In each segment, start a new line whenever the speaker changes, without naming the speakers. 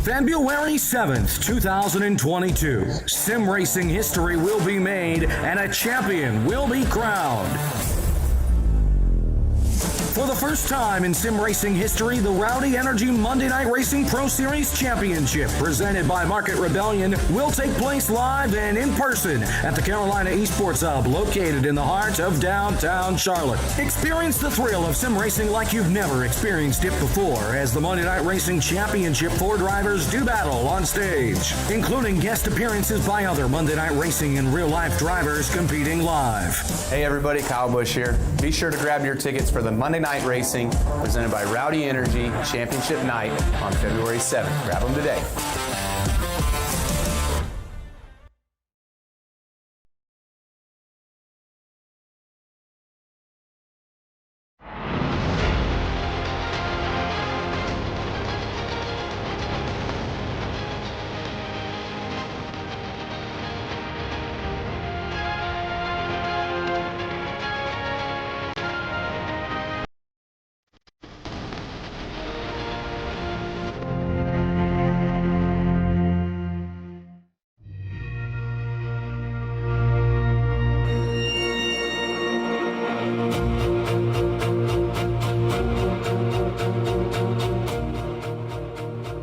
February 7th, 2022. Sim racing history will be made and a champion will be crowned. For the first time in sim racing history, the Rowdy Energy Monday Night Racing Pro Series Championship, presented by Market Rebellion, will take place live and in person at the Carolina eSports Hub, located in the heart of downtown Charlotte. Experience the thrill of sim racing like you've never experienced it before, as the Monday Night Racing Championship 4 drivers do battle on stage, including guest appearances by other Monday Night Racing and real-life drivers competing live.
Hey everybody, Kyle Busch here. Be sure to grab your tickets for the Monday Night Racing presented by Rowdy Energy Championship Night on February 7th. Grab them today.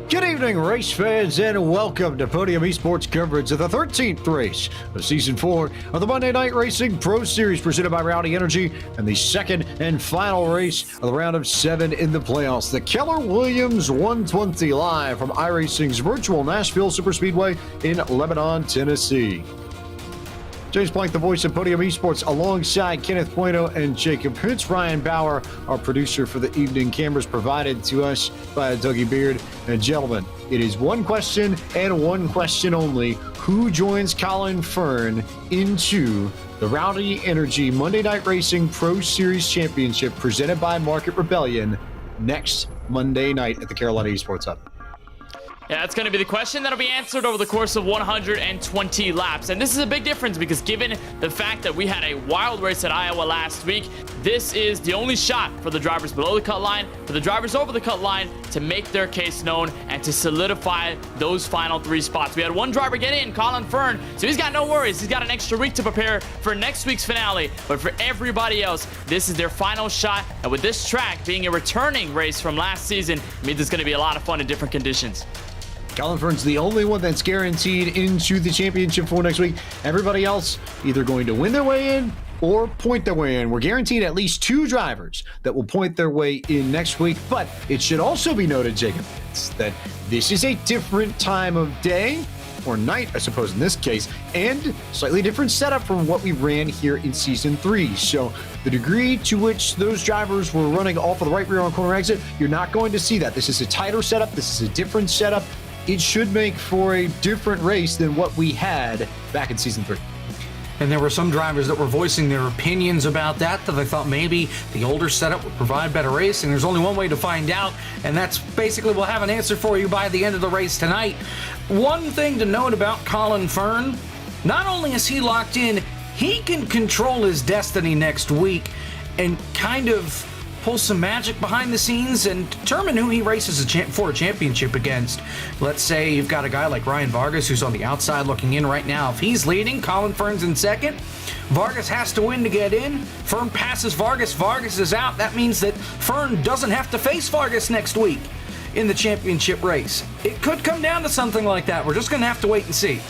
Good evening, race fans, and welcome to Podium eSports coverage of the 13th race of Season 4 of the Monday Night Racing Pro Series presented by Rowdy Energy, and the second and final race of the round of 7 in the playoffs. The Keller Williams 120 live from iRacing's virtual Nashville Superspeedway in Lebanon, Tennessee. James Plank, the voice of Podium eSports, alongside Kenneth Bueno and Jacob Hoots. Ryan Bauer, our producer for the evening. Cameras provided to us by Dougie Beard. And gentlemen, it is one question and one question only. Who joins Colin Fern into the Rowdy Energy Monday Night Racing Pro Series Championship presented by Market Rebellion next Monday night at the Carolina eSports Hub?
Yeah, that's going to be the question that'll be answered over the course of 120 laps. And this is a big difference because given the fact that we had a wild race at Iowa last week, this is the only shot for the drivers below the cut line, for the drivers over the cut line, to make their case known and to solidify those final 3 spots. We had one driver get in, Colin Fern, so he's got no worries. He's got an extra week to prepare for next week's finale. But for everybody else, this is their final shot. And with this track being a returning race from last season, it means it's going to be a lot of fun in different conditions.
Colin Fern's the only one that's guaranteed into the championship for next week. Everybody else either going to win their way in or point their way in. We're guaranteed at least 2 drivers that will point their way in next week. But it should also be noted, Jacob, that this is a different time of day, or night, I suppose in this case, and slightly different setup from what we ran here in Season 3. So the degree to which those drivers were running off of the right rear on corner exit, you're not going to see that. This is a tighter setup. This is a different setup. It should make for a different race than what we had back in Season 3.
And there were some drivers that were voicing their opinions about that they thought maybe the older setup would provide better racing. There's only one way to find out, and that's basically we'll have an answer for you by the end of the race tonight. One thing to note about Colin Fern, not only is he locked in, he can control his destiny next week and kind of pull some magic behind the scenes and determine who he races for a championship against. Let's say you've got a guy like Ryan Vargas who's on the outside looking in right now. If he's leading, Colin Fern's in second. Vargas has to win to get in. Fern passes Vargas. Vargas is out. That means that Fern doesn't have to face Vargas next week in the championship race. It could come down to something like that. We're just going to have to wait and see.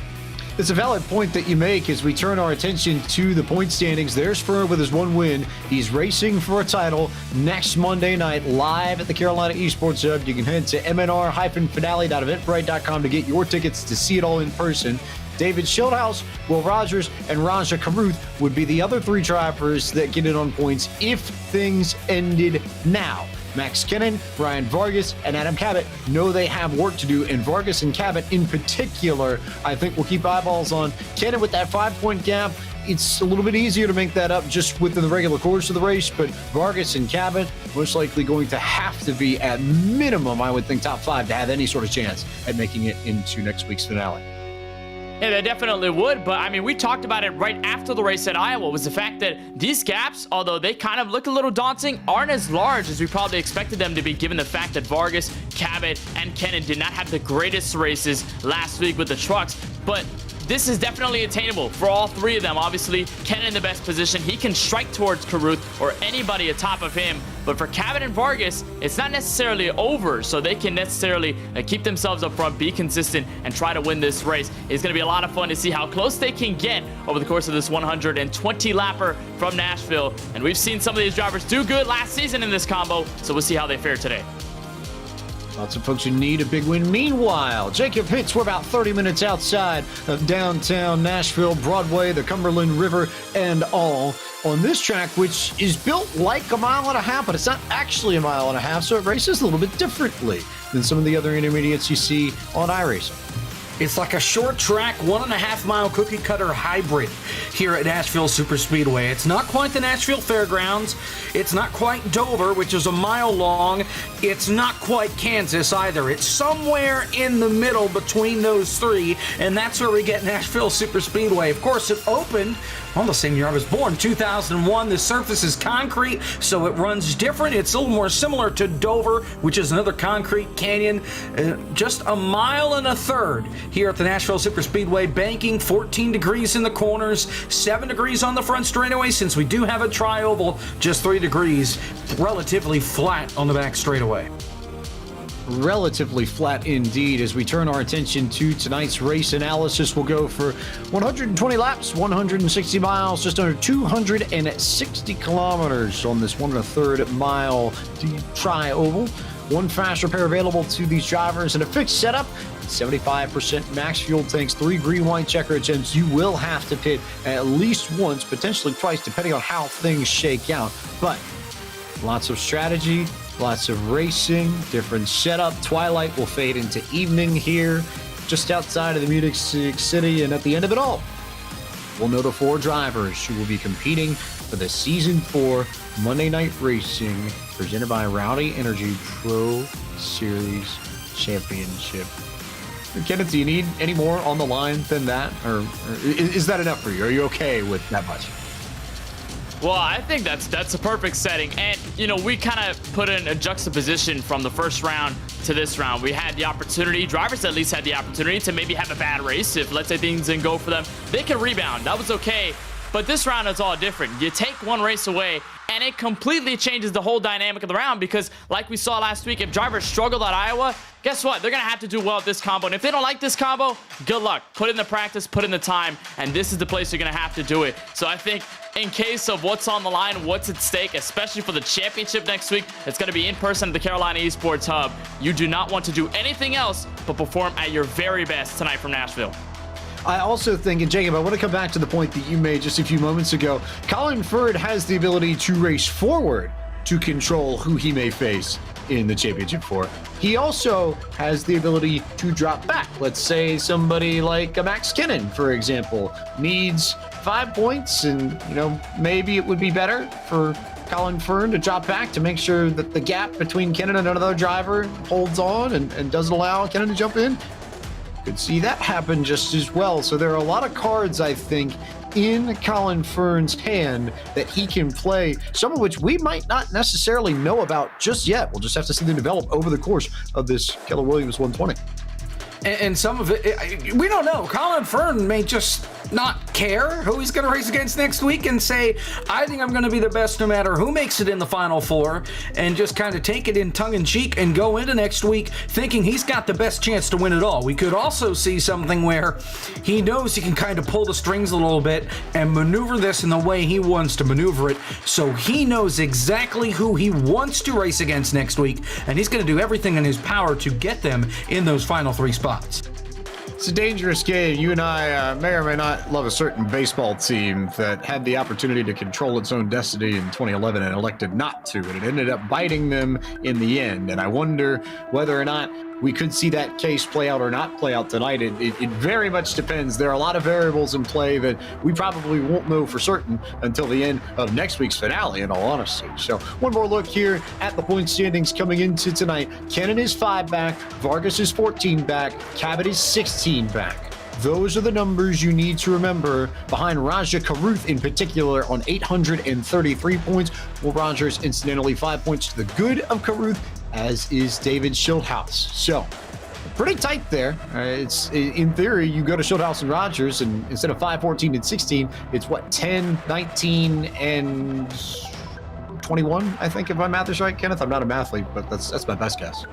It's a valid point that you make as we turn our attention to the point standings. There's Fern with his 1 win. He's racing for a title next Monday night live at the Carolina eSports Hub. You can head to mnr-finale.eventbrite.com to get your tickets to see it all in person. David Schildhouse, Will Rogers, and Raja Karuth would be the other 3 drivers that get in on points if things ended now. Max Kennan, Ryan Vargas, and Adam Cabot know they have work to do, and Vargas and Cabot in particular, I think we'll keep eyeballs on. Kennan with that 5-point gap, it's a little bit easier to make that up just within the regular course of the race, but Vargas and Cabot most likely going to have to be at minimum, I would think, top 5 to have any sort of chance at making it into next week's finale.
Yeah, they definitely would, but I mean, we talked about it right after the race at Iowa, was the fact that these gaps, although they kind of look a little daunting, aren't as large as we probably expected them to be, given the fact that Vargas, Cabot, and Kennan did not have the greatest races last week with the trucks, but this is definitely attainable for all 3 of them. Obviously, Kennan in the best position. He can strike towards Karuth or anybody atop of him. But for Cabot and Vargas, it's not necessarily over, so they can necessarily keep themselves up front, be consistent, and try to win this race. It's going to be a lot of fun to see how close they can get over the course of this 120-lapper from Nashville. And we've seen some of these drivers do good last season in this combo, so we'll see how they fare today.
Lots of folks who need a big win. Meanwhile, Jacob Hitz, we're about 30 minutes outside of downtown Nashville, Broadway, the Cumberland River, and all on this track, which is built like a 1.5 miles, but it's not actually 1.5 miles, so it races a little bit differently than some of the other intermediates you see on iRacing.
It's like a short track, 1.5 mile cookie cutter hybrid here at Nashville Superspeedway. It's not quite the Nashville Fairgrounds. It's not quite Dover, which is 1 mile long. It's not quite Kansas either. It's somewhere in the middle between those 3, and that's where we get Nashville Superspeedway. Of course, it opened on the same year I was born, 2001. The surface is concrete, so it runs different. It's a little more similar to Dover, which is another concrete canyon. Just 1.3 miles here at the Nashville Superspeedway. Banking 14 degrees in the corners, 7 degrees on the front straightaway. Since we do have a tri-oval, just 3 degrees, relatively flat on the back straightaway.
Relatively flat indeed. As we turn our attention to tonight's race analysis, we'll go for 120 laps, 160 miles, just under 260 kilometers on this 1.3 mile tri-oval. 1 fast repair available to these drivers and a fixed setup. 75% max fuel tanks, 3 green-white checker attempts. You will have to pit at least once, potentially twice, depending on how things shake out. But lots of strategy, lots of racing, different setup. Twilight will fade into evening here, just outside of the Music City, and at the end of it all, we'll know the 4 drivers who will be competing for the Season 4 Monday Night Racing, presented by Rowdy Energy Pro Series Championship. Kenneth, do you need any more on the line than that, or is that enough for you? Are you okay with that much?
Well, I think that's a perfect setting. And, you know, we kind of put in a juxtaposition from the first round to this round. We had the opportunity, drivers at least had the opportunity to maybe have a bad race. If, let's say, things didn't go for them, they can rebound. That was okay. But this round is all different. You take one race away, and it completely changes the whole dynamic of the round, because like we saw last week, if drivers struggled at Iowa, guess what? They're going to have to do well at this combo. And if they don't like this combo, good luck. Put in the practice, put in the time, and this is the place you're going to have to do it. So I think in case of what's on the line, what's at stake, especially for the championship next week, it's going to be in person at the Carolina eSports Hub. You do not want to do anything else but perform at your very best tonight from Nashville.
I also think, and Jacob, I want to come back to the point that you made just a few moments ago. Colin Ferd has the ability to race forward to control who he may face in the championship for. He also has the ability to drop back. Let's say somebody like a Max Kennan, for example, needs 5 points, and maybe it would be better for Colin Ferd to drop back to make sure that the gap between Kennan and another driver holds on and doesn't allow Kennan to jump in. Could see that happen just as well. So there are a lot of cards, I think, in Colin Fern's hand that he can play, some of which we might not necessarily know about just yet. We'll just have to see them develop over the course of this Keller Williams 120.
And some of it, we don't know. Colin Fern may just not care who he's going to race against next week and say, I think I'm going to be the best no matter who makes it in the Final Four, and just kind of take it in tongue-in-cheek and go into next week thinking he's got the best chance to win it all. We could also see something where he knows he can kind of pull the strings a little bit and maneuver this in the way he wants to maneuver it, so he knows exactly who he wants to race against next week, and he's going to do everything in his power to get them in those final 3 spots.
It's a dangerous game. You and I may or may not love a certain baseball team that had the opportunity to control its own destiny in 2011 and elected not to, and it ended up biting them in the end. And I wonder whether or not we could see that case play out or not play out tonight. It very much depends. There are a lot of variables in play that we probably won't know for certain until the end of next week's finale, in all honesty. So one more look here at the point standings coming into tonight. Kennan is 5 back, Vargas is 14 back, Cabot is 16 back. Those are the numbers you need to remember behind Raja Karuth in particular on 833 points. Well, Rogers incidentally 5 points to the good of Karuth, as is David Schildhaus. So pretty tight there. It's in theory, you go to Schildhaus and Rogers, and instead of 5, 14, and 16, it's what, 10, 19, and 21, I think, if my math is right, Kenneth. I'm not a mathlete, but that's my best guess.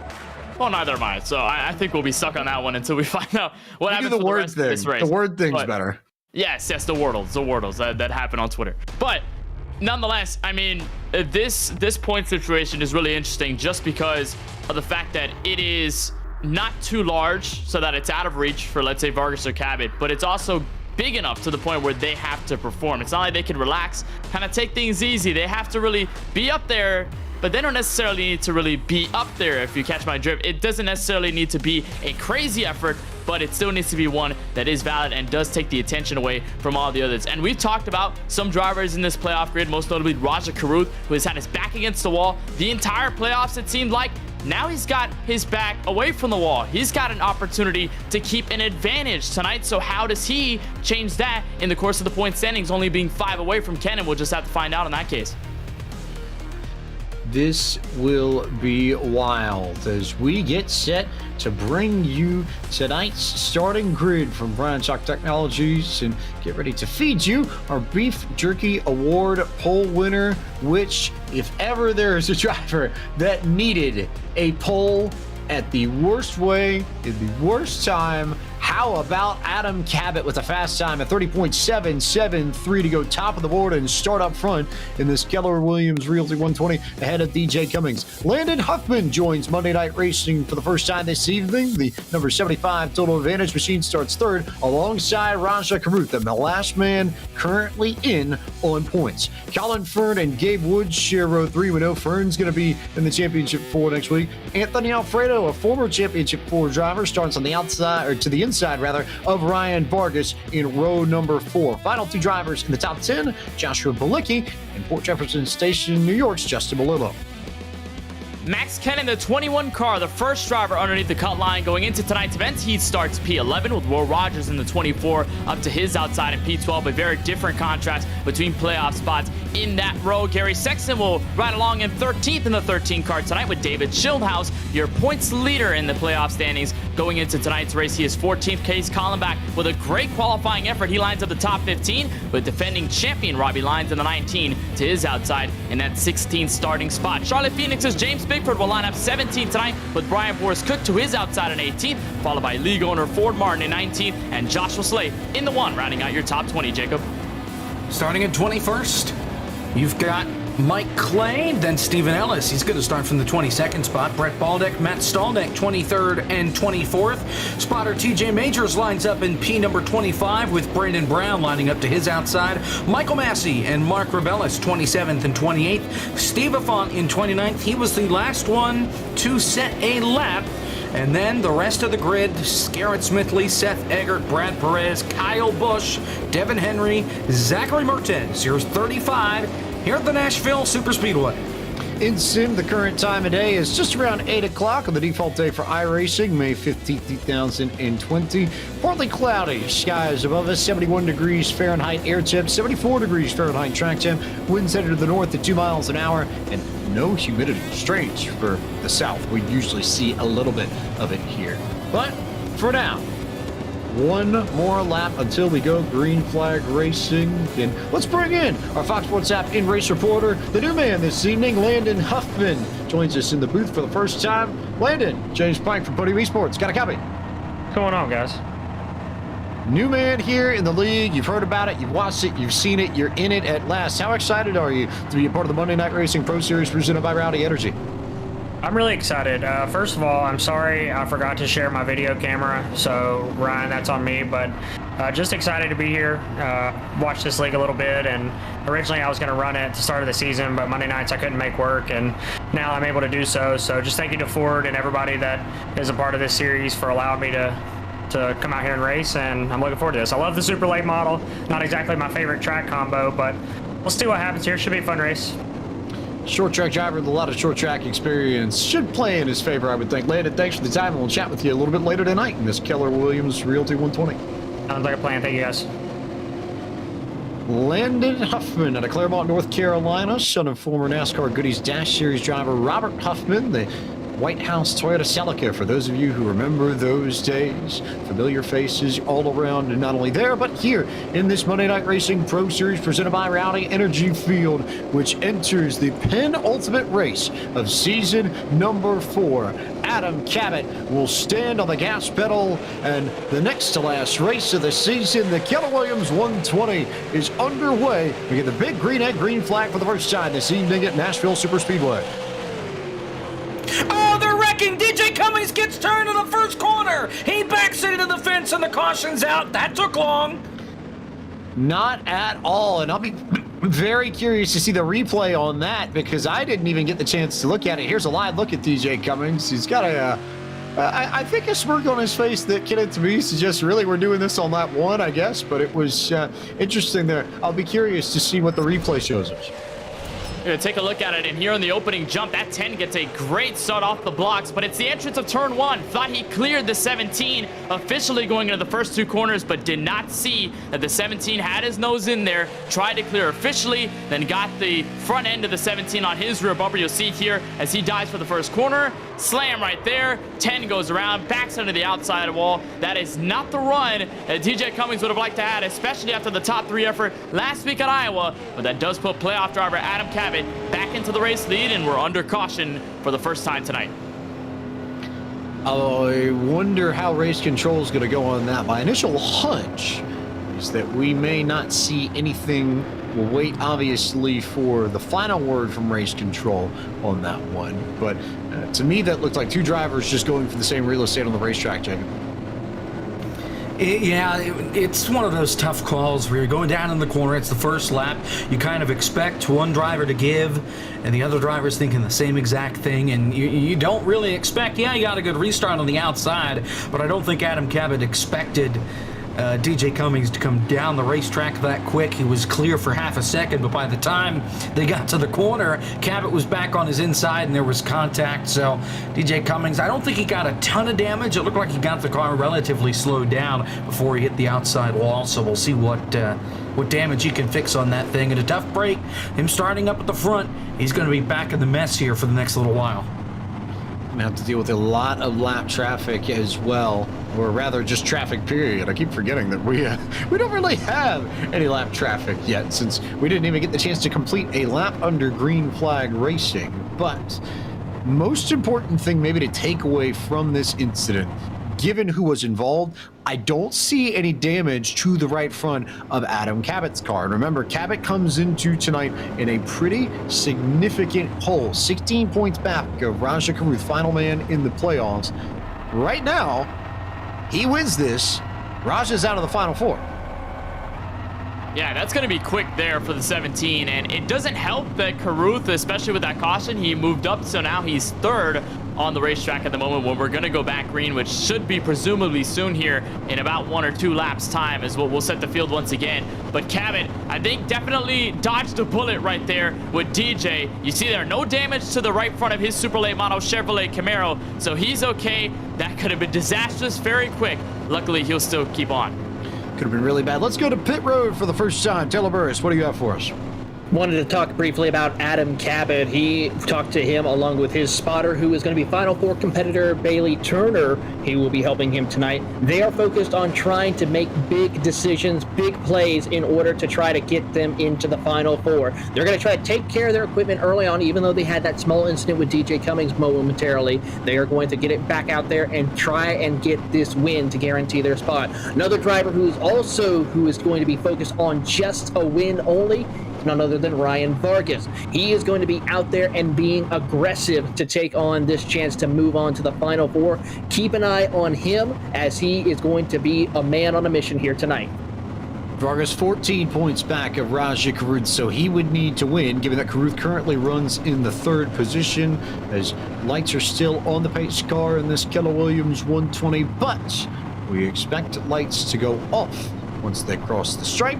Well, neither am I. So I think we'll be stuck on that one until we find out what happens
do the
for the
word
rest
thing.
of this race.
The word thing's better.
Yes, the wordles that happen on Twitter. But nonetheless, I mean, this point situation is really interesting just because of the fact that it is not too large so that it's out of reach for, let's say, Vargas or Cabot, but it's also big enough to the point where they have to perform. It's not like they can relax, kind of take things easy. They have to really be up there, but they don't necessarily need to really be up there, if you catch my drift. It doesn't necessarily need to be a crazy effort, but it still needs to be one that is valid and does take the attention away from all the others. And we've talked about some drivers in this playoff grid, most notably Raja Karuth, who has had his back against the wall the entire playoffs, it seemed like. Now he's got his back away from the wall. He's got an opportunity to keep an advantage tonight. So how does he change that in the course of the point standings, only being 5 away from Kennan? We'll just have to find out in that case.
This will be wild as we get set to bring you tonight's starting grid from Bryant Technologies and get ready to feed you our Beef Jerky Award pole winner, which, if ever there is a driver that needed a pole at the worst way, in the worst time, how about Adam Cabot with a fast time at 30.773 to go top of the board and start up front in this Keller Williams Realty 120 ahead of DJ Cummings. Landon Huffman joins Monday Night Racing for the first time this evening. The number 75 Total Advantage machine starts third alongside Raja Karuth, the last man currently in on points. Colin Fern and Gabe Woods share row 3. We know Fern's going to be in the Championship 4 next week. Anthony Alfredo, a former Championship 4 driver, starts on the outside, or to the inside of Ryan Vargas in row number 4. Final 2 drivers in the top 10, Joshua Balicki and Port Jefferson Station, New York's Justin Malillo.
Max Kennan, the 21 car, the first driver underneath the cut line going into tonight's event. He starts P11 with Will Rogers in the 24 up to his outside in P12. A very different contrast between playoff spots in that row. Gary Sexton will ride along in 13th in the 13 car tonight with David Schildhaus, your points leader in the playoff standings going into tonight's race. He is 14th. Case Collenbach with a great qualifying effort. He lines up the top 15 with defending champion Robbie Lyons in the 19 to his outside in that 16th starting spot. Charlotte Phoenix's James Bigford will line up 17th tonight with Brian Boris Cook to his outside in 18th, followed by league owner Ford Martin in 19th and Joshua Slade in the 1, rounding out your top 20, Jacob.
Starting at 21st, you've got Mike Clay, then Stephen Ellis. He's going to start from the 22nd spot. Brett Baldeck, Matt Staldeck, 23rd and 24th. Spotter TJ Majors lines up in P number 25 with Brandon Brown lining up to his outside. Michael Massey and Mark Rebellis, 27th and 28th. Steve Affont in 29th. He was the last one to set a lap. And then the rest of the grid, Scarrett Smithley, Seth Eggert, Brad Perez, Kyle Busch, Devin Henry, Zachary Mertens. Here's 35 here at the Nashville Superspeedway.
in sim. The current time of day is just around 8 o'clock on the default day for iRacing, May 15th, 2020. Partly cloudy, skies above us, 71 degrees Fahrenheit air temp, 74 degrees Fahrenheit track temp, winds headed to the north at 2 miles an hour, and no humidity. Strange for the south. We usually see a little bit of it here. But for now, one more lap until we go green flag racing. And let's bring in our Fox Sports app in-race reporter, the new man this evening, Landon Huffman, joins us in the booth for the first time. Landon, James Pike from Podium eSports. Got a copy.
What's going on, guys?
New man here in the league. You've heard about it. You've watched it. You've seen it. You're in it at last. How excited are you to be a part of the Monday Night Racing Pro Series presented by Rowdy Energy?
I'm really excited. First of all, I'm sorry I forgot to share my video camera, so Ryan, that's on me, but just excited to be here, watch this league a little bit, and originally I was going to run it at the start of the season, but Monday nights I couldn't make work, and now I'm able to do so. So just thank you to Ford and everybody that is a part of this series for allowing me to come out here and race, and I'm looking forward to this. I love the super late model. Not exactly my favorite track combo, but we'll see what happens here. Should be a fun race.
Short track driver with a lot of short track experience should play in his favor, I would think. Landon, thanks for the time, and we'll chat with you a little bit later tonight in this Keller Williams Realty 120.
Sounds like a plan. Thank you, guys.
Landon Huffman out of Claremont, North Carolina, son of former NASCAR Goodies Dash Series driver Robert Huffman, the White House Toyota Celica, for those of you who remember those days. Familiar faces all around, and not only there, but here in this Monday Night Racing Pro Series presented by Rowdy Energy Field, which enters the penultimate race of season number 4. Adam Cabot will stand on the gas pedal, and the next to last race of the season, the Keller Williams 120, is underway. We get the big green egg green flag for the first time this evening at Nashville Superspeedway.
Oh, they're wrecking! DJ Cummings gets turned in the first corner! He backs it into the fence and the caution's out. That took long.
Not at all, and I'll be very curious to see the replay on that because I didn't even get the chance to look at it. Here's a live look at DJ Cummings. He's got I think a smirk on his face that can to me suggests really we're doing this on lap 1, I guess, but it was interesting there. I'll be curious to see what the replay shows us.
We're gonna take a look at it, and here on the opening jump, that 10 gets a great start off the blocks, but it's the entrance of turn 1. Thought he cleared the 17, officially going into the first 2 corners, but did not see that the 17 had his nose in there, tried to clear officially, then got the front end of the 17 on his rear bumper. You'll see here as he dives for the first corner. Slam right there. 10 goes around, backs under the outside wall. That is not the run that DJ Cummings would have liked to have, especially after the top 3 effort last week at Iowa, but that does put playoff driver Adam Cabot back into the race lead, and we're under caution for the first time tonight.
I wonder how race control is going to go on that. My initial hunch is that we may not see anything. We'll wait, obviously, for the final word from race control on that one. But to me, that looked like 2 drivers just going for the same real estate on the racetrack, Jacob.
It's one of those tough calls where you're going down in the corner. It's the first lap. You kind of expect one driver to give, and the other driver's thinking the same exact thing, and you don't really expect, you got a good restart on the outside, but I don't think Adam Cabot expected DJ Cummings to come down the racetrack that quick. He was clear for half a second, but by the time they got to the corner, Cabot was back on his inside and there was contact. So DJ Cummings, I don't think he got a ton of damage. It looked like he got the car relatively slowed down before he hit the outside wall. So we'll see what damage he can fix on that thing. And a tough break, him starting up at the front, he's going to be back in the mess here for the next little while.
Going to have to deal with a lot of lap traffic as well, or rather just traffic period. I keep forgetting that we don't really have any lap traffic yet, since we didn't even get the chance to complete a lap under green flag racing. But most important thing maybe to take away from this incident, given who was involved, I don't see any damage to the right front of Adam Cabot's car. And remember, Cabot comes into tonight in a pretty significant hole, 16 points back of Raja Caruth, final man in the playoffs. Right now, he wins this. Raja's out of the final 4.
Yeah, that's going to be quick there for the 17, and it doesn't help that Caruth, especially with that caution, he moved up, so now he's 3rd on the racetrack at the moment when we're going to go back green, which should be presumably soon here in about 1 or 2 laps time is what will set the field once again. But Cabot, I think, definitely dodged a bullet right there with DJ. You see there, no damage to the right front of his super late model Chevrolet Camaro, so he's okay. That could have been disastrous very quick. Luckily, he'll still keep on.
Could have been really bad. Let's go to pit road for the first time. Taylor Burris, what do you have for us?
Wanted to talk briefly about Adam Cabot. He talked to him along with his spotter, who is going to be Final Four competitor Bailey Turner. He will be helping him tonight. They are focused on trying to make big decisions, big plays in order to try to get them into the Final Four. They're going to try to take care of their equipment early on, even though they had that small incident with DJ Cummings momentarily. They are going to get it back out there and try and get this win to guarantee their spot. Another driver who is going to be focused on just a win only, none other than Ryan Vargas. He is going to be out there and being aggressive to take on this chance to move on to the Final Four. Keep an eye on him as he is going to be a man on a mission here tonight.
Vargas 14 points back of Rajah Caruth, so he would need to win, given that Caruth currently runs in the 3rd position, as lights are still on the pace car in this Keller Williams 120, but we expect lights to go off once they cross the stripe.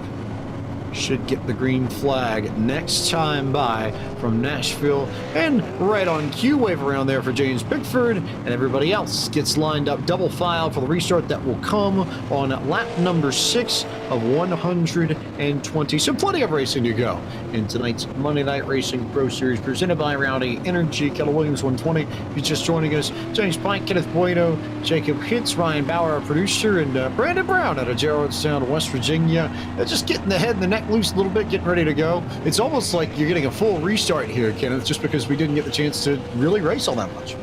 Should get the green flag next time by from Nashville, and right on cue, wave around there for James Pickford, and everybody else gets lined up double file for the restart that will come on lap number 6 of 120. So plenty of racing to go in tonight's Monday Night Racing Pro Series presented by Rowdy Energy. Keller Williams 120. If you're just joining us, James Pike, Kenneth Bueno, Jacob Hitz, Ryan Bauer, our producer, and Brandon Brown out of Geraldstown, West Virginia. Just getting the head and the neck loose a little bit, getting ready to go. It's almost like you're getting a full restart here, Kenneth, just because we didn't get the chance to really race all that much.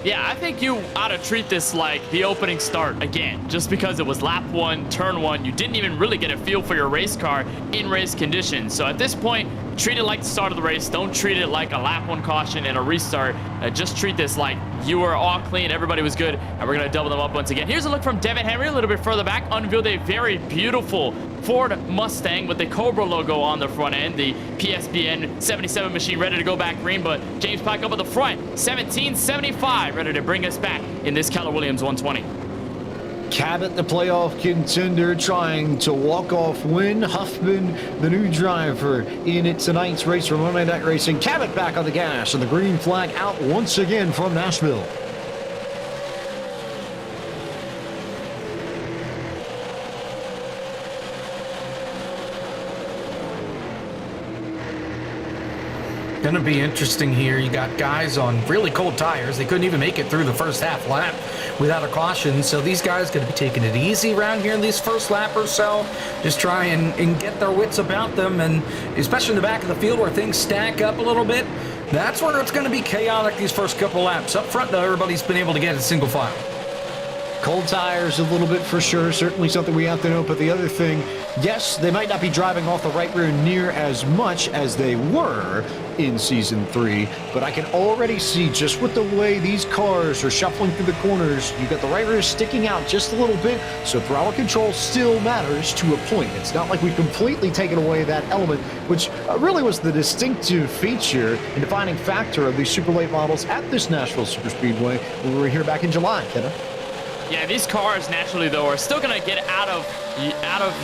Yeah, I think you ought to treat this like the opening start again, just because it was lap 1, turn 1. You didn't even really get a feel for your race car in race conditions. So at this point, treat it like the start of the race. Don't treat it like a lap 1 caution and a restart. Just treat this like you were all clean, everybody was good, and we're going to double them up once again. Here's a look from Devin Henry a little bit further back. Unveiled a very beautiful Ford Mustang with the Cobra logo on the front end. The PSBN 77 machine ready to go back green, but James Pike up at the front. 1775 ready to bring us back in this Keller Williams 120.
Cabot, the playoff contender, trying to walk off win. Huffman, the new driver in tonight's race for Monday Night Racing. Cabot back on the gas, and the green flag out once again from Nashville.
Gonna be interesting here. You got guys on really cold tires. They couldn't even make it through the first half lap without a caution. So these guys gonna be taking it easy around here in these first lap or so. Just try and get their wits about them, and especially in the back of the field where things stack up a little bit. That's where it's gonna be chaotic these first couple laps. Up front though, everybody's been able to get a single file.
Cold tires a little bit for sure, certainly something we have to know, but the other thing, yes, they might not be driving off the right rear near as much as they were in Season 3, but I can already see just with the way these cars are shuffling through the corners, you've got the right rear sticking out just a little bit, so throttle control still matters to a point. It's not like we've completely taken away that element, which really was the distinctive feature and defining factor of these super late models at this Nashville Superspeedway when we were here back in July, Kenneth.
Yeah, these cars naturally though are still gonna get out of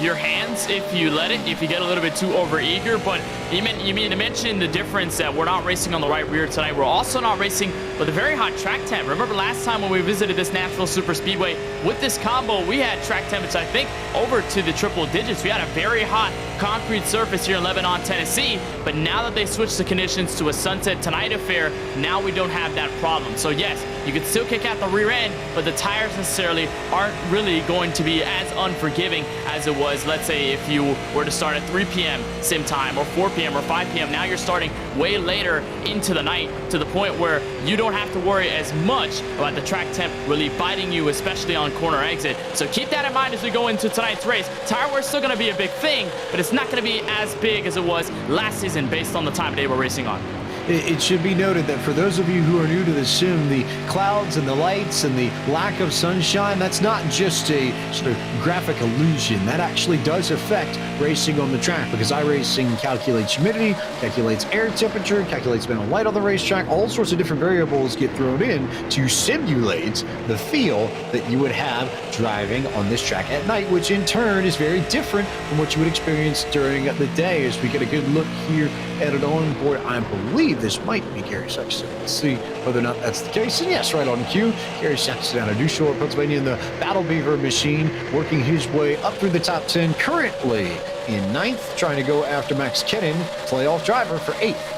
your hands if you let it, if you get a little bit too overeager. But you mean to mention the difference that we're not racing on the right rear tonight. We're also not racing with a very hot track temp. Remember last time when we visited this Nashville Superspeedway with this combo, we had track temps, I think, over to the triple digits. We had a very hot concrete surface here in Lebanon, Tennessee. But now that they switched the conditions to a sunset tonight affair, now we don't have that problem. So yes, you can still kick out the rear end, but the tires necessarily aren't really going to be as unforgiving as it was, let's say, if you were to start at 3 p.m. sim time or 4 p.m. or 5 p.m. Now you're starting way later into the night to the point where you don't have to worry as much about the track temp really biting you, especially on corner exit. So keep that in mind as we go into tonight's race. Tire wear is still going to be a big thing, but it's not going to be as big as it was last season based on the time of day we're racing on.
It should be noted that for those of you who are new to the sim, the clouds and the lights and the lack of sunshine, that's not just a sort of graphic illusion. That actually does affect racing on the track, because iRacing calculates humidity, calculates air temperature, calculates amount of light on the racetrack. All sorts of different variables get thrown in to simulate the feel that you would have driving on this track at night, which in turn is very different from what you would experience during the day. As we get a good look here at an onboard, I believe this might be Gary Sexton. Let's see whether or not that's the case. And yes, right on cue, Gary Sexton out of New Shore, Pennsylvania, in the Battle Beaver machine, working his way up through the top 10, currently in ninth, trying to go after Max Kennan, playoff driver for 8th.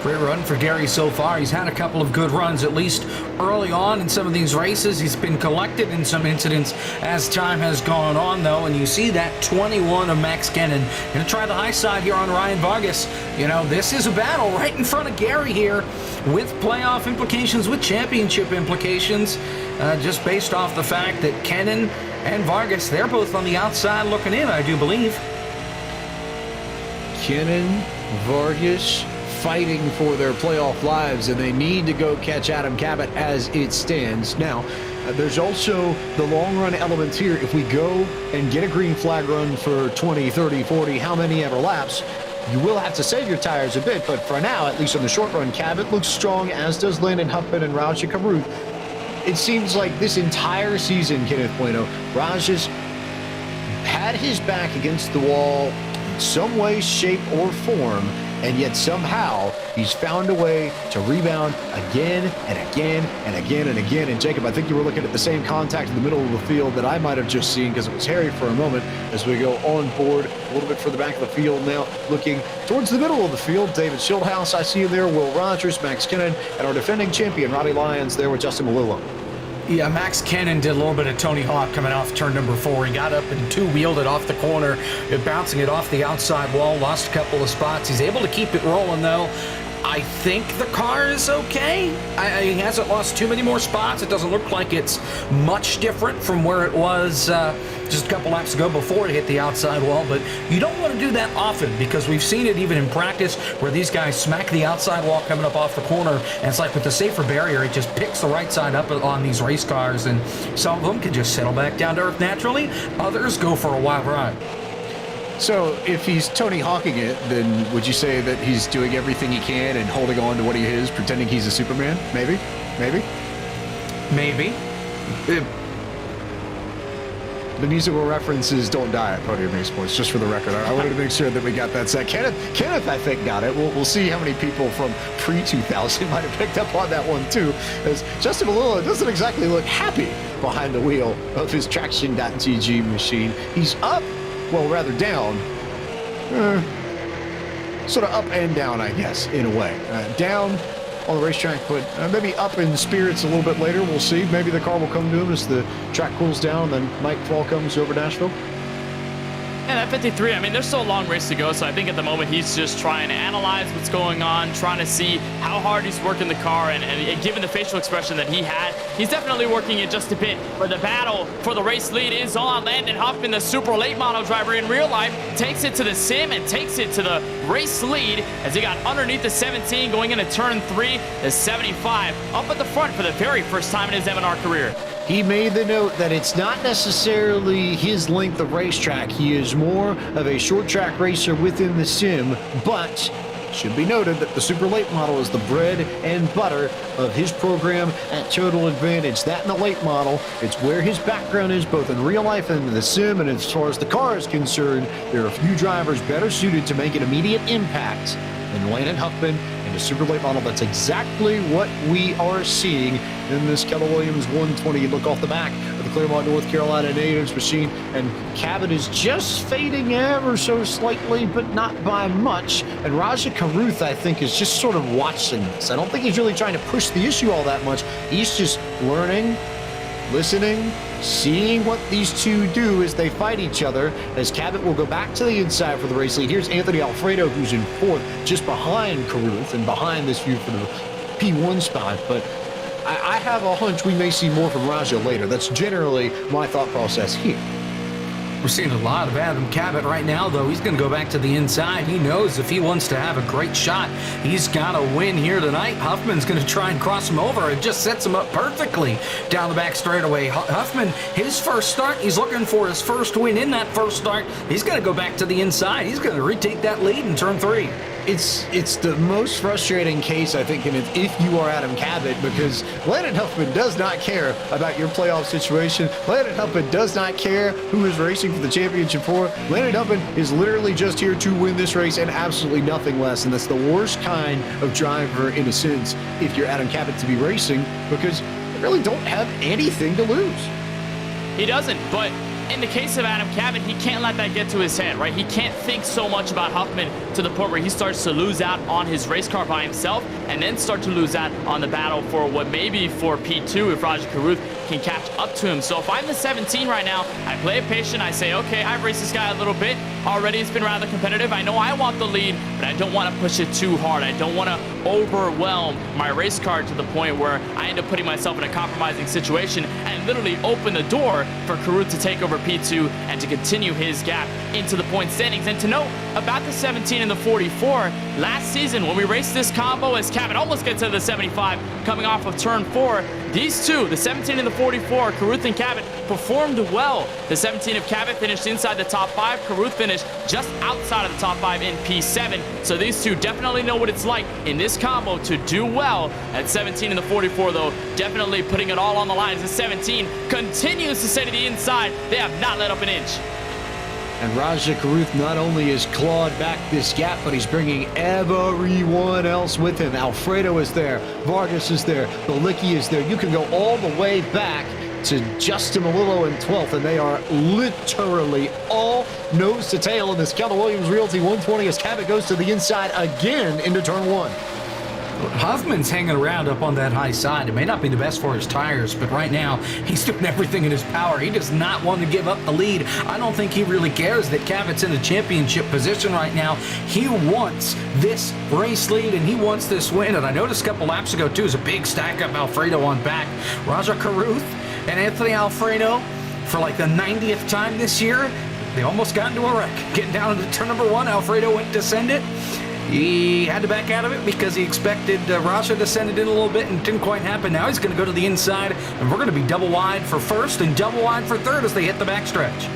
Great run for Gary so far. He's had a couple of good runs, at least early on in some of these races. He's been collected in some incidents as time has gone on, though, and you see that 21 of Max Kennan. Going to try the high side here on Ryan Vargas. You know, this is a battle right in front of Gary here, with playoff implications, with championship implications, just based off the fact that Kennan and Vargas, they're both on the outside looking in, I do believe.
Kennan, Vargas, fighting for their playoff lives, and they need to go catch Adam Cabot as it stands. Now, there's also the long run elements here. If we go and get a green flag run for 20, 30, 40, how many ever laps, you will have to save your tires a bit, but for now, at least on the short run, Cabot looks strong, as does Landon Huffman and Rowdy. It seems like this entire season, Kenneth Bueno, Raj has had his back against the wall in some way, shape, or form, and yet somehow he's found a way to rebound again and again and again and again. And Jacob, I think you were looking at the same contact in the middle of the field that I might have just seen, because it was hairy for a moment. As we go on board a little bit further back of the field now, looking towards the middle of the field, David Schildhouse, I see him there, Will Rogers, Max Kennan, and our defending champion, Rowdy Lyons, there with Justin Malillo.
Yeah, Max Kennan did a little bit of Tony Hawk coming off turn number 4. He got up and two-wheeled it off the corner, bouncing it off the outside wall, lost a couple of spots. He's able to keep it rolling, though. I think the car is okay. He hasn't lost too many more spots. It doesn't look like it's much different from where it was just a couple laps ago before it hit the outside wall, but you don't want to do that often, because we've seen it even in practice where these guys smack the outside wall coming up off the corner, and it's like with the safer barrier, it just picks the right side up on these race cars, and some of them can just settle back down to earth naturally. Others go for a wild ride.
So if he's Tony Hawking it, then would you say that he's doing everything he can and holding on to what he is, pretending he's a Superman? Maybe? The musical references don't die at Podium eSports, just for the record. I wanted to make sure that we got that set. Kenneth, I think, got it. We'll see how many people from pre-2000 might have picked up on that one, too, as Justin Malillo doesn't exactly look happy behind the wheel of his Traction.tg machine. He's up, well, rather down. Sort of up and down, I guess, in a way. Down on the racetrack, but maybe up in spirits a little bit later. We'll see. Maybe the car will come to him as the track cools down, and then Mike Fall comes over Nashville.
And at 53, I mean, there's still a long race to go, so I think at the moment he's just trying to analyze what's going on, trying to see how hard he's working the car, and given the facial expression that he had, he's definitely working it just a bit. But the battle for the race lead is on. Landon Huffman, the super late model driver in real life, takes it to the sim and takes it to the race lead as he got underneath the 17 going into turn 3, the 75 up at the front for the very first time in his M&R career.
He made the note that it's not necessarily his length of racetrack. He is more of a short track racer within the sim, but it should be noted that the super late model is the bread and butter of his program at Total Advantage. That and the late model, it's where his background is both in real life and in the sim, and as far as the car is concerned, there are a few drivers better suited to make an immediate impact than Landon Huffman in a super late model. That's exactly what we are seeing in this Keller Williams 120. Look off the back of the Claremont, North Carolina natives machine, and Cabot is just fading ever so slightly, but not by much. And Raja Karuth, I think, is just sort of watching this. I don't think he's really trying to push the issue all that much. He's just learning, listening, seeing what these two do as they fight each other, as Cabot will go back to the inside for the race lead. Here's Anthony Alfredo, who's in 4th, just behind Karuth and behind this view for the P1 spot. But I have a hunch we may see more from Raja later. That's generally my thought process here.
We're seeing a lot of Adam Cabot right now, though. He's going to go back to the inside. He knows if he wants to have a great shot, he's got to win here tonight. Huffman's going to try and cross him over. It just sets him up perfectly down the back straightaway. Huffman, his first start, he's looking for his first win in that first start. He's going to go back to the inside. He's going to retake that lead in turn 3.
It's the most frustrating case, I think, if you are Adam Cabot, because Landon Huffman does not care about your playoff situation. Landon Huffman does not care who is racing for the championship for. Landon Huffman is literally just here to win this race and absolutely nothing less, and that's the worst kind of driver, in a sense, if you're Adam Cabot to be racing, because you really don't have anything to lose.
He doesn't, but in the case of Adam Cabot, he can't let that get to his head, right? He can't think so much about Huffman to the point where he starts to lose out on his race car by himself and then start to lose out on the battle for what may be for P2 if Rajah Caruth can catch up to him. So if I'm the 17 right now, I play it patient. I say, okay, I've raced this guy a little bit. Already it's been rather competitive. I know I want the lead, but I don't want to push it too hard. I don't want to overwhelm my race car to the point where I end up putting myself in a compromising situation and literally open the door for Caruth to take over P2 and to continue his gap into the point standings. And to note about the 17 and the 44, last season when we raced this combo as Cabot almost gets to the 75 coming off of turn 4, these two, the 17 and the 44, Caruth and Cabot, performed well. The 17 of Cabot finished inside the top 5. Caruth finished just outside of the top 5 in P7. So these two definitely know what it's like in this combo to do well. At 17 and the 44, though, definitely putting it all on the line as the 17 continues to stay to the inside. They have not let up an inch.
And Rajah Caruth not only has clawed back this gap, but he's bringing everyone else with him. Alfredo is there. Vargas is there. Belicki is there. You can go all the way back to Justin Malillo in 12th, and they are literally all nose to tail in this Keller Williams Realty 120 as Cabot goes to the inside again into turn 1.
Huffman's hanging around up on that high side. It may not be the best for his tires, but right now he's doing everything in his power. He does not want to give up the lead. I don't think he really cares that Cabot's in a championship position right now. He wants this race lead and he wants this win. And I noticed a couple laps ago too, is a big stack up Alfredo on back. Rajah Caruth and Anthony Alfredo for like the 90th time this year. They almost got into a wreck. Getting down into turn number 1, Alfredo went to send it. He had to back out of it because he expected Rajah to send it in a little bit and it didn't quite happen. Now he's going to go to the inside, and we're going to be double wide for first and double wide for third as they hit the backstretch.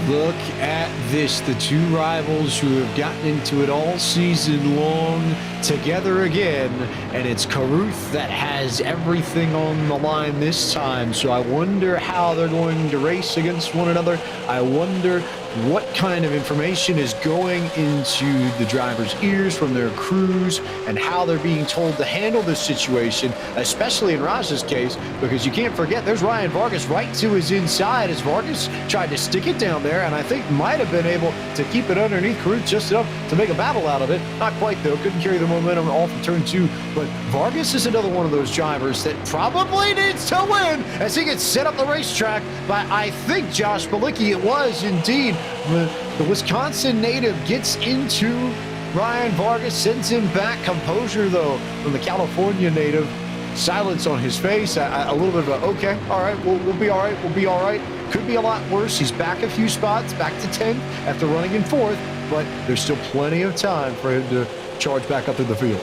Look at this. The two rivals who have gotten into it all season long together again, and it's Caruth that has everything on the line this time. So I wonder how they're going to race against one another. I wonder what kind of information is going into the driver's ears from their crews and how they're being told to handle this situation, especially in Rajah's case, because you can't forget there's Ryan Vargas right to his inside as Vargas tried to stick it down there and I think might have been able to keep it underneath Caruth just enough to make a battle out of it. Not quite though, couldn't carry the momentum off of turn 2, but Vargas is another one of those drivers that probably needs to win as he gets set up the racetrack by, I think, Josh Belicki. It was indeed. The Wisconsin native gets into Ryan Vargas, sends him back. Composure, though, from the California native. Silence on his face. A little bit of a, okay, all right, we'll be all right. We'll be all right. Could be a lot worse. He's back a few spots, back to 10th after running in 4th, but there's still plenty of time for him to charge back up in the field.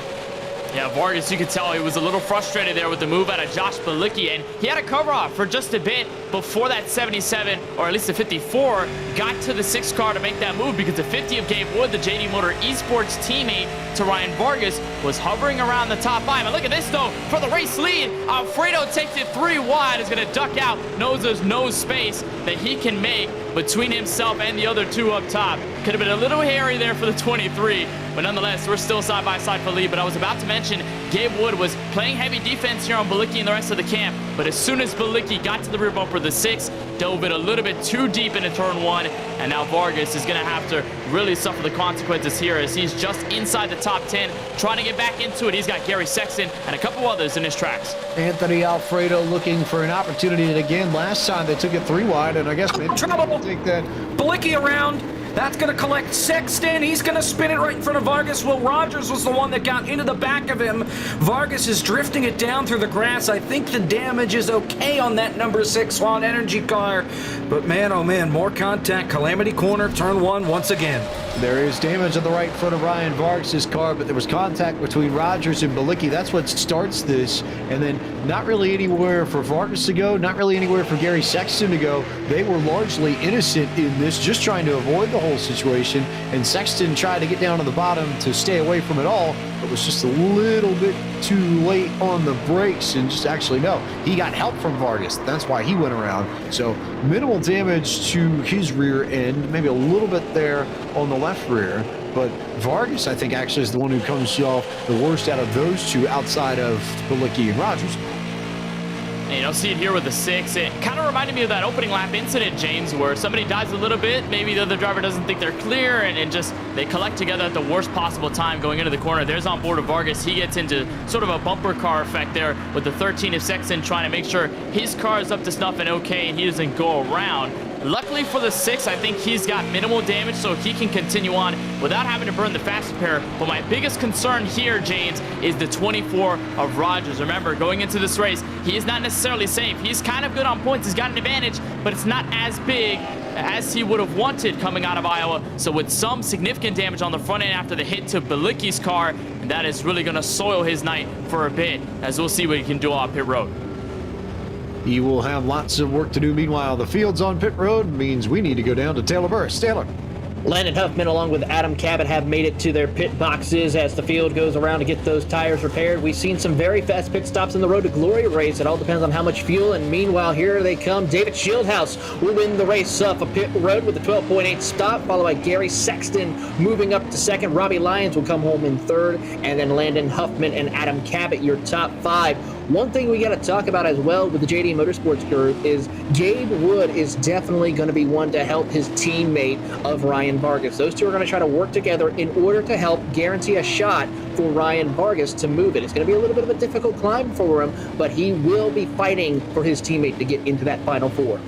Yeah, Vargas, you could tell he was a little frustrated there with the move out of Josh Belicki, and he had a cover off for just a bit before that 77, or at least the 54, got to the 6 car to make that move because the 50 of Gabe Wood, the JD Motor Esports teammate to Ryan Vargas, was hovering around the top 5. And look at this, though, for the race lead. Alfredo takes it 3 wide, is going to duck out, knows there's no space that he can make between himself and the other 2 up top. Could have been a little hairy there for the 23, but nonetheless, we're still side by side for lead. But I was about to mention Gabe Wood was playing heavy defense here on Belicki and the rest of the camp, but as soon as Belicki got to the rear bumper, the 6 dove it a little bit too deep into turn 1, and now Vargas is going to have to really suffer the consequences here as he's just inside the top 10, trying to get back into it. He's got Gary Sexton and a couple others in his tracks.
Anthony Alfredo looking for an opportunity, and again, last time they took it 3 wide, and I guess maybe
trouble.
take that.
Belicki around. That's going to collect Sexton. He's going to spin it right in front of Vargas. Will Rogers was the one that got into the back of him. Vargas is drifting it down through the grass. I think the damage is okay on that number 6 Swan Energy car. But man, oh man, more contact. Calamity Corner, turn 1 once again.
There is damage on the right front of Ryan Vargas' car, but there was contact between Rogers and Bilicki. That's what starts this. And then not really anywhere for Vargas to go, not really anywhere for Gary Sexton to go. They were largely innocent in this, just trying to avoid the whole situation. And Sexton tried to get down to the bottom to stay away from it all, but was just a little bit too late on the brakes. And just actually, no, he got help from Vargas. That's why he went around. So minimal damage to his rear end, maybe a little bit there on the left rear. But Vargas, I think, actually is the one who comes off the worst out of those two outside of Bilicki and Rogers.
And you don't see it here with the 6. It kind of reminded me of that opening lap incident, James, where somebody dies a little bit, maybe the other driver doesn't think they're clear, and just they collect together at the worst possible time going into the corner. There's on board of Vargas. He gets into sort of a bumper car effect there with the 13 of Sexton trying to make sure his car is up to snuff and okay, and he doesn't go around. Luckily for the 6, I think he's got minimal damage, so he can continue on without having to burn the fast repair. But my biggest concern here, James, is the 24 of Rogers. Remember, going into this race, he is not necessarily safe. He's kind of good on points. He's got an advantage, but it's not as big as he would have wanted coming out of Iowa. So with some significant damage on the front end after the hit to Bilicki's car, and that is really going to soil his night for a bit, as we'll see what he can do off pit road.
He will have lots of work to do. Meanwhile, the fields on pit road means we need to go down to Taylor Burris. Taylor.
Landon Huffman along with Adam Cabot have made it to their pit boxes as the field goes around to get those tires repaired. We've seen some very fast pit stops in the Road to Glory race. It all depends on how much fuel, and meanwhile here they come. David Shieldhouse will win the race off a pit road with a 12.8 stop, followed by Gary Sexton moving up to second. Robbie Lyons will come home in third, and then Landon Huffman and Adam Cabot, your top 5. One thing we got to talk about as well with the JD Motorsports group is Gabe Wood is definitely going to be one to help his teammate of Ryan Vargas. Those two are going to try to work together in order to help guarantee a shot for Ryan Vargas to move it. It's going to be a little bit of a difficult climb for him, but he will be fighting for his teammate to get into that Final 4.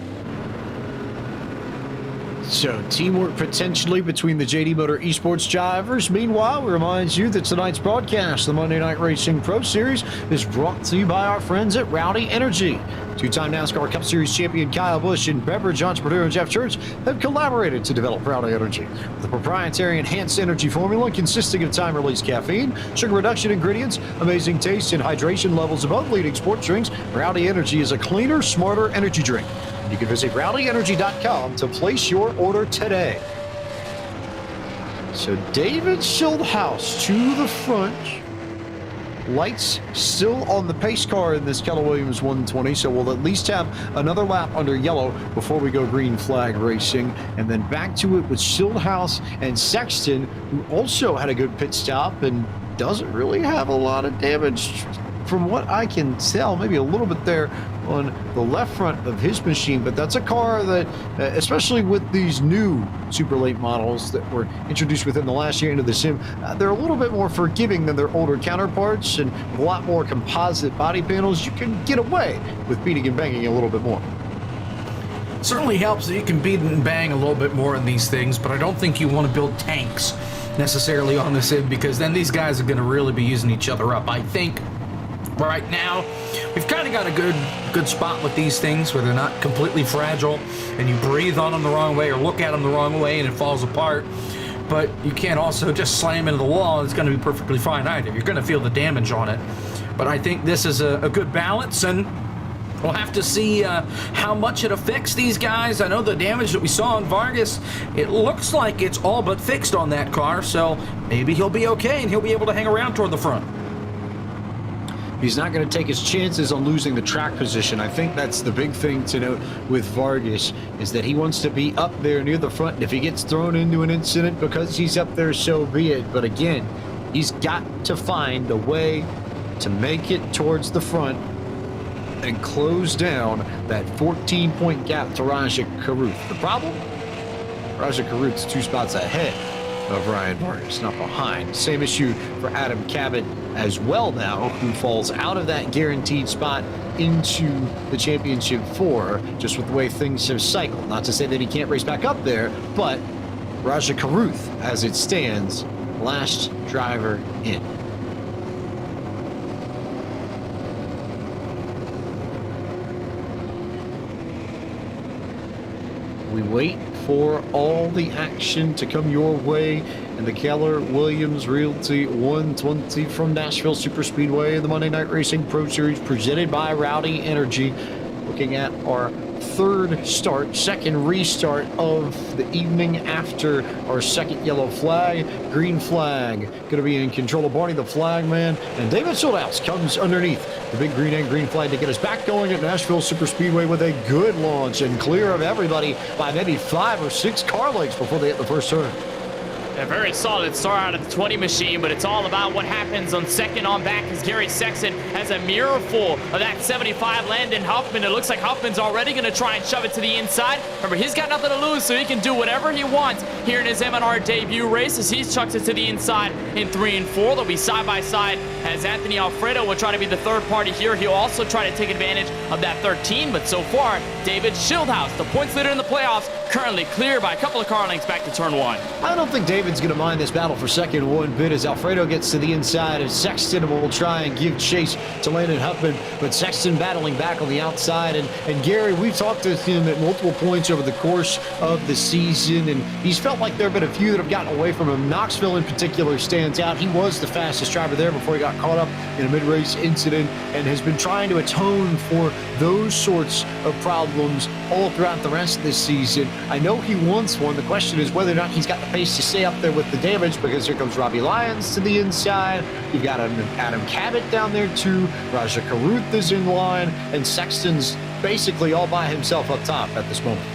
So, teamwork potentially between the JD Motor Esports drivers. Meanwhile, we remind you that tonight's broadcast, the Monday Night Racing Pro Series, is brought to you by our friends at Rowdy Energy. Two-time NASCAR Cup Series champion Kyle Busch and beverage entrepreneur Jeff Church have collaborated to develop Rowdy Energy. The proprietary enhanced energy formula consisting of time-release caffeine, sugar reduction ingredients, amazing taste, and hydration levels above leading sports drinks, Rowdy Energy is a cleaner, smarter energy drink. You can visit rowdyenergy.com to place your order today. So David Shieldhouse to the front. Lights still on the pace car in this Keller Williams 120, so we'll at least have another lap under yellow before we go green flag racing. And then back to it with Shieldhouse and Sexton, who also had a good pit stop and doesn't really have a lot of damage from what I can tell. Maybe a little bit there on the left front of his machine, but that's a car that, especially with these new super late models that were introduced within the last year into the sim, they're a little bit more forgiving than their older counterparts, and with a lot more composite body panels, you can get away with beating and banging a little bit more.
Certainly helps that you can beat and bang a little bit more in these things, but I don't think you want to build tanks necessarily on this sim, because then these guys are going to really be using each other up. I think right now we've kind of got a good spot with these things where they're not completely fragile and you breathe on them the wrong way or look at them the wrong way and it falls apart, but you can't also just slam into the wall and it's going to be perfectly fine either. You're going to feel the damage on it. But I think this is a good balance, and we'll have to see how much it affects these guys. I know the damage that we saw on Vargas, it looks like it's all but fixed on that car, so maybe he'll be okay and he'll be able to hang around toward the front.
He's not going to take his chances on losing the track position. I think that's the big thing to note with Vargas, is that he wants to be up there near the front. And if he gets thrown into an incident because he's up there, so be it. But again, he's got to find a way to make it towards the front and close down that 14-point gap to Rajah Caruth. The problem? Rajah Caruth's 2 spots ahead of Ryan Vargas, not behind. Same issue for Adam Cabot as well now, who falls out of that guaranteed spot into the championship 4, just with the way things have cycled. Not to say that he can't race back up there, but Raja Caruth, as it stands, last driver in. We wait for all the action to come your way, and the Keller Williams Realty 120 from Nashville Superspeedway, the Monday Night Racing Pro Series presented by Rowdy Energy. Looking at our second restart of the evening after our second yellow flag. Green flag going to be in control of Barney the Flagman, and David Schildhouse comes underneath the big green and green flag to get us back going at Nashville Superspeedway with a good launch and clear of everybody by maybe 5 or 6 car lengths before they hit the first turn.
A very solid start out of the 20 machine, but it's all about what happens on second on back as Gary Sexton has a mirror full of that 75 Landon Huffman. It looks like Huffman's already going to try and shove it to the inside. Remember, he's got nothing to lose, so he can do whatever he wants here in his M&R debut race as he chucks it to the inside in 3 and 4. They'll be side by side as Anthony Alfredo will try to be the third party here. He'll also try to take advantage of that 13, but so far, David Schildhouse, the points leader in the playoffs, currently clear by a couple of car lengths back to turn 1.
I don't think David's going to mind this battle for second one bit as Alfredo gets to the inside, and Sexton will try and give chase to Landon Huffman, but Sexton battling back on the outside. And Gary, we've talked to him at multiple points over the course of the season, and he's felt like there have been a few that have gotten away from him. Knoxville in particular stands out. He was the fastest driver there before he got caught up in a mid-race incident and has been trying to atone for those sorts of problems all throughout the rest of this season. I know he wants one. The question is whether or not he's got the pace to stay up there with the damage, because here comes Robbie Lyons to the inside. You've got Adam Cabot down there too. Raja Caruth is in line, and Sexton's basically all by himself up top at this moment.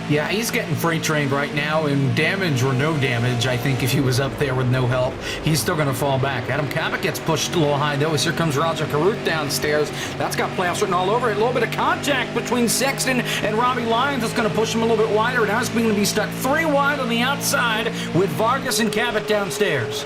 Yeah, he's getting freight trained right now, and damage or no damage, I think if he was up there with no help, he's still going to fall back. Adam Cabot gets pushed a little high, though, as here comes Raja Caruth downstairs. That's got playoffs written all over it. A little bit of contact between Sexton and Robbie Lyons. That's going to push him a little bit wider. Now he's going to be stuck 3 wide on the outside with Vargas and Cabot downstairs.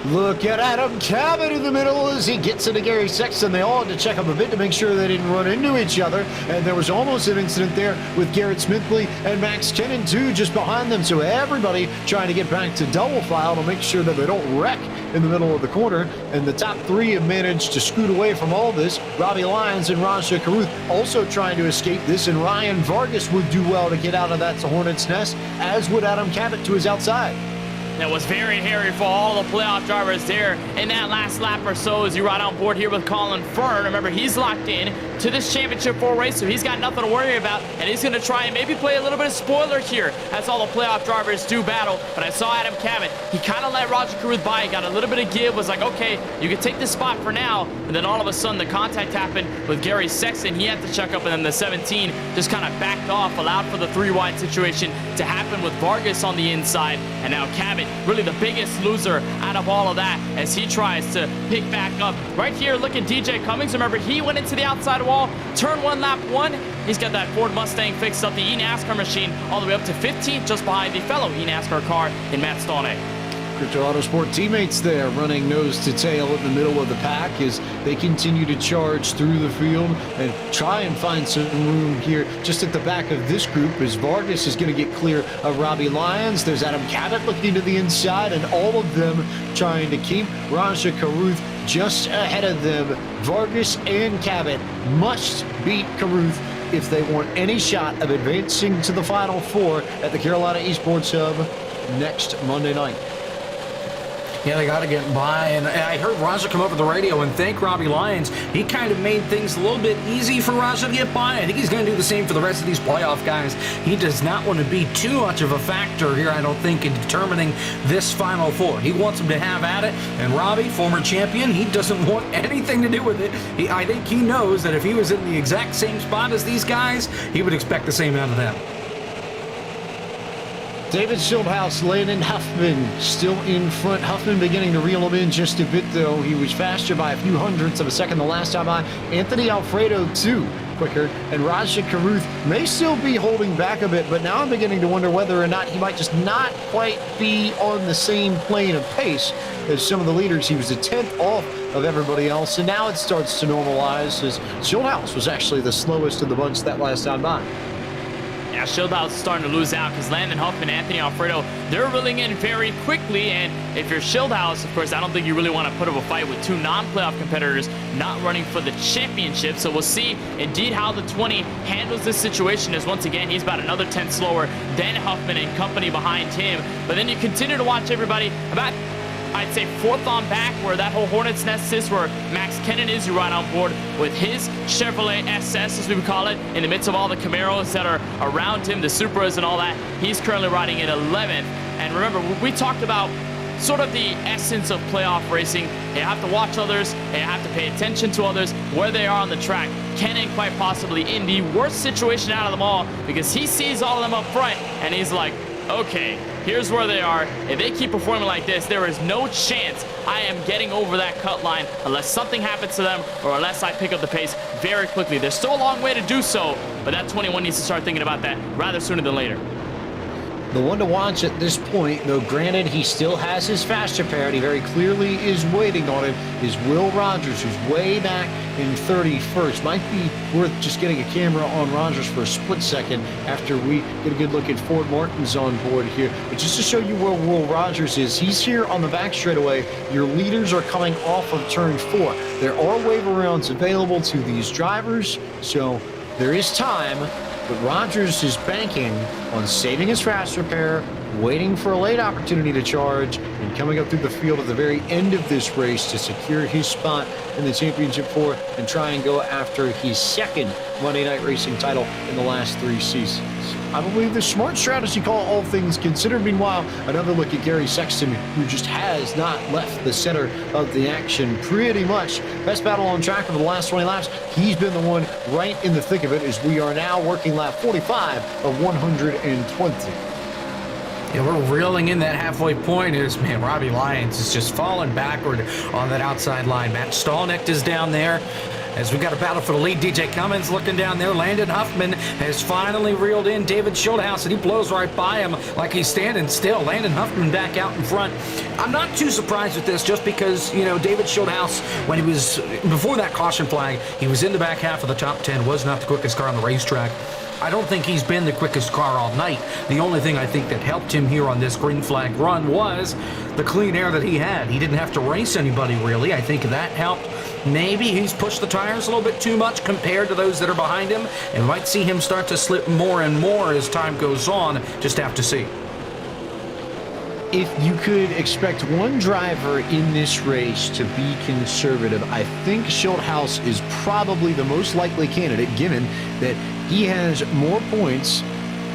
Look at Adam Cabot in the middle as he gets into Gary Sexton. They all had to check up a bit to make sure they didn't run into each other. And there was almost an incident there with Garrett Smithley and Max Kennan, too, just behind them. So everybody trying to get back to double file to make sure that they don't wreck in the middle of the corner. And the top 3 have managed to scoot away from all this. Robbie Lyons and Raja Caruth also trying to escape this. And Ryan Vargas would do well to get out of that hornet's nest, as would Adam Cabot to his outside.
That was very hairy for all the playoff drivers there in that last lap or so as you ride on board here with Colin Fern. Remember, he's locked in to this Championship 4 race, so he's got nothing to worry about, and he's going to try and maybe play a little bit of spoiler here as all the playoff drivers do battle. But I saw Adam Cabot. He kind of let Raja Caruth by. He got a little bit of give, was like, okay, you can take this spot for now. And then all of a sudden, the contact happened with Gary Sexton. He had to check up, and then the 17 just kind of backed off, allowed for the 3-wide situation to happen with Vargas on the inside. And now Cabot, really the biggest loser out of all of that as he tries to pick back up. Right here, look at DJ Cummings. Remember, he went into the outside wall, turn 1, lap 1. He's got that Ford Mustang fixed up, the eNASCAR machine, all the way up to 15th, just behind the fellow eNASCAR car in Matt Staunay.
Crypto Autosport teammates there running nose to tail in the middle of the pack as they continue to charge through the field and try and find some room here just at the back of this group as Vargas is going to get clear of Robbie Lyons. There's Adam Cabot looking to the inside, and all of them trying to keep Raja Caruth just ahead of them. Vargas and Cabot must beat Caruth if they want any shot of advancing to the Final 4 at the Carolina Esports Hub next Monday night.
Yeah, they got to get by, and I heard Raja come over the radio and thank Robbie Lyons. He kind of made things a little bit easy for Raja to get by. I think he's going to do the same for the rest of these playoff guys. He does not want to be too much of a factor here, I don't think, in determining this Final 4. He wants them to have at it, and Robbie, former champion, he doesn't want anything to do with it. I think he knows that if he was in the exact same spot as these guys, he would expect the same out of them.
David Schildhouse, Landon Huffman still in front. Huffman beginning to reel him in just a bit, though. He was faster by a few hundredths of a second the last time by. Anthony Alfredo, too, quicker. And Raja Caruth may still be holding back a bit, but now I'm beginning to wonder whether or not he might just not quite be on the same plane of pace as some of the leaders. He was a 10th off of everybody else, and now it starts to normalize as Schildhouse was actually the slowest of the bunch that last time by.
Now Shieldhouse is starting to lose out because Landon Huffman, Anthony Alfredo, they're reeling in very quickly. And if you're Shieldhouse, of course, I don't think you really want to put up a fight with two non-playoff competitors not running for the championship. So we'll see indeed how the 20 handles this situation, as once again, he's about another 10 slower than Huffman and company behind him. But then you continue to watch everybody about, I'd say, fourth on back, where that whole Hornet's Nest is, where Max Kennan is. You ride on board with his Chevrolet SS, as we would call it, in the midst of all the Camaros that are around him, the Supras and all that. He's currently riding in 11th. And remember, we talked about sort of the essence of playoff racing. You have to watch others, and you have to pay attention to others, where they are on the track. Kennan quite possibly in the worst situation out of them all, because he sees all of them up front, and he's like, okay, here's where they are. If they keep performing like this, there is no chance I am getting over that cut line unless something happens to them or unless I pick up the pace very quickly. There's still a long way to do so, but that 21 needs to start thinking about that rather sooner than later.
The one to watch at this point, though granted he still has his faster pair and he very clearly is waiting on him, is Will Rogers, who's way back in 31st. Might be worth just getting a camera on Rogers for a split second after we get a good look at Ford Martin's on board here. But just to show you where Will Rogers is, he's here on the back straightaway. Your leaders are coming off of turn 4. There are wave arounds available to these drivers, so there is time. But Rogers is banking on saving his faster pair, waiting for a late opportunity to charge, and coming up through the field at the very end of this race to secure his spot in the championship 4 and try and go after his second Monday Night Racing title in the last 3 seasons. I believe the smart strategy call, all things considered. Meanwhile, another look at Gary Sexton, who just has not left the center of the action pretty much. Best battle on track over the last 20 laps. He's been the one right in the thick of it as we are now working lap 45 of 120.
Yeah, we're reeling in that halfway point as, man, Robbie Lyons is just falling backward on that outside line. Matt Stallnecht is down there as we've got a battle for the lead. DJ Cummins looking down there. Landon Huffman has finally reeled in David Schildhouse, and he blows right by him like he's standing still. Landon Huffman back out in front. I'm not too surprised with this just because, you know, David Schildhouse, when he was, before that caution flag, he was in the back half of the top 10, was not the quickest car on the racetrack. I don't think he's been the quickest car all night. The only thing I think that helped him here on this green flag run was the clean air that he had. He didn't have to race anybody, really. I think that helped. Maybe he's pushed the tires a little bit too much compared to those that are behind him, and might see him start to slip more and more as time goes on. Just have to see.
If you could expect one driver in this race to be conservative, I think Schildhouse is probably the most likely candidate, given that he has more points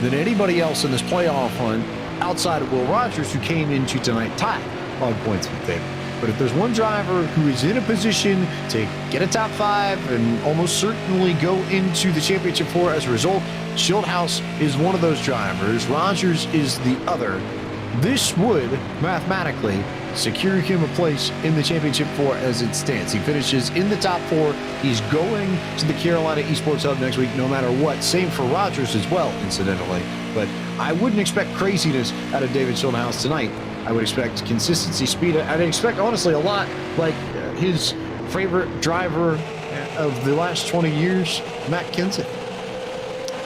than anybody else in this playoff hunt outside of Will Rogers, who came into tonight tied on points with David. But if there's one driver who is in a position to get a top 5 and almost certainly go into the championship 4 as a result, Schildhouse is one of those drivers. Rogers is the other. This would mathematically secure him a place in the championship 4 as it stands. He finishes in the top 4. He's going to the Carolina eSports Hub next week no matter what. Same for Rogers as well, incidentally. But I wouldn't expect craziness out of David Schildhouse tonight. I would expect consistency, speed. I'd expect, honestly, a lot like his favorite driver of the last 20 years, Matt Kenseth.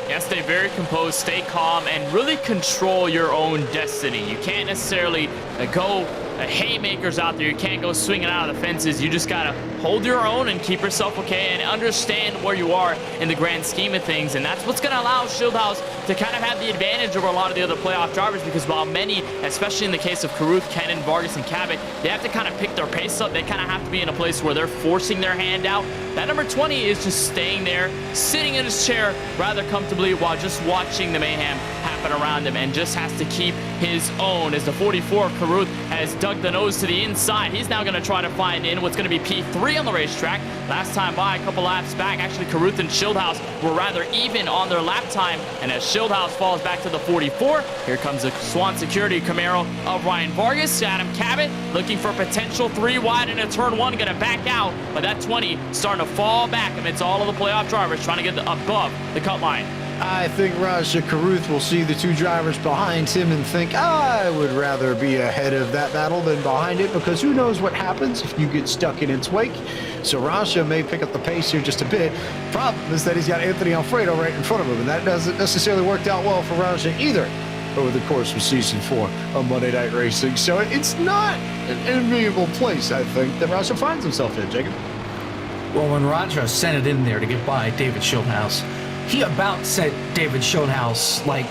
Yeah, stay very composed, stay calm, and really control your own destiny. You can't necessarily go haymakers out there. You can't go swinging out of the fences. You just got to hold your own and keep yourself okay and understand where you are in the grand scheme of things. And that's what's going to allow Schildhouse to kind of have the advantage over a lot of the other playoff drivers, because while many, especially in the case of Carruth, Kennan, Vargas, and Cabot, they have to kind of pick their pace up. They kind of have to be in a place where they're forcing their hand out. That number 20 is just staying there, sitting in his chair rather comfortably while just watching the mayhem happen around him, and just has to keep his own. As the 44 Carruth has dug the nose to the inside, he's now going to try to find in what's going to be P3 on the racetrack. Last time by, a couple laps back, actually Carruth and Schildhouse were rather even on their lap time, and as Schildhouse falls back to the 44, here comes the Swan Security Camaro of Ryan Vargas. Adam Cabot looking for potential 3 wide into turn 1, going to back out, but that 20 starting to fall back amidst all of the playoff drivers trying to get above the cut line.
I think Raja Caruth will see the two drivers behind him and think, I would rather be ahead of that battle than behind it, because who knows what happens if you get stuck in its wake. So Raja may pick up the pace here just a bit. Problem is that he's got Anthony Alfredo right in front of him, and that doesn't necessarily work out well for Raja either over the course of Season 4 of Monday Night Racing. So it's not an enviable place, I think, that Raja finds himself in, Jacob.
Well, when Raja sent it in there to get by David Schildhaus, he about sent David Schildhaus like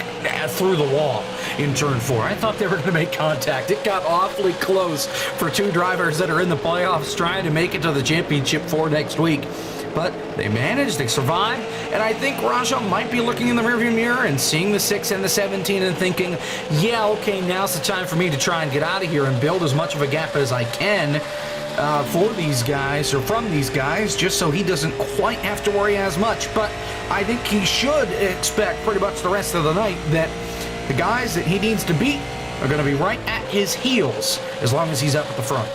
through the wall in turn 4. I thought they were going to make contact. It got awfully close for two drivers that are in the playoffs trying to make it to the championship for next week. But they managed, they survived, and I think Raja might be looking in the rearview mirror and seeing the 6 and the 17 and thinking, yeah, okay, now's the time for me to try and get out of here and build as much of a gap as I can for these guys, or from these guys, just so he doesn't quite have to worry as much. But I think he should expect pretty much the rest of the night that the guys that he needs to beat are going to be right at his heels as long as he's up at the front.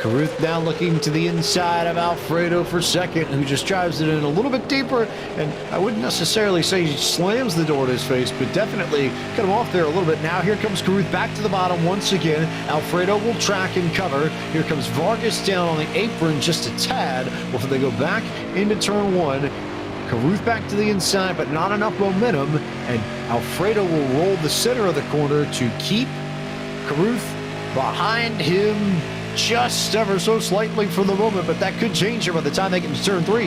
Caruth now looking to the inside of Alfredo for second, who just drives it in a little bit deeper, and I wouldn't necessarily say he slams the door in his face, but definitely cut him off there a little bit. Now here comes Caruth back to the bottom once again. Alfredo will track and cover. Here comes Vargas down on the apron just a tad before they go back into turn 1. Caruth back to the inside, but not enough momentum, and Alfredo will roll the center of the corner to keep Caruth behind him just ever so slightly for the moment, but that could change here by the time they get to turn 3.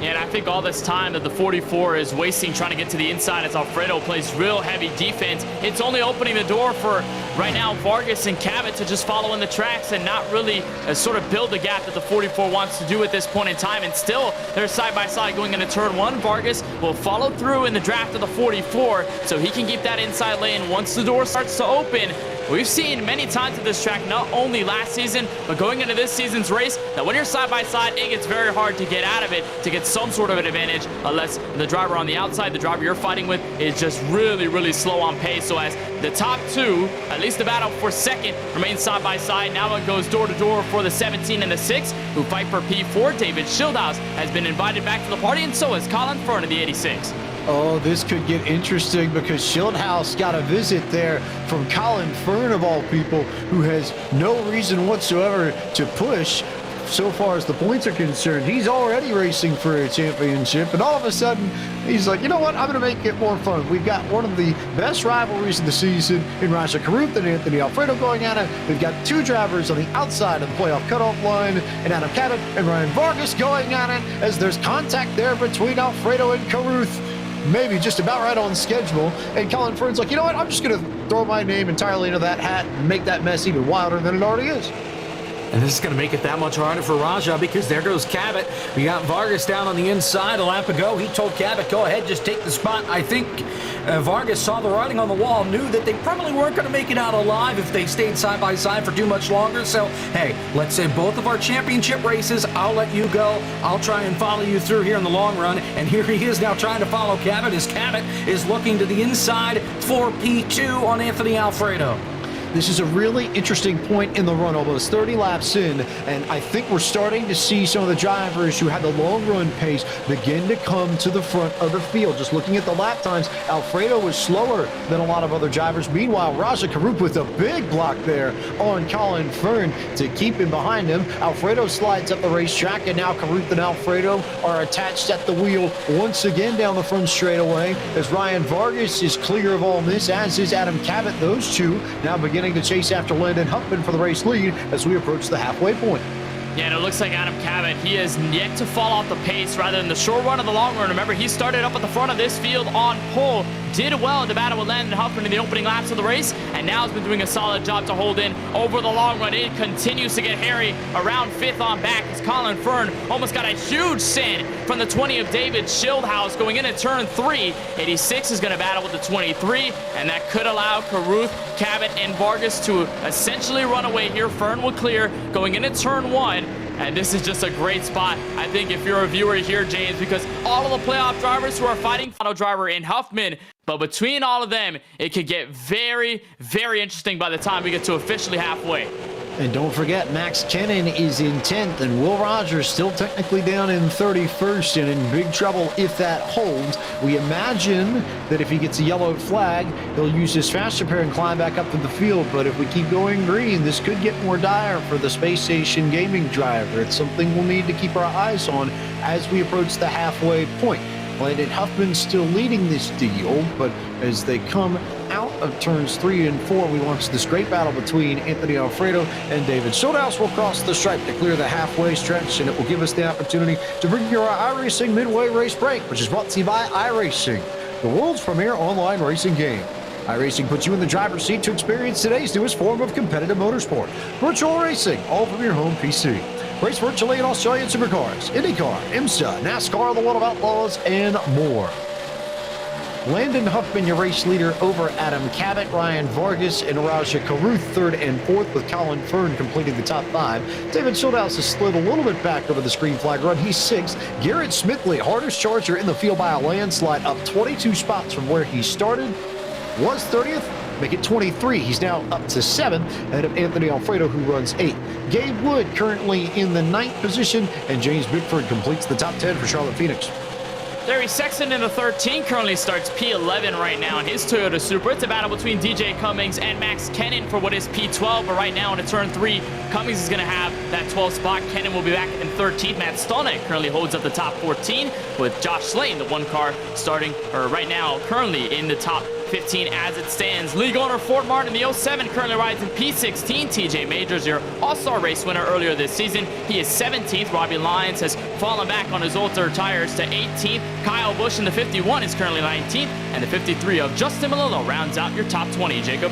And I think all this time that the 44 is wasting trying to get to the inside as Alfredo plays real heavy defense, it's only opening the door for right now Vargas and Cabot to just follow in the tracks and not really sort of build the gap that the 44 wants to do at this point in time. And still, they're side by side going into turn 1. Vargas will follow through in the draft of the 44 so he can keep that inside lane once the door starts to open. We've seen many times at this track, not only last season, but going into this season's race, that when you're side by side, it gets very hard to get out of it, to get some sort of an advantage, unless the driver on the outside, the driver you're fighting with, is just really, really slow on pace. So as the top two, at least the battle for second, remains side by side. Now it goes door to door for the 17 and the 6, who fight for P4. David Schildhaus has been invited back to the party, and so is Colin Fern of the 86.
Oh, this could get interesting because Schildhaus got a visit there from Colin Fern, of all people, who has no reason whatsoever to push so far as the points are concerned. He's already racing for a championship, and all of a sudden, he's like, you know what, I'm going to make it more fun. We've got one of the best rivalries of the season in Raja Caruth and Anthony Alfredo going at it. We've got two drivers on the outside of the playoff cutoff line, and Adam Cabot and Ryan Vargas going at it as there's contact there between Alfredo and Caruth. Maybe just about right on schedule, and Colin Fern's like, you know what, I'm just going to throw my name entirely into that hat and make that mess even wilder than it already is.
And this is going to make it that much harder for Raja, because there goes Cabot. We got Vargas down on the inside a lap ago. He told Cabot, go ahead, just take the spot. I think Vargas saw the writing on the wall, knew that they probably weren't going to make it out alive if they stayed side by side for too much longer. So, hey, let's say both of our championship races, I'll let you go. I'll try and follow you through here in the long run. And here he is now trying to follow Cabot, as Cabot is looking to the inside for P2 on Anthony Alfredo.
This is a really interesting point in the run, almost 30 laps in, and I think we're starting to see some of the drivers who had the long run pace begin to come to the front of the field. Just looking at the lap times, Alfredo was slower than a lot of other drivers. Meanwhile, Raja Caruth with a big block there on Colin Fern to keep him behind him. Alfredo slides up the racetrack, and now Caruth and Alfredo are attached at the wheel once again down the front straightaway, as Ryan Vargas is clear of all this, as is Adam Cabot. Those two now beginning to chase after Landon Huffman for the race lead as we approach the halfway point.
Yeah, and it looks like Adam Cabot, he has yet to fall off the pace rather than the short run or the long run. Remember, he started up at the front of this field on pole, did well in the battle with Landon Huffman in the opening laps of the race, and now has been doing a solid job to hold in over the long run. It continues to get hairy around 5th on back as Colin Fern almost got a huge send from the 20 of David Schildhaus going into turn 3. 86 is going to battle with the 23, and that could allow Caruth, Cabot, and Vargas to essentially run away here. Fern will clear going into turn 1. And this is just a great spot, I think, if you're a viewer here, James, because all of the playoff drivers who are fighting final driver in Huffman, but between all of them, it could get very, very interesting by the time we get to officially halfway.
And don't forget, Max Kennan is in 10th, and Will Rogers still technically down in 31st and in big trouble if that holds. We imagine that if he gets a yellow flag, he'll use his fast repair and climb back up to the field. But if we keep going green, this could get more dire for the Space Station Gaming driver. It's something we'll need to keep our eyes on as we approach the halfway point. Landon Huffman still leading this deal, but as they come out of turns 3 and 4, we launch this great battle between Anthony Alfredo and David Schildhaus. Will cross the stripe to clear the halfway stretch, and it will give us the opportunity to bring you our iRacing Midway Race Break, which is brought to you by iRacing, the world's premier online racing game. iRacing puts you in the driver's seat to experience today's newest form of competitive motorsport, virtual racing, all from your home PC. Race virtually in Australian supercars, IndyCar, IMSA, NASCAR, the World of Outlaws, and more. Landon Huffman, your race leader, over Adam Cabot, Ryan Vargas, and Raja Caruth, 3rd and 4th, with Colin Fern completing the top 5. David Schildhaus has slid a little bit back over the screen flag run. He's 6th. Garrett Smithley, hardest charger in the field by a landslide, up 22 spots from where he started. Was 30th. Make it 23. He's now up to 7th, ahead of Anthony Alfredo, who runs 8th. Gabe Wood currently in the 9th position, and James Bickford completes the top 10 for Charlotte Phoenix.
Larry Sexton in the 13 currently starts P11 right now in his Toyota Supra. It's a battle between DJ Cummings and Max Kennan for what is P12, but right now in turn 3, Cummings is going to have that 12th spot. Kennan will be back in 13th. Matt Stolnick currently holds up the top 14, with Josh Slane, the one car, starting, or right now, currently in the top 15 as it stands. League owner Ford Martin, the 07, currently rides in P16. TJ Majors, your all-star race winner earlier this season, he is 17th. Robbie Lyons has fallen back on his older tires to 18th. Kyle Busch in the 51 is currently 19th, and the 53 of Justin Malillo rounds out your top 20. Jacob.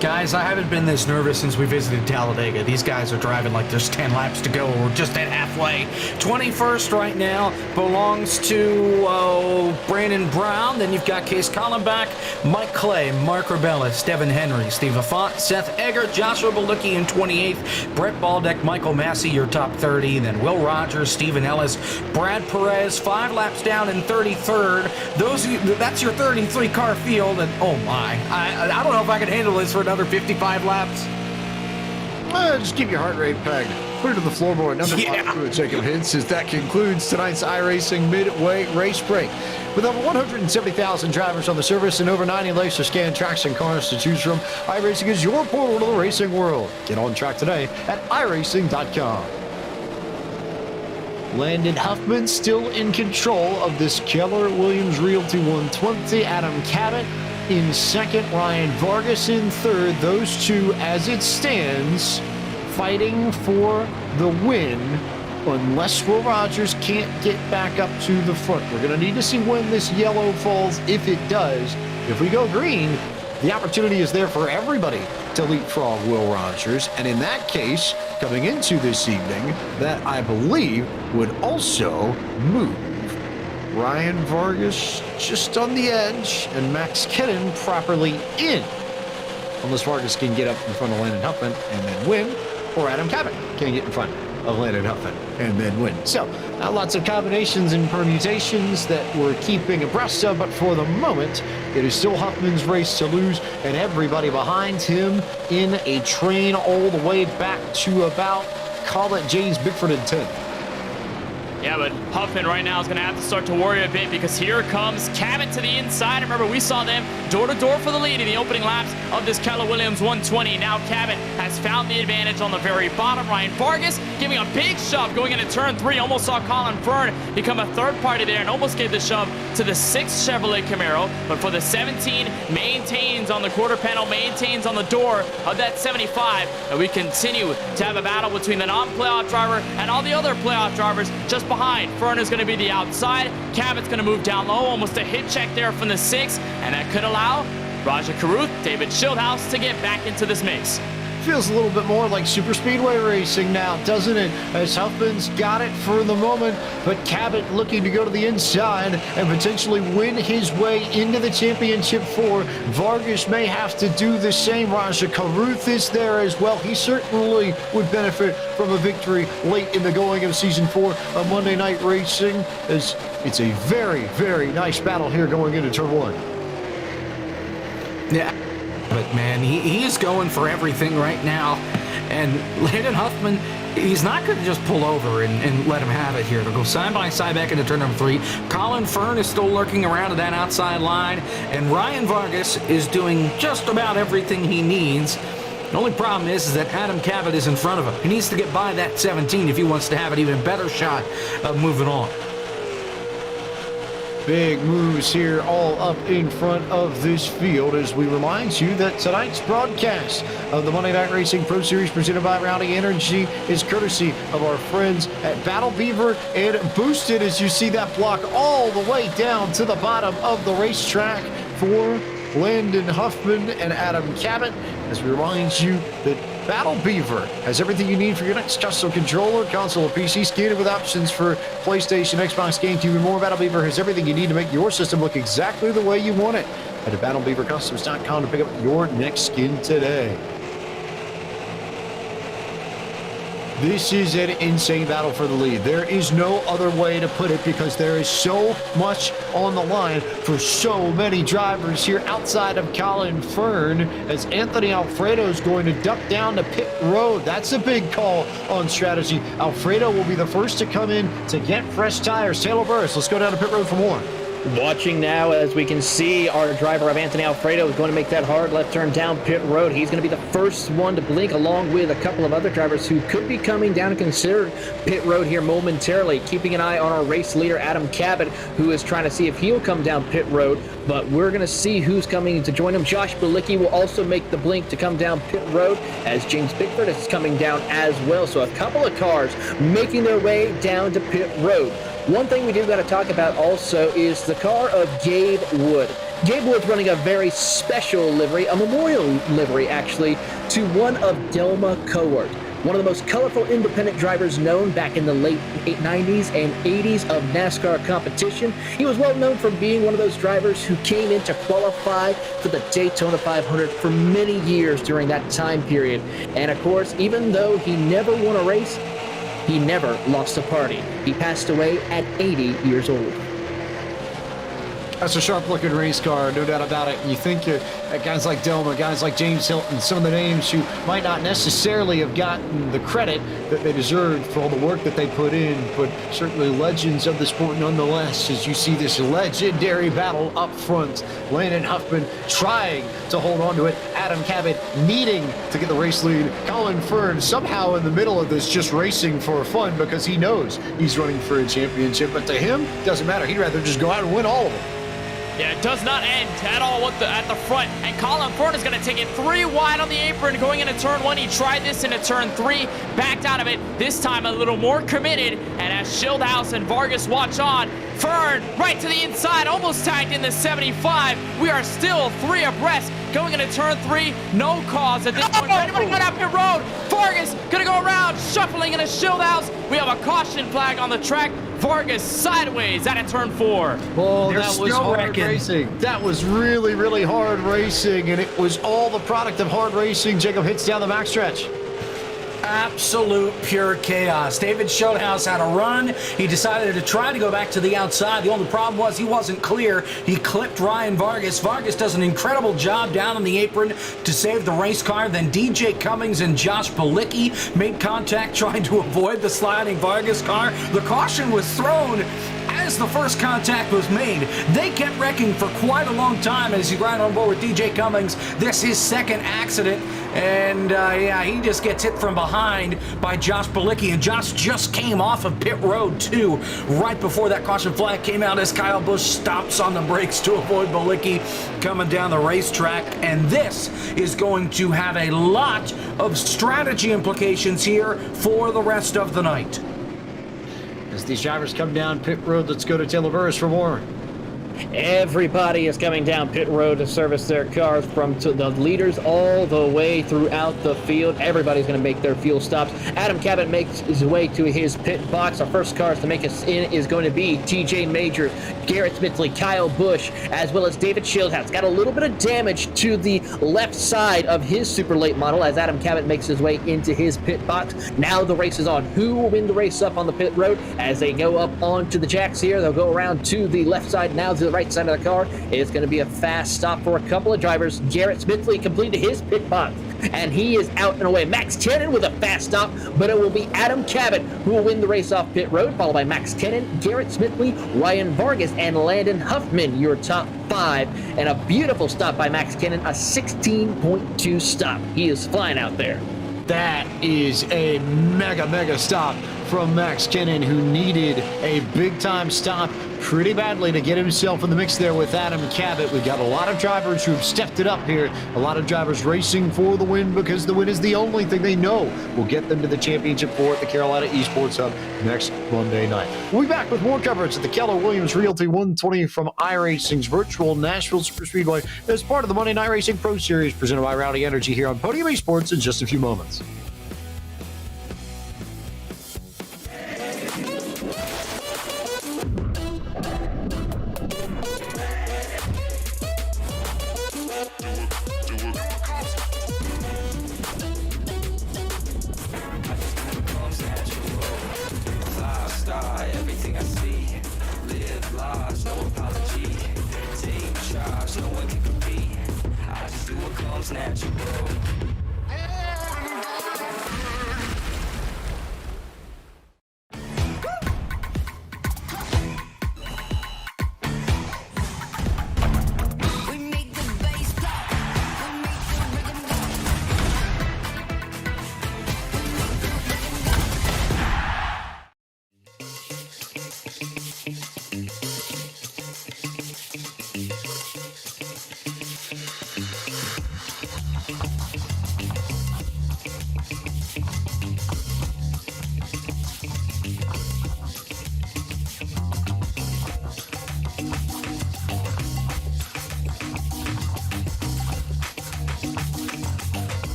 Guys, I haven't been this nervous since we visited Talladega. These guys are driving like there's 10 laps to go. We're just at halfway. 21st right now belongs to Brandon Brown. Then you've got Case Collenbach, Mike Clay, Mark Rebellis, Devin Henry, Steve Affont, Seth Eggert, Joshua Balucki in 28th, Brett Baldeck, Michael Massey, your top 30. Then Will Rogers, Stephen Ellis, Brad Perez, 5 laps down in 33rd. That's your 33-car field. And oh my, I don't know if I can handle this for another 55 laps.
Just keep your heart rate pegged. Put it to the floorboard. Number 5 Jacob Hintz, as that concludes tonight's iRacing Midway Race Break. With over 170,000 drivers on the service and over 90 laser scan tracks and cars to choose from, iRacing is your portal to the racing world. Get on track today at iRacing.com. Landon Huffman still in control of this Keller Williams Realty 120. Adam Cabot in 2nd, Ryan Vargas in 3rd. Those two, as it stands, fighting for the win, unless Will Rogers can't get back up to the front. We're going to need to see when this yellow falls, if it does. If we go green, the opportunity is there for everybody to leapfrog Will Rogers. And in that case, coming into this evening, that I believe would also move Ryan Vargas just on the edge, and Max Kennan properly in. Unless Vargas can get up in front of Landon Huffman and then win, or Adam Cabot can get in front of Landon Huffman and then win. So, lots of combinations and permutations that we're keeping abreast of, but for the moment, it is still Huffman's race to lose, and everybody behind him in a train all the way back to about, call it James Bickford in 10th.
Yeah, but Huffman right now is going to have to start to worry a bit, because here comes Cabot to the inside. Remember, we saw them door-to-door for the lead in the opening laps of this Keller Williams 120. Now Cabot has found the advantage on the very bottom. Ryan Vargas giving a big shove going into turn 3. Almost saw Colin Fern become a third party there and almost gave the shove to the 6th Chevrolet Camaro. But for the 17, maintains on the quarter panel, maintains on the door of that 75. And we continue to have a battle between the non-playoff driver and all the other playoff drivers just behind. Fern is going to be the outside. Cabot's going to move down low. Almost a hit check there from the 6. And that could allow Raja Caruth, David Schildhaus to get back into this mix.
Feels a little bit more like Superspeedway racing now, doesn't it? As Huffman's got it for the moment, but Cabot looking to go to the inside and potentially win his way into the championship 4. Vargas may have to do the same. Raja Caruth is there as well. He certainly would benefit from a victory late in the going of Season 4 of Monday Night Racing, as it's a very, very nice battle here going into Turn 1.
Yeah. But man, he is going for everything right now. And Landon Huffman, he's not going to just pull over and let him have it here. They'll go side by side back into turn number 3. Colin Fern is still lurking around at that outside line, and Ryan Vargas is doing just about everything he needs. The only problem is that Adam Cabot is in front of him. He needs to get by that 17 if he wants to have an even better shot of moving on.
Big moves here all up in front of this field as we remind you that tonight's broadcast of the Monday Night Racing Pro Series presented by Rowdy Energy is courtesy of our friends at Battle Beaver and Boosted, as you see that block all the way down to the bottom of the racetrack for Landon Huffman and Adam Cabot, as we remind you that Battle Beaver has everything you need for your next custom controller, console, or PC, scanning with options for PlayStation, Xbox, GameCube, and more. Battle Beaver has everything you need to make your system look exactly the way you want it. Head to BattleBeaverCustoms.com to pick up your next skin today. This is an insane battle for the lead. There is no other way to put it because there is so much on the line for so many drivers here outside of Colin Fern, as Anthony Alfredo is going to duck down to pit road. That's a big call on strategy. Alfredo will be the first to come in to get fresh tires. Taylor Burris, let's go down to pit road for more.
Watching now, as we can see, our driver of Anthony Alfredo is going to make that hard left turn down pit road. He's going to be the first one to blink, along with a couple of other drivers who could be coming down and consider pit road here momentarily. Keeping an eye on our race leader, Adam Cabot, who is trying to see if he'll come down pit road, but we're going to see who's coming to join him. Josh Bilicki will also make the blink to come down pit road, as James Bickford is coming down as well. So a couple of cars making their way down to pit road. One thing we do got to talk about also is the car of Gabe Wood. Gabe Wood's running a very special livery, a memorial livery actually, to one of Delma Cowart, one of the most colorful independent drivers known back in the late 90s and 80s of NASCAR competition. He was well known for being one of those drivers who came in to qualify for the Daytona 500 for many years during that time period. And of course, even though he never won a race, he never lost a party. He passed away at 80 years old.
That's a sharp-looking race car, no doubt about it. You think guys like Delma, guys like James Hilton, some of the names who might not necessarily have gotten the credit that they deserved for all the work that they put in, but certainly legends of the sport nonetheless, as you see this legendary battle up front. Landon Huffman trying to hold on to it. Adam Cabot needing to get the race lead. Colin Fern somehow in the middle of this just racing for fun because he knows he's running for a championship, but to him, doesn't matter. He'd rather just go out and win all of them.
Yeah, it does not end at all at the front. And Colin Fern is going to take it 3 wide on the apron going into turn 1. He tried this into turn 3, backed out of it. This time a little more committed. And as Schildhouse and Vargas watch on, Fern right to the inside, almost tagged in the 75. We are still 3 abreast going into turn 3. No cause at this point. Anybody got out pit road? Vargas going to go around, shuffling into Schildhouse. We have a caution flag on the track. Vargas sideways out of turn 4.
Oh, that was hard racing. That was really, really hard racing, and it was all the product of hard racing. Jacob hits down the backstretch.
Absolute pure chaos. David Schildhouse had a run. He decided to try to go back to the outside. The only problem was he wasn't clear. He clipped Ryan Vargas. Vargas does an incredible job down on the apron to save the race car. Then DJ Cummings and Josh Bilicki made contact trying to avoid the sliding Vargas car. The caution was thrown as the first contact was made. They kept wrecking for quite a long time as he ran on board with DJ Cummings. This his second accident, and he just gets hit from behind by Josh Bilicki, and Josh just came off of pit road too right before that caution flag came out as Kyle Busch stops on the brakes to avoid Bilicki coming down the racetrack. And this is going to have a lot of strategy implications here for the rest of the night.
As these drivers come down pit road, let's go to Taylor Burris for more.
Everybody is coming down pit road to service their cars, from the leaders all the way throughout the field. Everybody's going to make their fuel stops. Adam Cabot makes his way to his pit box. Our first cars to make us in is going to be TJ Majors, Garrett Smithley, Kyle Busch, as well as David Schildhouse. Got a little bit of damage to the left side of his super late model as Adam Cabot makes his way into his pit box. Now the race is on. Who will win the race up on the pit road? As they go up onto the jacks here, they'll go around to the left side. Now the the right side of the car. It's going to be a fast stop for a couple of drivers. Garrett Smithley completed his pit box, and he is out and away. Max Kennan with a fast stop, but it will be Adam Cabot who will win the race off pit road, followed by Max Kennan, Garrett Smithley, Ryan Vargas, and Landon Huffman, your top 5. And a beautiful stop by Max Kennan, a 16.2 stop. He is flying out there.
That is a mega stop from Max Kennan, who needed a big-time stop pretty badly to get himself in the mix there with Adam Cabot. We've got a lot of drivers who've stepped it up here. A lot of drivers racing for the win because the win is the only thing they know will get them to the championship four at the Carolina Esports Hub next Monday night. We'll be back with more coverage at the Keller Williams Realty 120 from iRacing's virtual Nashville Superspeedway as part of the Monday Night Racing Pro Series presented by Rowdy Energy here on Podium eSports in just a few moments.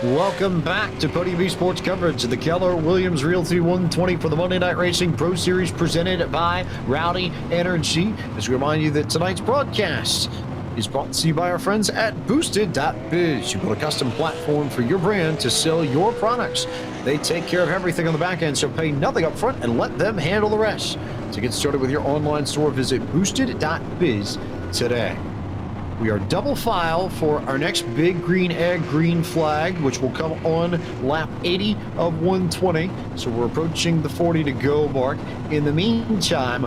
Welcome back to Podium eSports coverage of the Keller Williams Realty 120 for the Monday Night Racing Pro Series presented by Rowdy Energy. As we remind you that tonight's broadcast is brought to you by our friends at BOOSTED.BIZ. You build a custom platform for your brand to sell your products. They take care of everything on the back end, so pay nothing up front and let them handle the rest. To get started with your online store, visit BOOSTED.BIZ today. We are double file for our next big green egg green flag, which will come on lap 80 of 120. So we're approaching the 40 to go mark. In the meantime,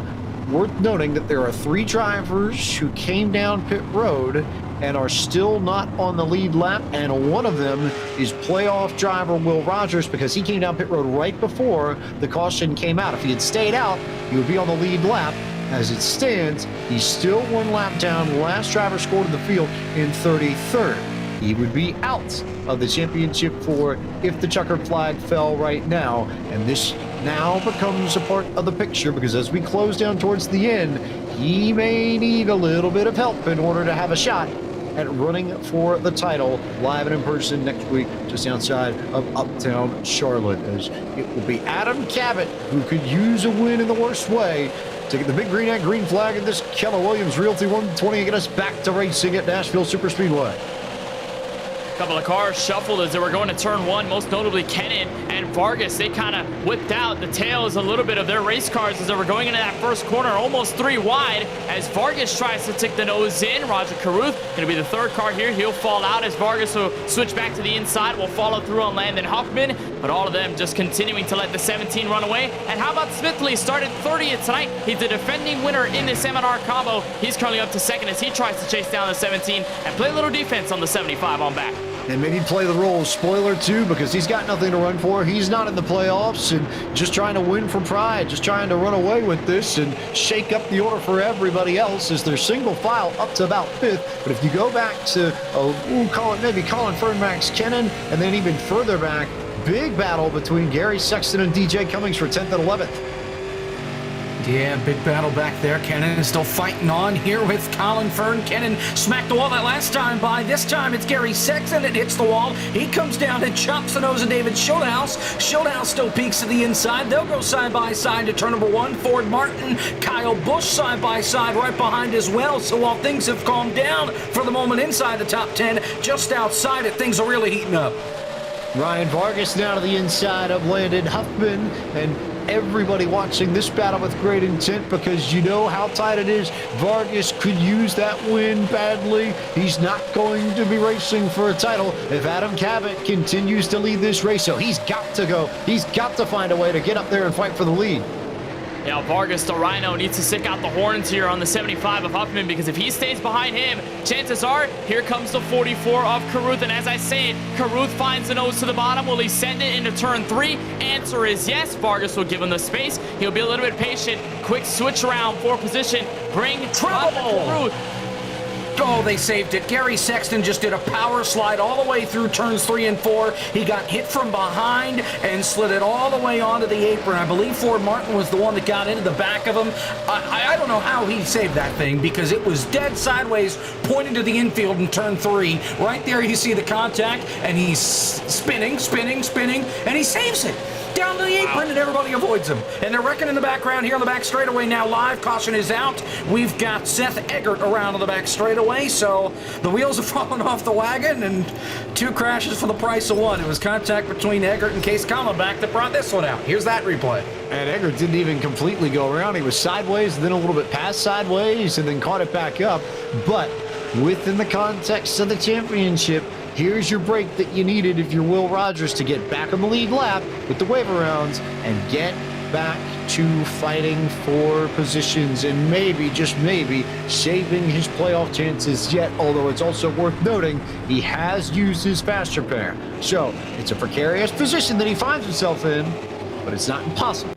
worth noting that there are 3 drivers who came down pit road and are still not on the lead lap, and one of them is playoff driver Will Rogers because he came down pit road right before the caution came out. If he had stayed out, he would be on the lead lap. As it stands, he's still 1 lap down. Last driver scored in the field in 33rd. He would be out of the championship four if the checkered flag fell right now. And this now becomes a part of the picture because as we close down towards the end, he may need a little bit of help in order to have a shot at running for the title live and in person next week just outside of Uptown Charlotte, as it will be Adam Cabot who could use a win in the worst way to get the big green and green flag in this Keller Williams Realty 120 and get us back to racing at Nashville Superspeedway.
A couple of cars shuffled as they were going to turn 1, most notably Kennan and Vargas. They kind of whipped out the tails a little bit of their race cars as they were going into that first corner, almost 3 wide as Vargas tries to take the nose in. Roger Carruth going to be the 3rd car here. He'll fall out as Vargas will switch back to the inside. Will follow through on Landon Huffman, but all of them just continuing to let the 17 run away. And how about Smithley? Started 30th tonight. He's the defending winner in this M&R combo. He's currently up to 2nd as he tries to chase down the 17 and play a little defense on the 75 on back.
And maybe play the role of spoiler too, because he's got nothing to run for. He's not in the playoffs and just trying to win for pride, just trying to run away with this and shake up the order for everybody else as they're single file up to about 5th. But if you go back to, we'll call it maybe Colin Fern, Max Kennan, and then even further back, big battle between Gary Sexton and DJ Cummings for 10th and 11th.
Yeah, big battle back there. Kennan is still fighting on here with Colin Fern. Kennan smacked the wall that last time by. This time it's Gary Sexton that hits the wall. He comes down and chops the nose of David Schulthouse. Schulthouse still peeks to the inside. They'll go side by side to turn number 1. Ford Martin, Kyle Busch side by side right behind as well. So while things have calmed down for the moment inside the top 10, just outside it, things are really heating up.
Ryan Vargas now to the inside of Landon Huffman, and everybody watching this battle with great intent because you know how tight it is. Vargas could use that win badly. He's not going to be racing for a title if Adam Cabot continues to lead this race, so he's got to go. He's got to find a way to get up there and fight for the lead.
Yeah, Vargas, the Rhino, needs to stick out the horns here on the 75 of Huffman, because if he stays behind him, chances are, here comes the 44 of Carruth. And as I say it, Carruth finds the nose to the bottom. Will he send it into turn 3? Answer is yes. Vargas will give him the space. He'll be a little bit patient. Quick switch around for position. Bring trouble. Carruth.
Oh, they saved it. Gary Sexton just did a power slide all the way through turns 3 and 4. He got hit from behind and slid it all the way onto the apron. I believe Ford Martin was the one that got into the back of him. I don't know how he saved that thing because it was dead sideways pointing to the infield in turn 3. Right there you see the contact, and he's spinning, and he saves it. Down to the apron, and everybody avoids him. And they're wrecking in the background here on the back straightaway now live. Caution is out. We've got Seth Eggert around on the back straightaway, so the wheels have fallen off the wagon, and 2 crashes for the price of 1. It was contact between Eggert and Case Collenbach that brought this one out. Here's that replay.
And Eggert didn't even completely go around. He was sideways, then a little bit past sideways, and then caught it back up. But within the context of the championship, here's your break that you needed if you're Will Rogers to get back on the lead lap with the wave arounds and get back to fighting for positions and maybe, just maybe, saving his playoff chances yet, although it's also worth noting he has used his fast repair. So it's a precarious position that he finds himself in, but it's not impossible.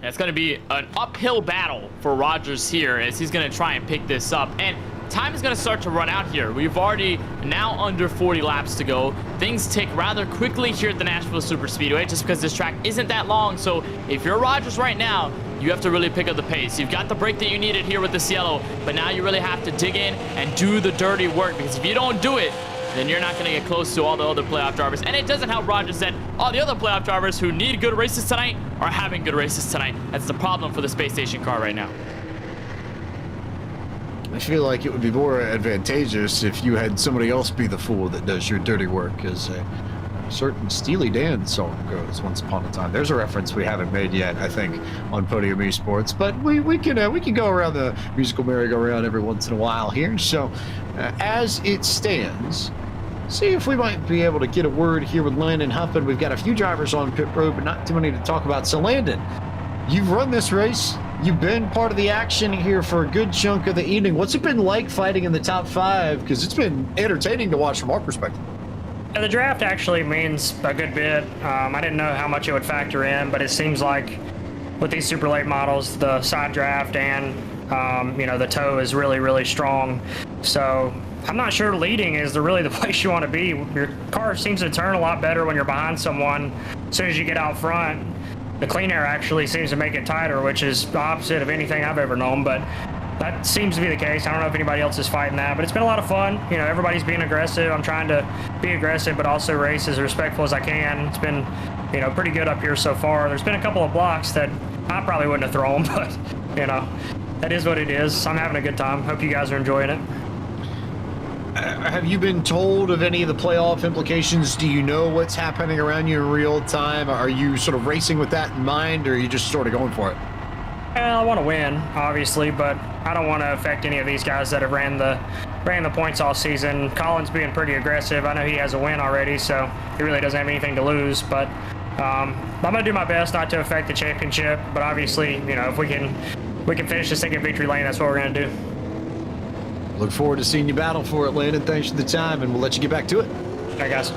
It's going to be an uphill battle for Rogers here as he's going to try and pick this up. And time is going to start to run out here. We've already now under 40 laps to go. Things tick rather quickly here at the Nashville Superspeedway just because this track isn't that long. So if you're Rogers right now, you have to really pick up the pace. You've got the break that you needed here with this yellow, but now you really have to dig in and do the dirty work, because if you don't do it, then you're not going to get close to all the other playoff drivers. And it doesn't help Rogers that all the other playoff drivers who need good races tonight are having good races tonight. That's the problem for the Space Station car right now.
I feel like it would be more advantageous if you had somebody else be the fool that does your dirty work, as a certain Steely Dan song goes, Once Upon a Time. There's a reference we haven't made yet, I think, on Podium Esports, but we can go around the musical merry-go-round every once in a while here. So as it stands, see if we might be able to get a word here with Landon Huffman. We've got a few drivers on pit road, but not too many to talk about. So Landon, you've run this race. You've been part of the action here for a good chunk of the evening. What's it been like fighting in the top 5? Because it's been entertaining to watch from our perspective.
The draft actually means a good bit. I didn't know how much it would factor in, but it seems like with these super late models, the side draft and the toe is really, really strong. So I'm not sure leading is really the place you want to be. Your car seems to turn a lot better when you're behind someone. As soon as you get out front, the clean air actually seems to make it tighter, which is the opposite of anything I've ever known, but that seems to be the case. I don't know if anybody else is fighting that, but it's been a lot of fun. Everybody's being aggressive. I'm trying to be aggressive, but also race as respectful as I can. It's been, pretty good up here so far. There's been a couple of blocks that I probably wouldn't have thrown, but, that is what it is. I'm having a good time. Hope you guys are enjoying it.
Have you been told of any of the playoff implications? Do you know what's happening around you in real time? Are you sort of racing with that in mind, or are you just sort of going for it?
Well, I want to win, obviously, but I don't want to affect any of these guys that have ran the points all season. Colin's being pretty aggressive. I know he has a win already, so he really doesn't have anything to lose, but I'm going to do my best not to affect the championship, but obviously, if we can finish this thing in victory lane, that's what we're going to do.
Look forward to seeing you battle for it, Landon. Thanks for the time, and we'll let you get back to it.
All right, guys.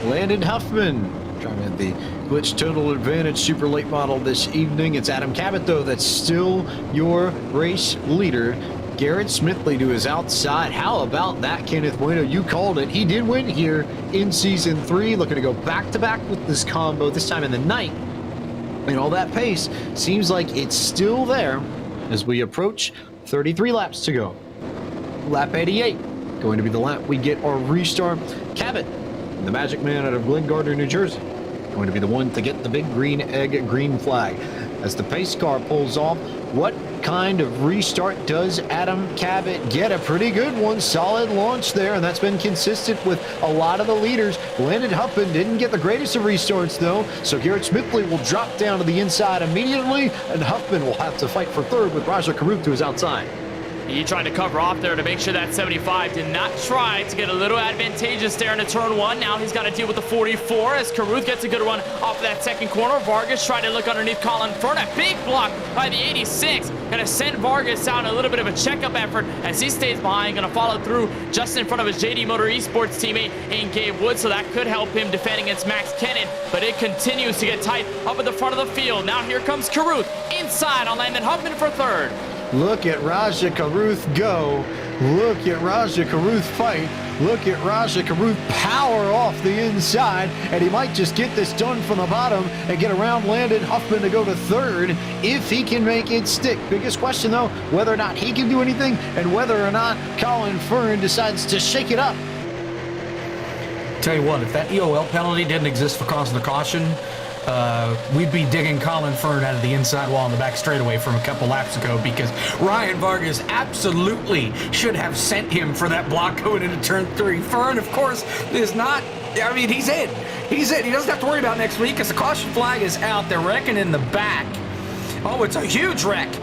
Landon Huffman, driving the Glitch Total Advantage Super Late Model this evening. It's Adam Cabot, though, that's still your race leader. Garrett Smithley to his outside. How about that, Kenneth Bueno? You called it. He did win here in Season 3. Looking to go back-to-back with this combo, this time in the night. And all that pace seems like it's still there as we approach 33 laps to go. Lap 88, going to be the lap we get our restart. Cabot, the Magic Man out of Glen Gardner, New Jersey, going to be the one to get the big green egg, green flag. As the pace car pulls off, what kind of restart does Adam Cabot get? A pretty good one, solid launch there, and that's been consistent with a lot of the leaders. Landon Huffman didn't get the greatest of restarts though, so Garrett Smithley will drop down to the inside immediately, and Huffman will have to fight for third with Raja Karuth to his outside.
He tried to cover off there to make sure that 75 did not try to get a little advantageous there into turn one. Now he's got to deal with the 44 as Karuth gets a good run off of that second corner. Vargas tried to look underneath Colin Fern. A big block by the 86. Going to send Vargas out a little bit of a checkup effort as he stays behind. Going to follow through just in front of his JD Motor Esports teammate in Gabe Wood. So that could help him defend against Max Kennan. But it continues to get tight up at the front of the field. Now here comes Karuth inside on Landon Huffman for third.
Look at Raja Karuth go. Look at Raja Karuth fight. Look at Raja Karuth power off the inside, and he might just get this done from the bottom and get around Landon Huffman to go to third if he can make it stick. Biggest question, though, whether or not he can do anything and whether or not Colin Fern decides to shake it up.
Tell you what, if that EOL penalty didn't exist for causing the caution, we'd be digging Colin Fern out of the inside wall on the back straightaway from a couple laps ago, because Ryan Vargas absolutely should have sent him for that block going into turn 3. Fern, of course, is not. I mean, he's in. He's in. He doesn't have to worry about next week because the caution flag is out. They're wrecking in the back. Oh, it's a huge wreck.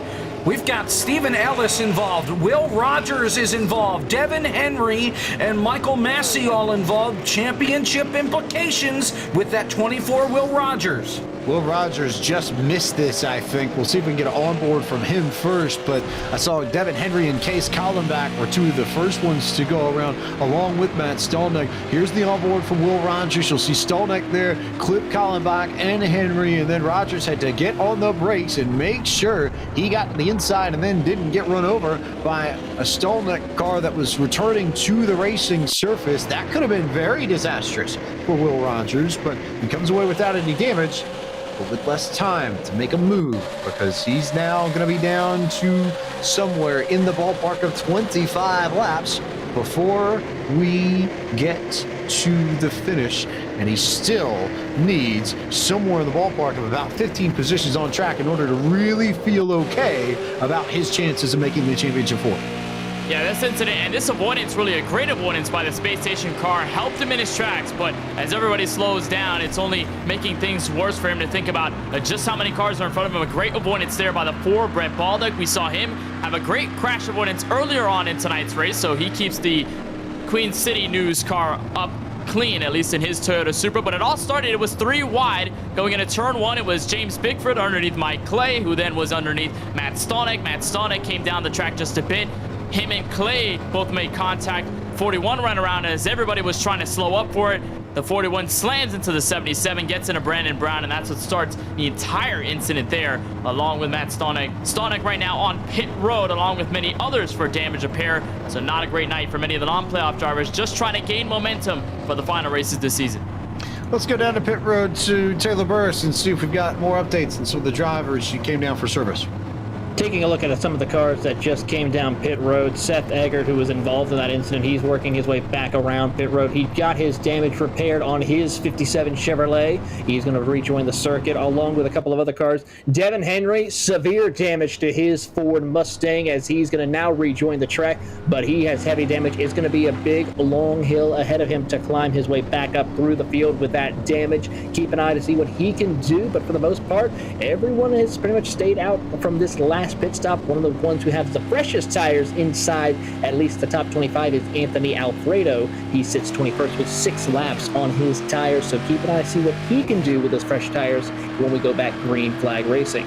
We've got Stephen Ellis involved. Will Rogers is involved. Devin Henry and Michael Massey all involved. Championship implications with that 24 Will Rogers.
Will Rogers just missed this, I think. We'll see if we can get an onboard from him first, but I saw Devin Henry and Case Collenbach were two of the first ones to go around, along with Matt Stolnick. Here's the onboard from Will Rogers. You'll see Stolnick there, clip Collenbach and Henry, and then Rogers had to get on the brakes and make sure he got to the inside and then didn't get run over by a Stolnick car that was returning to the racing surface. That could have been very disastrous for Will Rogers, but he comes away without any damage, but with less time to make a move, because he's now going to be down to somewhere in the ballpark of 25 laps before we get to the finish, and he still needs somewhere in the ballpark of about 15 positions on track in order to really feel okay about his chances of making the championship four.
Yeah, this incident and this avoidance, really a great avoidance by the space station car, helped him in his tracks, but as everybody slows down, it's only making things worse for him to think about just how many cars are in front of him. A great avoidance there by the 4, Brett Baldock. We saw him have a great crash avoidance earlier on in tonight's race, so he keeps the Queen City News car up clean, at least in his Toyota Supra. But it all started, it was 3 wide going into turn 1. It was James Bigford underneath Mike Clay, who then was underneath Matt Stolnick. Matt Stolnick came down the track just a bit. Him and Clay both made contact. 41 ran around as everybody was trying to slow up for it. The 41 slams into the 77, gets into Brandon Brown, and that's what starts the entire incident there, along with Matt Stolnick. Stolnick right now on pit road, along with many others for damage repair. So not a great night for many of the non-playoff drivers, just trying to gain momentum for the final races this season.
Let's go down to pit road to Taylor Burris and see if we've got more updates and some of the drivers who came down for service.
Taking a look at some of the cars that just came down pit road, Seth Eggert, who was involved in that incident, he's working his way back around pit road. He got his damage repaired on his 57 Chevrolet. He's going to rejoin the circuit along with a couple of other cars. Devin Henry, severe damage to his Ford Mustang as he's going to now rejoin the track, but he has heavy damage. It's going to be a big, long hill ahead of him to climb his way back up through the field with that damage. Keep an eye to see what he can do, but for the most part, everyone has pretty much stayed out from this last pit stop. One of the ones who has the freshest tires inside at least the top 25 is Anthony Alfredo. He sits 21st with 6 laps on his tires, so keep an eye to see what he can do with those fresh tires when we go back green flag racing.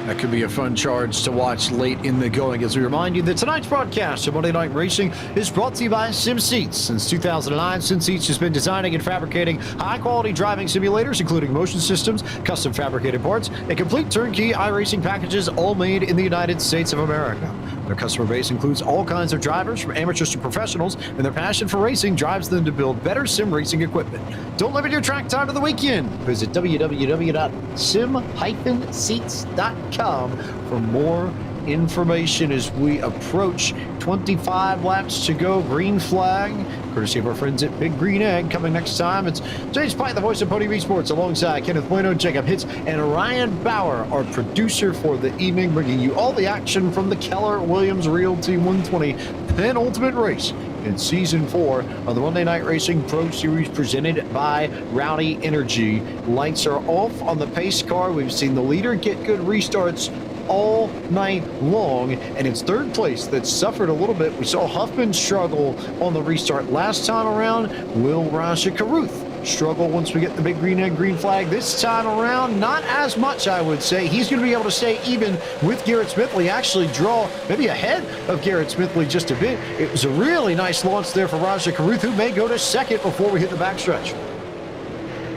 That could be a fun charge to watch late in the going, as we remind you that tonight's broadcast of Monday Night Racing is brought to you by SimSeats. Since 2009, SimSeats has been designing and fabricating high-quality driving simulators, including motion systems, custom fabricated parts, and complete turnkey iRacing packages, all made in the United States of America. Their customer base includes all kinds of drivers, from amateurs to professionals, and their passion for racing drives them to build better sim racing equipment. Don't limit your track time to the weekend. Visit www.sim-seats.com for more information as we approach 25 laps to go. Green flag, courtesy of our friends at Big Green Egg. Coming next time, it's James Pite, the voice of Podium eSports, alongside Kenneth Bueno, Jacob Hitz, and Ryan Bauer, our producer for the evening, bringing you all the action from the Keller Williams Realty 120 penultimate race in Season 4 of the Monday Night Racing Pro Series presented by Rowdy Energy. Lights are off on the pace car. We've seen the leader get good restarts all night long, and it's third place that suffered a little bit. We saw Huffman struggle on the restart last time around. Will Rasha Caruth struggle once we get the Big Green Egg green flag this time around? Not as much, I would say. He's going to be able to stay even with Garrett Smithley, actually draw maybe ahead of Garrett Smithley just a bit. It was a really nice launch there for Rasha Caruth, who may go to second before we hit the backstretch.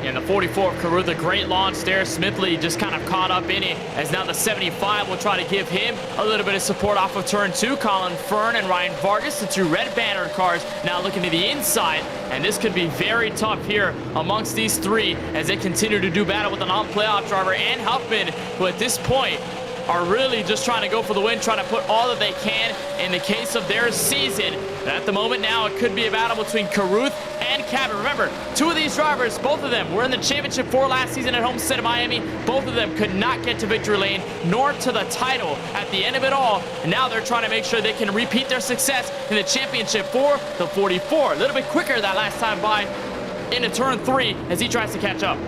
And the 44 of Caruth, a great launch there. Smithley just kind of caught up in it, as now the 75 will try to give him a little bit of support off of turn 2. Colin Fern and Ryan Vargas, the two red banner cars, now looking to the inside. And this could be very tough here amongst these three as they continue to do battle with the non-playoff driver and Huffman, who at this point are really just trying to go for the win, trying to put all that they can in the case of their season. And at the moment now, it could be a battle between Caruth and Cabot. Remember, two of these drivers, both of them were in the championship 4 last season at home state of Miami. Both of them could not get to victory lane nor to the title at the end of it all. And now they're trying to make sure they can repeat their success in the championship 4, the 44. A little bit quicker that last time by into turn 3 as he tries to catch up.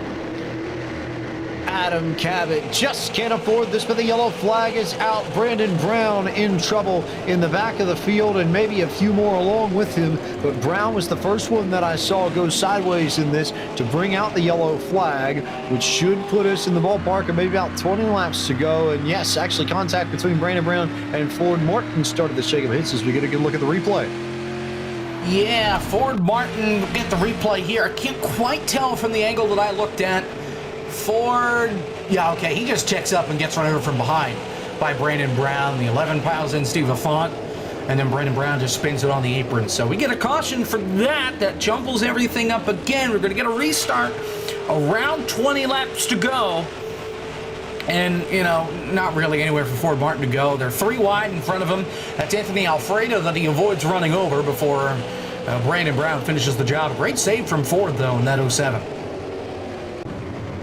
Adam Cabot just can't afford this, but the yellow flag is out. Brandon Brown in trouble in the back of the field, and maybe a few more along with him. But Brown was the first one that I saw go sideways in this to bring out the yellow flag, which should put us in the ballpark of maybe about 20 laps to go. And yes, actually contact between Brandon Brown and Ford Martin started the shake of hits as we get a good look at the replay.
Yeah, Ford Martin, get the replay here. I can't quite tell from the angle that I looked at. Ford, yeah, okay, he just checks up and gets run over from behind by Brandon Brown. The 11 piles in Steve Lafont, and then Brandon Brown just spins it on the apron. So we get a caution for that. That jumbles everything up again. We're going to get a restart. Around 20 laps to go. And, you know, not really anywhere for Ford Martin to go. They're 3 wide in front of him. That's Anthony Alfredo that he avoids running over before Brandon Brown finishes the job. Great save from Ford, though, in that 07.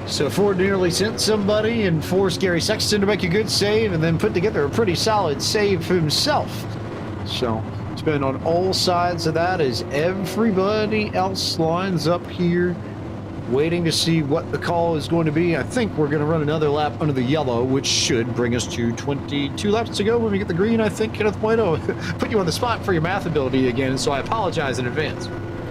So Ford nearly sent somebody and forced Gary Sexton to make a good save and then put together a pretty solid save himself. So it's been on all sides of that as everybody else lines up here waiting to see what the call is going to be. I think we're going to run another lap under the yellow, which should bring us to 22 laps to go when we get the green. I think Kenneth Bueno put you on the spot for your math ability again, so I apologize in advance.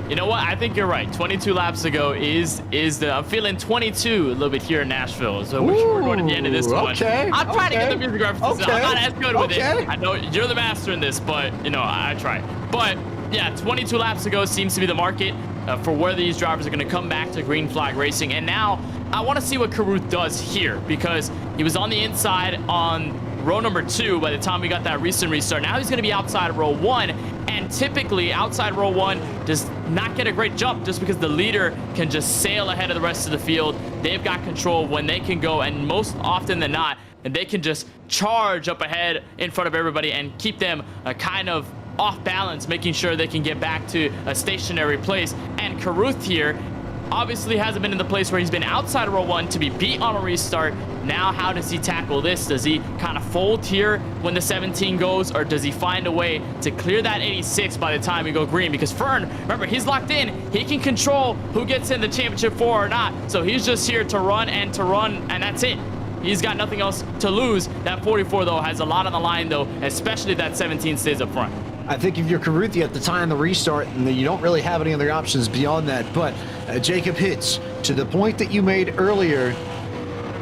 You know what? I think you're right. 22 laps to go is the. I'm feeling 22 a little bit here in Nashville. So we're going to the end of this one.
Okay.
I'm trying to get the music references.
Okay.
I'm not as good with it.
Okay.
I know you're the master in this, but you know I try. But yeah, 22 laps to go seems to be the market for where these drivers are going to come back to green flag racing. And now I want to see what Caruth does here, because he was on the inside on row number 2 by the time we got that recent restart. Now he's going to be outside row 1, and typically outside row 1 does not get a great jump just because the leader can just sail ahead of the rest of the field. They've got control when they can go, and most often than not, and they can just charge up ahead in front of everybody and keep them kind of off balance, making sure they can get back to a stationary place. And Caruth here obviously hasn't been in the place where he's been outside of row 1 to be beat on a restart. Now how does he tackle this? Does he kind of fold here when the 17 goes, or does he find a way to clear that 86 by the time we go green? Because Fern, remember, he's locked in. He can control who gets in the championship 4 or not. So he's just here to run, and that's it. He's got nothing else to lose. That 44 though has a lot on the line though, especially if that 17 stays up front.
I think if you're Caruth at the time of the restart, and you don't really have any other options beyond that. But Jacob Hitz, to the point that you made earlier,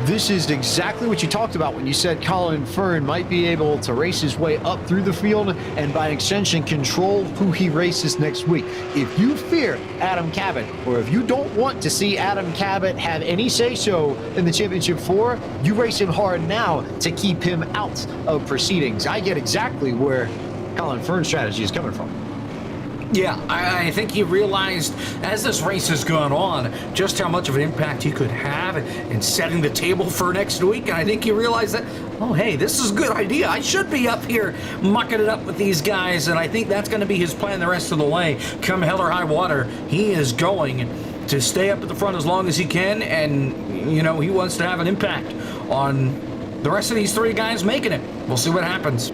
This is exactly what you talked about when you said Colin Fern might be able to race his way up through the field and by extension control who he races next week. If you fear Adam Cabot, or if you don't want to see Adam Cabot have any say-so in the Championship 4, you race him hard now to keep him out of proceedings. I get exactly where Colin Fern's strategy is coming from.
Yeah, I think he realized as this race has gone on just how much of an impact he could have in setting the table for next week. And I think he realized that, oh, hey, this is a good idea. I should be up here mucking it up with these guys. And I think that's going to be his plan the rest of the way. Come hell or high water, he is going to stay up at the front as long as he can. And, you know, he wants to have an impact on the rest of these three guys making it. We'll see what happens.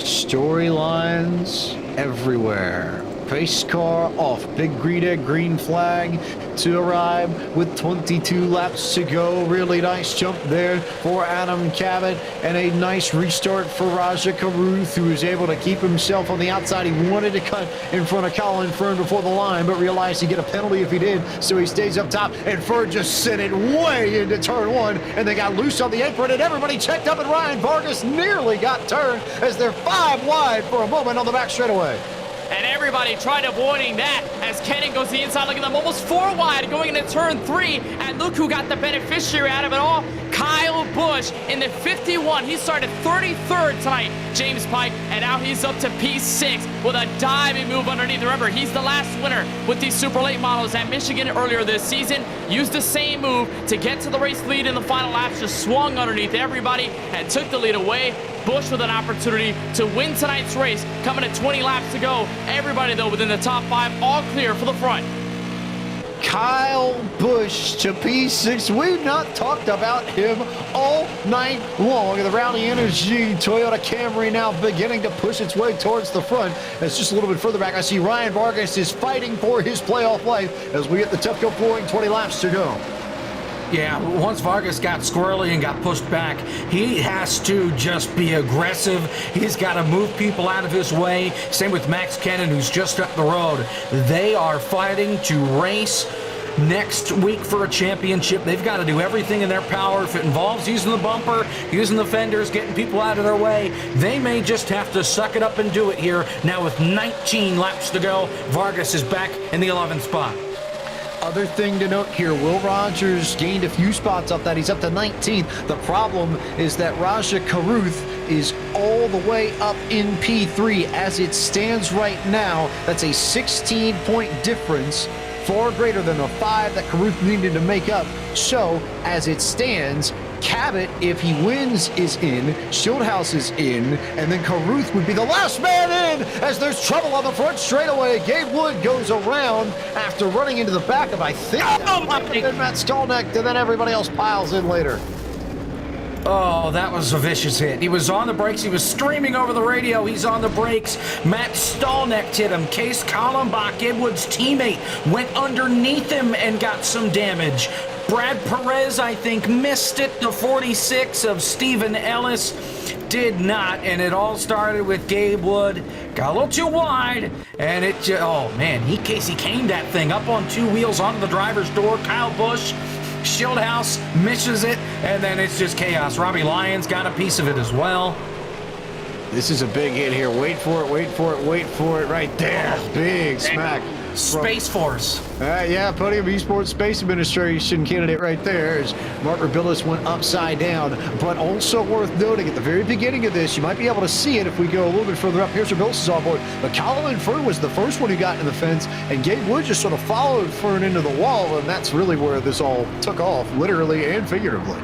Storylines everywhere. Pace car off. Big green flag to arrive with 22 laps to go. Really nice jump there for Adam Cabot and a nice restart for Raja Caruth, who was able to keep himself on the outside. He wanted to cut in front of Colin Fern before the line, but realized he'd get a penalty if he did, so he stays up top, and Fern just sent it way into turn one, and they got loose on the apron, and everybody checked up, and Ryan Vargas nearly got turned as they're 5 wide for a moment on the back straightaway.
And everybody tried avoiding that as Kenan goes to the inside. Look at them, almost 4 wide going into turn 3. And look who got the beneficiary out of it all. Kyle Busch in the 51. He started 33rd tonight, James Pike. And now he's up to P6 with a diving move underneath. Remember, he's the last winner with these super late models at Michigan earlier this season. Used the same move to get to the race lead in the final laps. Just swung underneath everybody and took the lead away. Busch with an opportunity to win tonight's race, coming at 20 laps to go. Everybody, though, within the top 5, all clear for the front.
Kyle Busch to P6. We've not talked about him all night long. The Rowdy Energy Toyota Camry now beginning to push its way towards the front. It's just a little bit further back. I see Ryan Vargas is fighting for his playoff life as we get the Tufco flooring, 20 laps to go.
Yeah, once Vargas got squirrely and got pushed back, he has to just be aggressive. He's got to move people out of his way. Same with Max Kenan, who's just up the road. They are fighting to race next week for a championship. They've got to do everything in their power. If it involves using the bumper, using the fenders, getting people out of their way, they may just have to suck it up and do it here. Now with 19 laps to go, Vargas is back in the 11th spot.
Other thing to note here, Will Rogers gained a few spots off that. He's up to 19th. The problem is that Raja Caruth is all the way up in P3 as it stands right now. That's a 16-point difference, far greater than the 5 that Caruth needed to make up. So, as it stands, Cabot, if he wins, is in. Shieldhouse is in. And then Caruth would be the last man in as there's trouble on the front straightaway. Gabe Wood goes around after running into the back of, I think, Matt Skolnick, and then everybody else piles in later.
Oh, that was a vicious hit. He was on the brakes. He was screaming over the radio. He's on the brakes. Matt Skolnick hit him. Case Kallenbach, Gabe Wood's teammate, went underneath him and got some damage. Brad Perez, I think, missed it. The 46 of Stephen Ellis did not, and it all started with Gabe Wood. Got a little too wide, and it just, oh man, Casey caned that thing up on 2 wheels onto the driver's door. Kyle Busch, Shieldhouse misses it, and then it's just chaos. Robbie Lyons got a piece of it as well.
This is a big hit here. Wait for it, wait for it, wait for it. Right there. Big smack.
Space Force.
Yeah, Podium eSports Space Administration candidate right there as Mark Rebillis went upside down. But also worth noting, at the very beginning of this, you might be able to see it if we go a little bit further up. Here's Rebillis on board. But Colin Fern was the first one who got in the fence, and Gabe Wood just sort of followed Fern into the wall, and that's really where this all took off, literally and figuratively.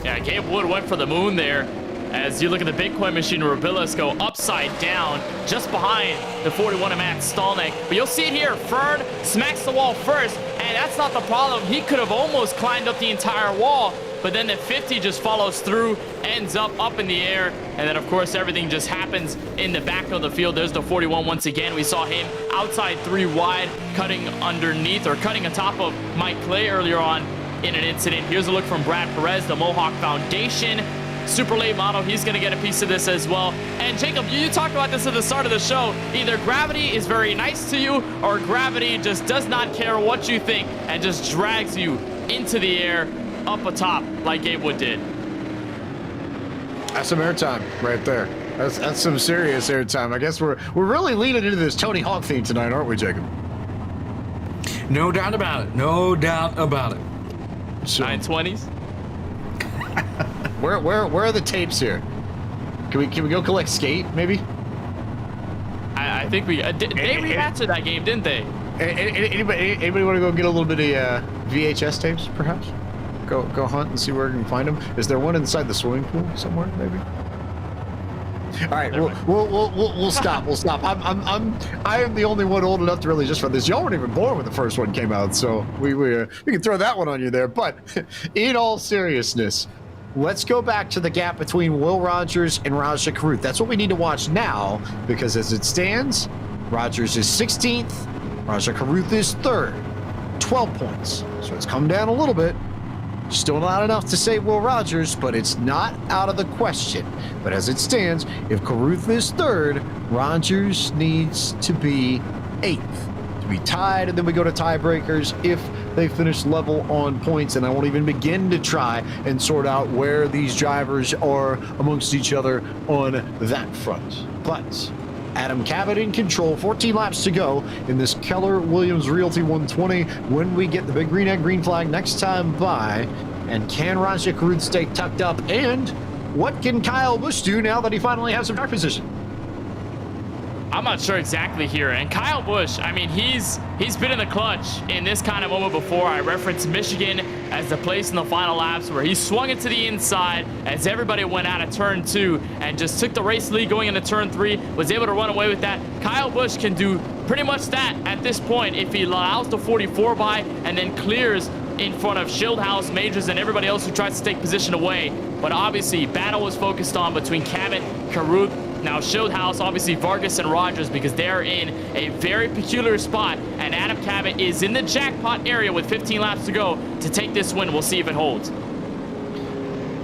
Yeah, Gabe Wood went for the moon there. As you look at the Bitcoin machine, Rebillis go upside down just behind the 41 of Matt Skolnick. But you'll see it here. Fern smacks the wall first, and that's not the problem. He could have almost climbed up the entire wall, but then the 50 just follows through, ends up in the air, and then, of course, everything just happens in the back of the field. There's the 41 once again. We saw him outside 3 wide, cutting underneath or cutting on top of Mike Clay earlier on in an incident. Here's a look from Brad Perez, the Mohawk Foundation. Super late model, he's going to get a piece of this as well. And Jacob, you talked about this at the start of the show. Either gravity is very nice to you, or gravity just does not care what you think and just drags you into the air, up atop, like Gabe Wood did.
That's some airtime right there. That's some serious airtime. I guess we're really leaning into this Tony Hawk theme tonight, aren't we, Jacob?
No doubt about it. No doubt about it.
So,
920s.
where are the tapes here? Can we go collect Skate maybe?
I think they remastered that game, didn't they?
Anybody want to go get a little bit of VHS tapes, perhaps? Go hunt and see where we can find them. Is there one inside the swimming pool somewhere, maybe? All right, we'll stop. We'll stop. I am the only one old enough to really just for this. Y'all weren't even born when the first one came out, so we can throw that one on you there. But in all seriousness, let's go back to the gap between Will Rogers and Rajah Caruth. That's what we need to watch now, because as it stands, Rogers is 16th, Rajah Caruth is 3rd, 12 points. So it's come down a little bit. Still not enough to save Will Rogers, but it's not out of the question. But as it stands, if Caruth is 3rd, Rogers needs to be 8th to be tied, and then we go to tiebreakers if they finish level on points. And I won't even begin to try and sort out where these drivers are amongst each other on that front. But Adam Cabot in control, 14 laps to go in this Keller Williams Realty 120 when we get the big green egg, green flag next time by. And can Rajah Caruth stay tucked up? And what can Kyle Busch do now that he finally has some track position?
I'm not sure exactly here. And Kyle Busch, I mean, he's been in the clutch in this kind of moment before. I referenced Michigan as the place in the final laps where he swung it to the inside as everybody went out of turn 2 and just took the race lead going into turn 3, was able to run away with that. Kyle Busch can do pretty much that at this point if he allows the 44 by and then clears in front of Schildhaus, Majors, and everybody else who tries to take position away. But obviously, battle was focused on between Cabot, Caruth, now Schildhaus, obviously Vargas and Rogers, because they're in a very peculiar spot, and Adam Cabot is in the jackpot area with 15 laps to go to take this win. We'll see if it holds.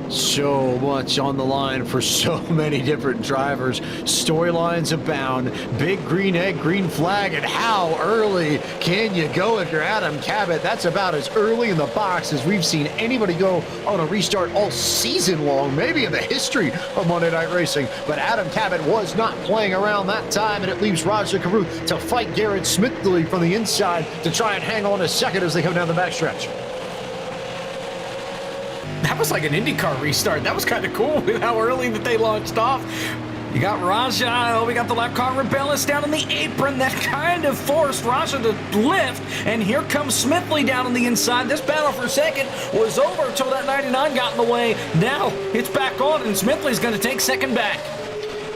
So much on the line for so many different drivers. Storylines abound. Big green egg, green flag, and how early can you go if you're Adam Cabot? That's about as early in the box as we've seen anybody go on a restart all season long, maybe in the history of Monday Night Racing. But Adam Cabot was not playing around that time, and it leaves Rajah Caruth to fight Garrett Smithley from the inside to try and hang on a second as they come down the backstretch.
That was like an IndyCar restart. That was kind of cool with how early that they launched off. You got Rajah, we got the lap car Rebellis down on the apron. That kind of forced Rajah to lift, and here comes Smithley down on the inside. This battle for second was over until that 99 got in the way. Now it's back on, and Smithley's going to take second back.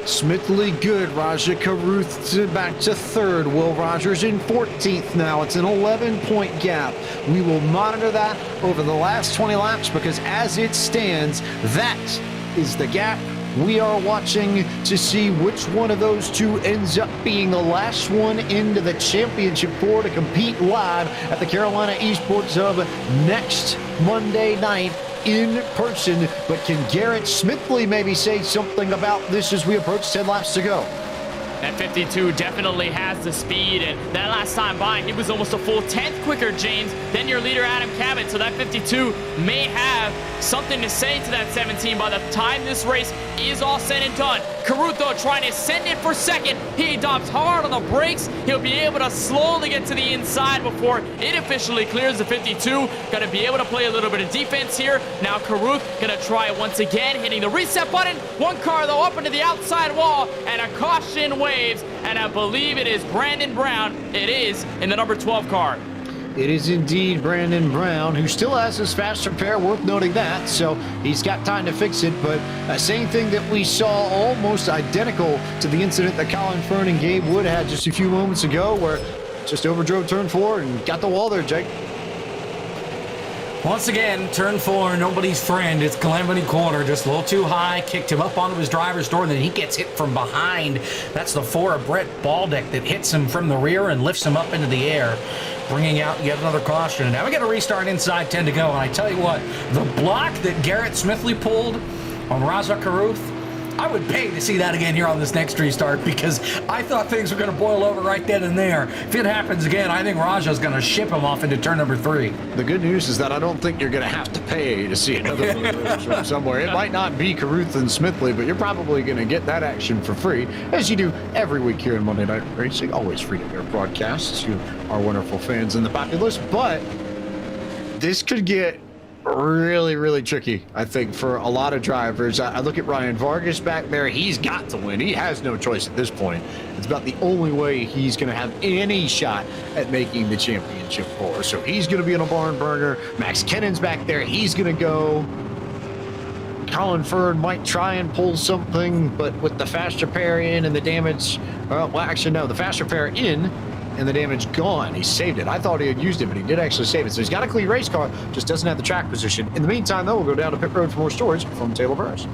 Smithley good. Rajah Caruth back to 3rd. Will Rogers in 14th now. It's an 11-point gap. We will monitor that over the last 20 laps because as it stands, that is the gap we are watching to see which one of those two ends up being the last one into the championship four to compete live at the Carolina eSports Hub next Monday night in person. But can Garrett Smithley maybe say something about this as we approach 10 laps to go?
That 52 definitely has the speed, and that last time by, he was almost a full 10th quicker, James, than your leader, Adam Cabot. So that 52 may have something to say to that 17 by the time this race is all said and done. Caruth, though, trying to send it for second. He drops hard on the brakes. He'll be able to slowly get to the inside before it officially clears the 52. Going to be able to play a little bit of defense here. Now Caruth going to try once again, hitting the reset button. One car, though, up into the outside wall, and a caution waves, and I believe it is Brandon Brown. It is in the number 12 car.
It is indeed Brandon Brown, who still has his fast repair, worth noting that, so he's got time to fix it. But same thing that we saw, almost identical to the incident that Colin Fern and Gabe Wood had just a few moments ago, where just overdrove turn 4 and got the wall there, Jake.
Once again, turn 4, nobody's friend. It's Calamity Corner, just a little too high, kicked him up onto his driver's door, and then he gets hit from behind. That's the 4 of Brett Baldeck that hits him from the rear and lifts him up into the air, bringing out yet another caution. And now we got a restart inside 10 to go, and I tell you what, the block that Garrett Smithley pulled on Rajah Caruth, I would pay to see that again here on this next restart because I thought things were going to boil over right then and there. If it happens again, I think Raja's going to ship him off into turn number 3.
The good news is that I don't think you're going to have to pay to see another one of those from somewhere. It might not be Carruth and Smithley, but you're probably going to get that action for free, as you do every week here in Monday Night Racing. Always free to air broadcasts. You are wonderful fans in the populace, but this could get really, really tricky, I think, for a lot of drivers. I look at Ryan Vargas back there. He's got to win. He has no choice at this point. It's about the only way he's going to have any shot at making the championship four. So he's going to be in a barn burner. Max Kennan's back there. He's going to go. Colin Ferd might try and pull something, but with the fast repair in and the damage, well, actually, no, the fast repair in and the damage gone. He saved it. I thought he had used it, but he did actually save it. So he's got a clean race car, just doesn't have the track position. In the meantime, though, we'll go down to pit road for more stories from Taylor Burris.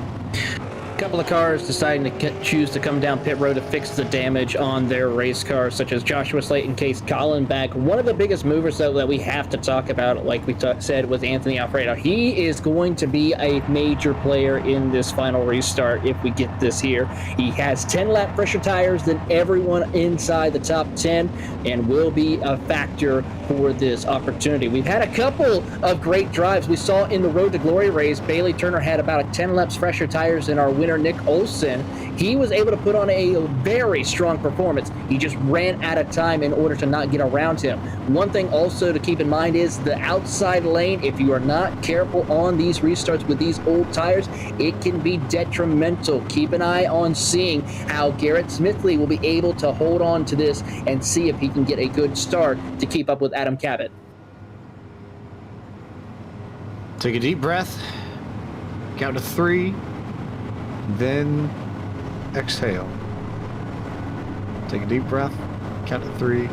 A couple of cars deciding to choose to come down pit road to fix the damage on their race cars, such as Joshua Slayton, Case Colin back. One of the biggest movers, though, that we have to talk about, like we said, was Anthony Alfredo. He is going to be a major player in this final restart if we get this here. He has 10 lap fresher tires than everyone inside the top 10 and will be a factor for this opportunity. We've had a couple of great drives. We saw in the Road to Glory race, Bailey Turner had about 10 laps fresher tires than our winner, Nick Olsen. He was able to put on a very strong performance. He just ran out of time in order to not get around him. One thing also to keep in mind is the outside lane. If you are not careful on these restarts with these old tires, it can be detrimental. Keep an eye on seeing how Garrett Smithley will be able to hold on to this and see if he can get a good start to keep up with Adam Cabot.
Take a deep breath, count to 3, then exhale. Take a deep breath, count to 3,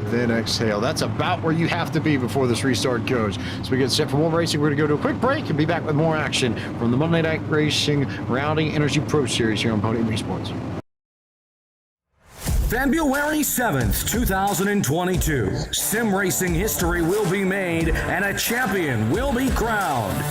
then exhale. That's about where you have to be before this restart goes. So we get set for more racing. We're going to go to a quick break and be back with more action from the Monday Night Racing Rowdy Energy Pro Series here on Podium eSports.
February 7th, 2022. Sim racing history will be made and a champion will be crowned.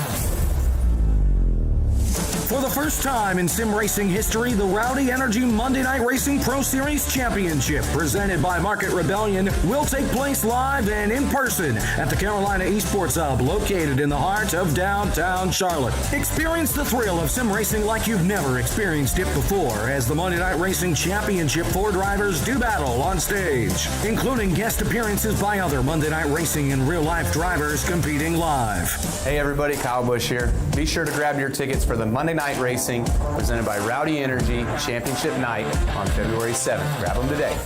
For the first time in sim racing history, the Rowdy Energy Monday Night Racing Pro Series Championship, presented by Market Rebellion, will take place live and in person at the Carolina eSports Hub, located in the heart of downtown Charlotte. Experience the thrill of sim racing like you've never experienced it before, as the Monday Night Racing Championship 4 drivers do battle on stage, including guest appearances by other Monday Night Racing and real-life drivers competing live.
Hey everybody, Kyle Busch here. Be sure to grab your tickets for the Monday Night Racing presented by Rowdy Energy Championship Night on February 7th. Grab them today.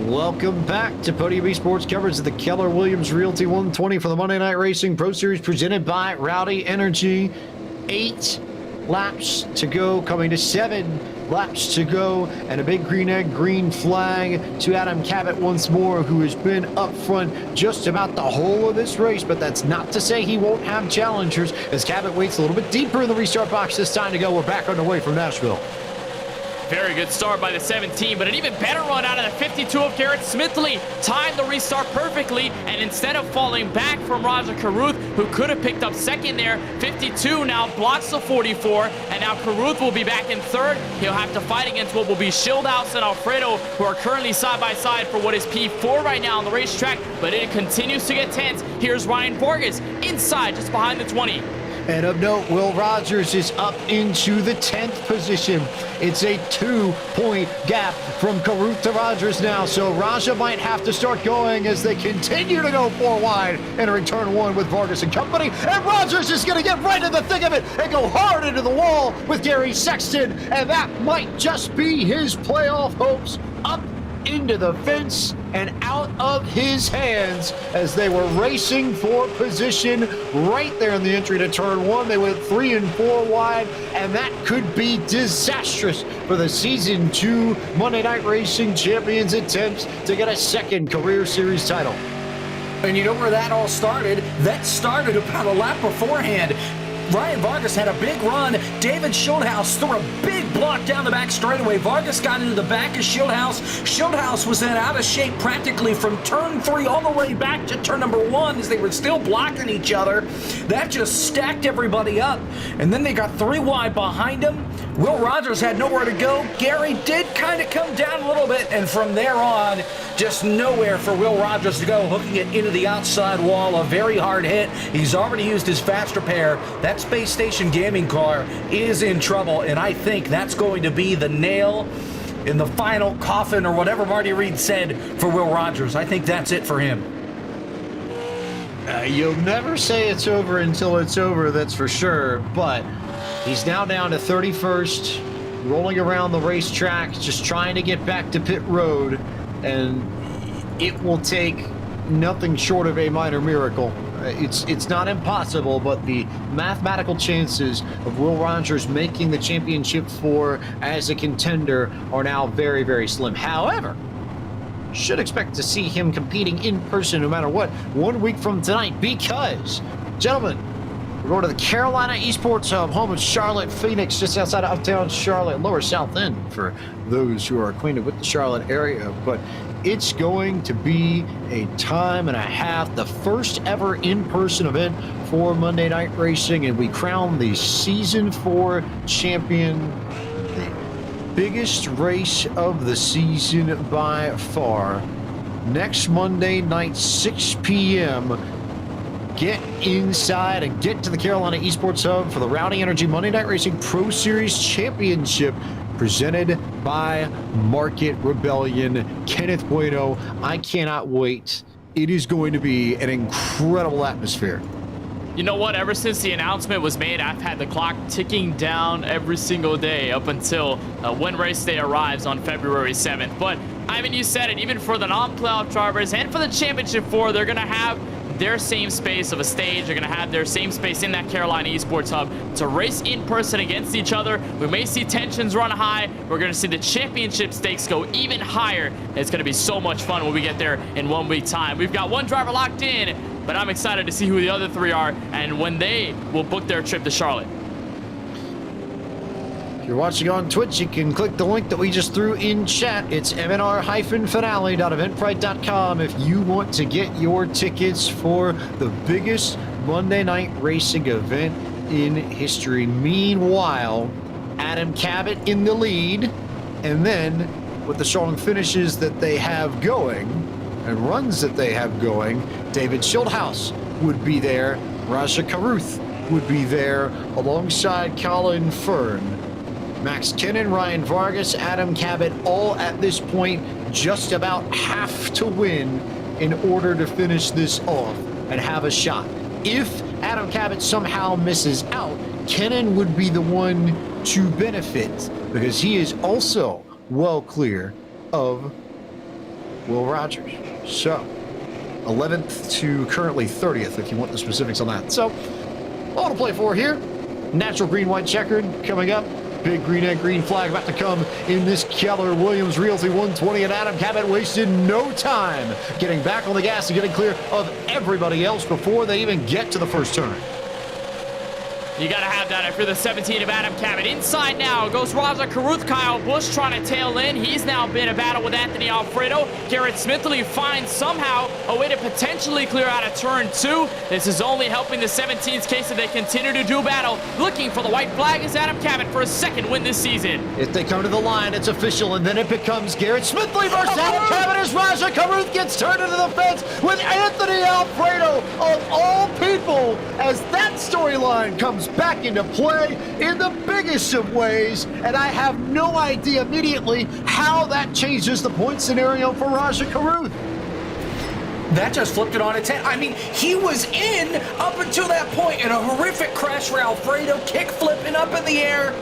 Welcome back to Podium eSports coverage of the Keller Williams Realty 120 for the Monday Night Racing Pro Series presented by Rowdy Energy. 8 laps to go, coming to 7 laps to go, and a big green egg, green flag to Adam Cabot once more, who has been up front just about the whole of this race, but that's not to say he won't have challengers, as Cabot waits a little bit deeper in the restart box this time to go. We're back underway from Nashville.
Very good start by the 17, but an even better run out of the 52 of Garrett Smithley. Timed the restart perfectly, and instead of falling back from Roger Carruth, who could have picked up second there, 52 now blocks the 44, and now Carruth will be back in third. He'll have to fight against what will be Schildhouse and Alfredo, who are currently side by side for what is P4 right now on the racetrack, but it continues to get tense. Here's Ryan Vargas inside, just behind the 20.
And of note, Will Rogers is up into the 10th position. It's a 2-point gap from Carruth to Rogers now, so Raja might have to start going as they continue to go 4 wide, entering turn 1 with Vargas and company. And Rogers is going to get right in the thick of it and go hard into the wall with Gary Sexton, and that might just be his playoff hopes up into the fence and out of his hands as they were racing for position right there in the entry to turn 1. They went 3 and 4 wide, and that could be disastrous for the Season 2 Monday Night Racing Champions attempts to get a second career series title.
And you know where that all started? That started about a lap beforehand. Ryan Vargas had a big run. David Schildhaus threw a big block down the back straightaway. Vargas got into the back of Schildhaus. Schildhaus was then out of shape practically from turn 3 all the way back to turn number 1 as they were still blocking each other. That just stacked everybody up. And then they got 3 wide behind him. Will Rogers had nowhere to go. Gary did kind of come down a little bit, and from there on, just nowhere for Will Rogers to go, hooking it into the outside wall. A very hard hit. He's already used his fast repair. That Space Station gaming car is in trouble, and I think that's going to be the nail in the final coffin, or whatever Marty Reed said, for Will Rogers. I think that's it for him.
You'll never say it's over until it's over, that's for sure, but he's now down to 31st, rolling around the racetrack, just trying to get back to pit road, and it will take nothing short of a minor miracle. It's not impossible, but the mathematical chances of Will Rogers making the championship 4 as a contender are now very, very slim. However, should expect to see him competing in person no matter what 1 week from tonight, because, gentlemen, we're going to the Carolina eSports Hub, home of Charlotte, Phoenix, just outside of uptown Charlotte, lower South End for those who are acquainted with the Charlotte area. But it's going to be a time and a half, the first ever in-person event for Monday Night Racing, and we crown the Season 4 champion. The biggest race of the season by far. Next Monday night, 6 p.m., get inside and get to the Carolina eSports Hub for the Rowdy Energy Monday Night Racing Pro Series Championship, presented by Market Rebellion. Kenneth Bueno, I cannot wait. It is going to be an incredible atmosphere.
You know what? Ever since the announcement was made, I've had the clock ticking down every single day up until when race day arrives on February 7th. But, Ivan, you said it, even for the non-playoff drivers and for the Championship 4, they're going to have their same space of a stage. They're going to have their same space in that Carolina eSports Hub to race in person against each other. We may see tensions run high. We're going to see the championship stakes go even higher. It's going to be so much fun when we get there in 1 week time. We've got one driver locked in, but I'm excited to see who the other 3 are and when they will book their trip to Charlotte.
If you're watching on Twitch, you can click the link that we just threw in chat. It's mnr-finale.eventbrite.com if you want to get your tickets for the biggest Monday Night Racing event in history. Meanwhile, Adam Cabot in the lead, and then with the strong finishes that they have going and runs that they have going, David Schildhaus would be there, Raja Caruth would be there alongside Colin Fern. Max Kinnon, Ryan Vargas, Adam Cabot, all at this point just about have to win in order to finish this off and have a shot. If Adam Cabot somehow misses out, Kinnon would be the one to benefit because he is also well clear of Will Rogers. So, 11th to currently 30th, if you want the specifics on that. So, all to play for here. Natural green, white checkered coming up. Big green and green flag about to come in this Keller Williams Realty 120, and Adam Cabot wasted no time getting back on the gas and getting clear of everybody else before they even get to the first turn.
You got to have that if you're the 17 of Adam Cabot. Inside now goes Raja Caruth. Kyle Busch trying to tail in. He's now been a battle with Anthony Alfredo. Garrett Smithley finds somehow a way to potentially clear out of turn 2. This is only helping the 17's case if they continue to do battle. Looking for the white flag is Adam Cabot for a second win this season.
If they come to the line, it's official, and then it becomes Garrett Smithley versus Adam Cabot as Raja Caruth gets turned into the fence with Anthony Alfredo of all people, as that storyline comes back into play in the biggest of ways, and I have no idea immediately how that changes the point scenario for Raja Caruth.
That just flipped it on its head. I mean, he was in up until that point in a horrific crash for Alfredo, kick flipping up in the air,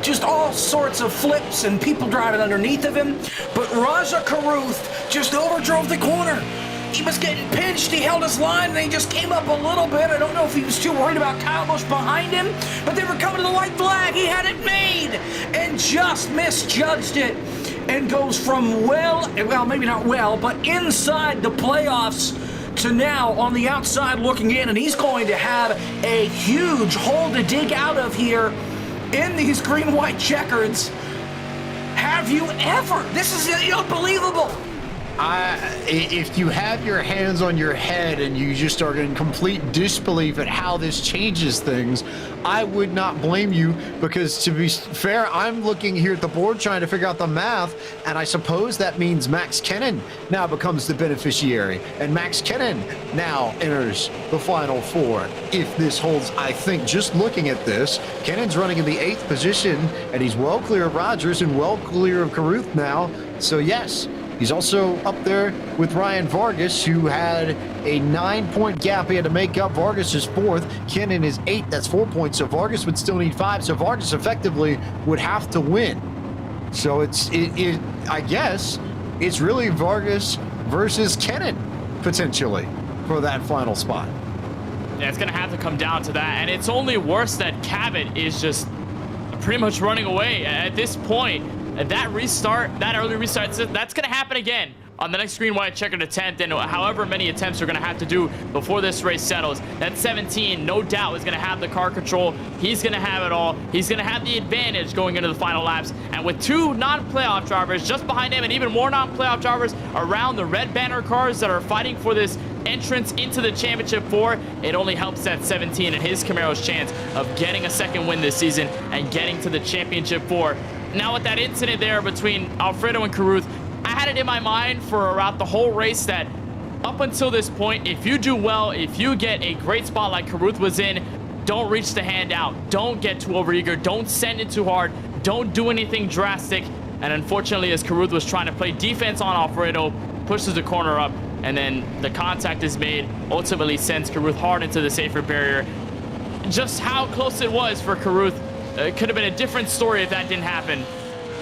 just all sorts of flips and people driving underneath of him. But Raja Caruth just overdrove the corner. He was getting pinched, he held his line, and he just came up a little bit. I don't know if he was too worried about Kyle Busch behind him, but they were coming to the white flag. He had it made and just misjudged it and goes from well, maybe not well, but inside the playoffs to now on the outside looking in, and he's going to have a huge hole to dig out of here in these green-white checkers. Have you ever? This is unbelievable.
If you have your hands on your head and you just are in complete disbelief at how this changes things, I would not blame you, because to be fair, I'm looking here at the board trying to figure out the math, and I suppose that means Max Kennan now becomes the beneficiary, and Max Kennan now enters the Final Four. If this holds, I think just looking at this, Kennan's running in the 8th position, and he's well clear of Rogers and well clear of Caruth now, so yes. He's also up there with Ryan Vargas, who had a 9-point gap he had to make up. Vargas is 4th. Kennan is 8th. That's 4 points. So Vargas would still need 5. So Vargas effectively would have to win. So I guess it's really Vargas versus Kennan potentially for that final spot.
Yeah, it's going to have to come down to that. And it's only worse that Cabot is just pretty much running away at this point. That restart, that early restart, that's going to happen again on the next green-white checkered attempt, and however many attempts we're going to have to do before this race settles. That 17, no doubt, is going to have the car control. He's going to have it all. He's going to have the advantage going into the final laps. And with 2 non-playoff drivers just behind him, and even more non-playoff drivers around the red banner cars that are fighting for this entrance into the championship 4, it only helps that 17 and his Camaro's chance of getting a second win this season and getting to the championship 4. Now with that incident there between Alfredo and Caruth, I had it in my mind for throughout the whole race that up until this point, if you do well, if you get a great spot like Caruth was in, don't reach the hand out. Don't get too overeager. Don't send it too hard. Don't do anything drastic. And unfortunately, as Caruth was trying to play defense on Alfredo, pushes the corner up, and then the contact is made, ultimately sends Caruth hard into the safer barrier. Just how close it was for Caruth. It could have been a different story if that didn't happen.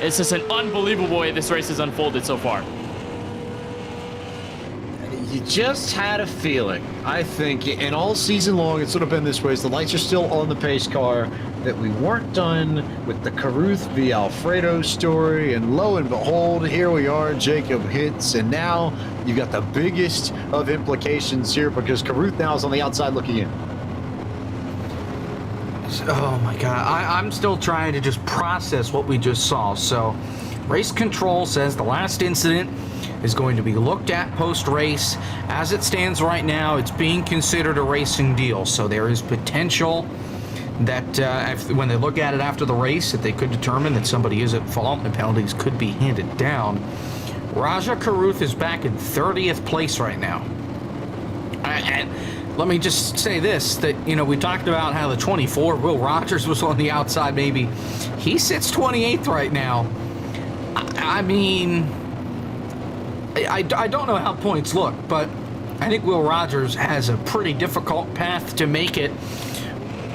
It's just an unbelievable way this race has unfolded so far.
You just had a feeling, I think, and all season long it's sort of been this way, as the lights are still on the pace car, that we weren't done with the Caruth v. Alfredo story, and lo and behold, here we are, Jacob hits, and now you got the biggest of implications here, because Caruth now is on the outside looking in.
Oh my God, I'm still trying to just process what we just saw. So race control says the last incident is going to be looked at post-race. As it stands right now, it's being considered a racing deal. So there is potential that when they look at it after the race, that they could determine that somebody is at fault and penalties could be handed down. Raja Caruth is back in 30th place right now. And let me just say this, that, you know, we talked about how the 24, Will Rogers was on the outside maybe. He sits 28th right now. I mean, I don't know how points look, but I think Will Rogers has a pretty difficult path to make it.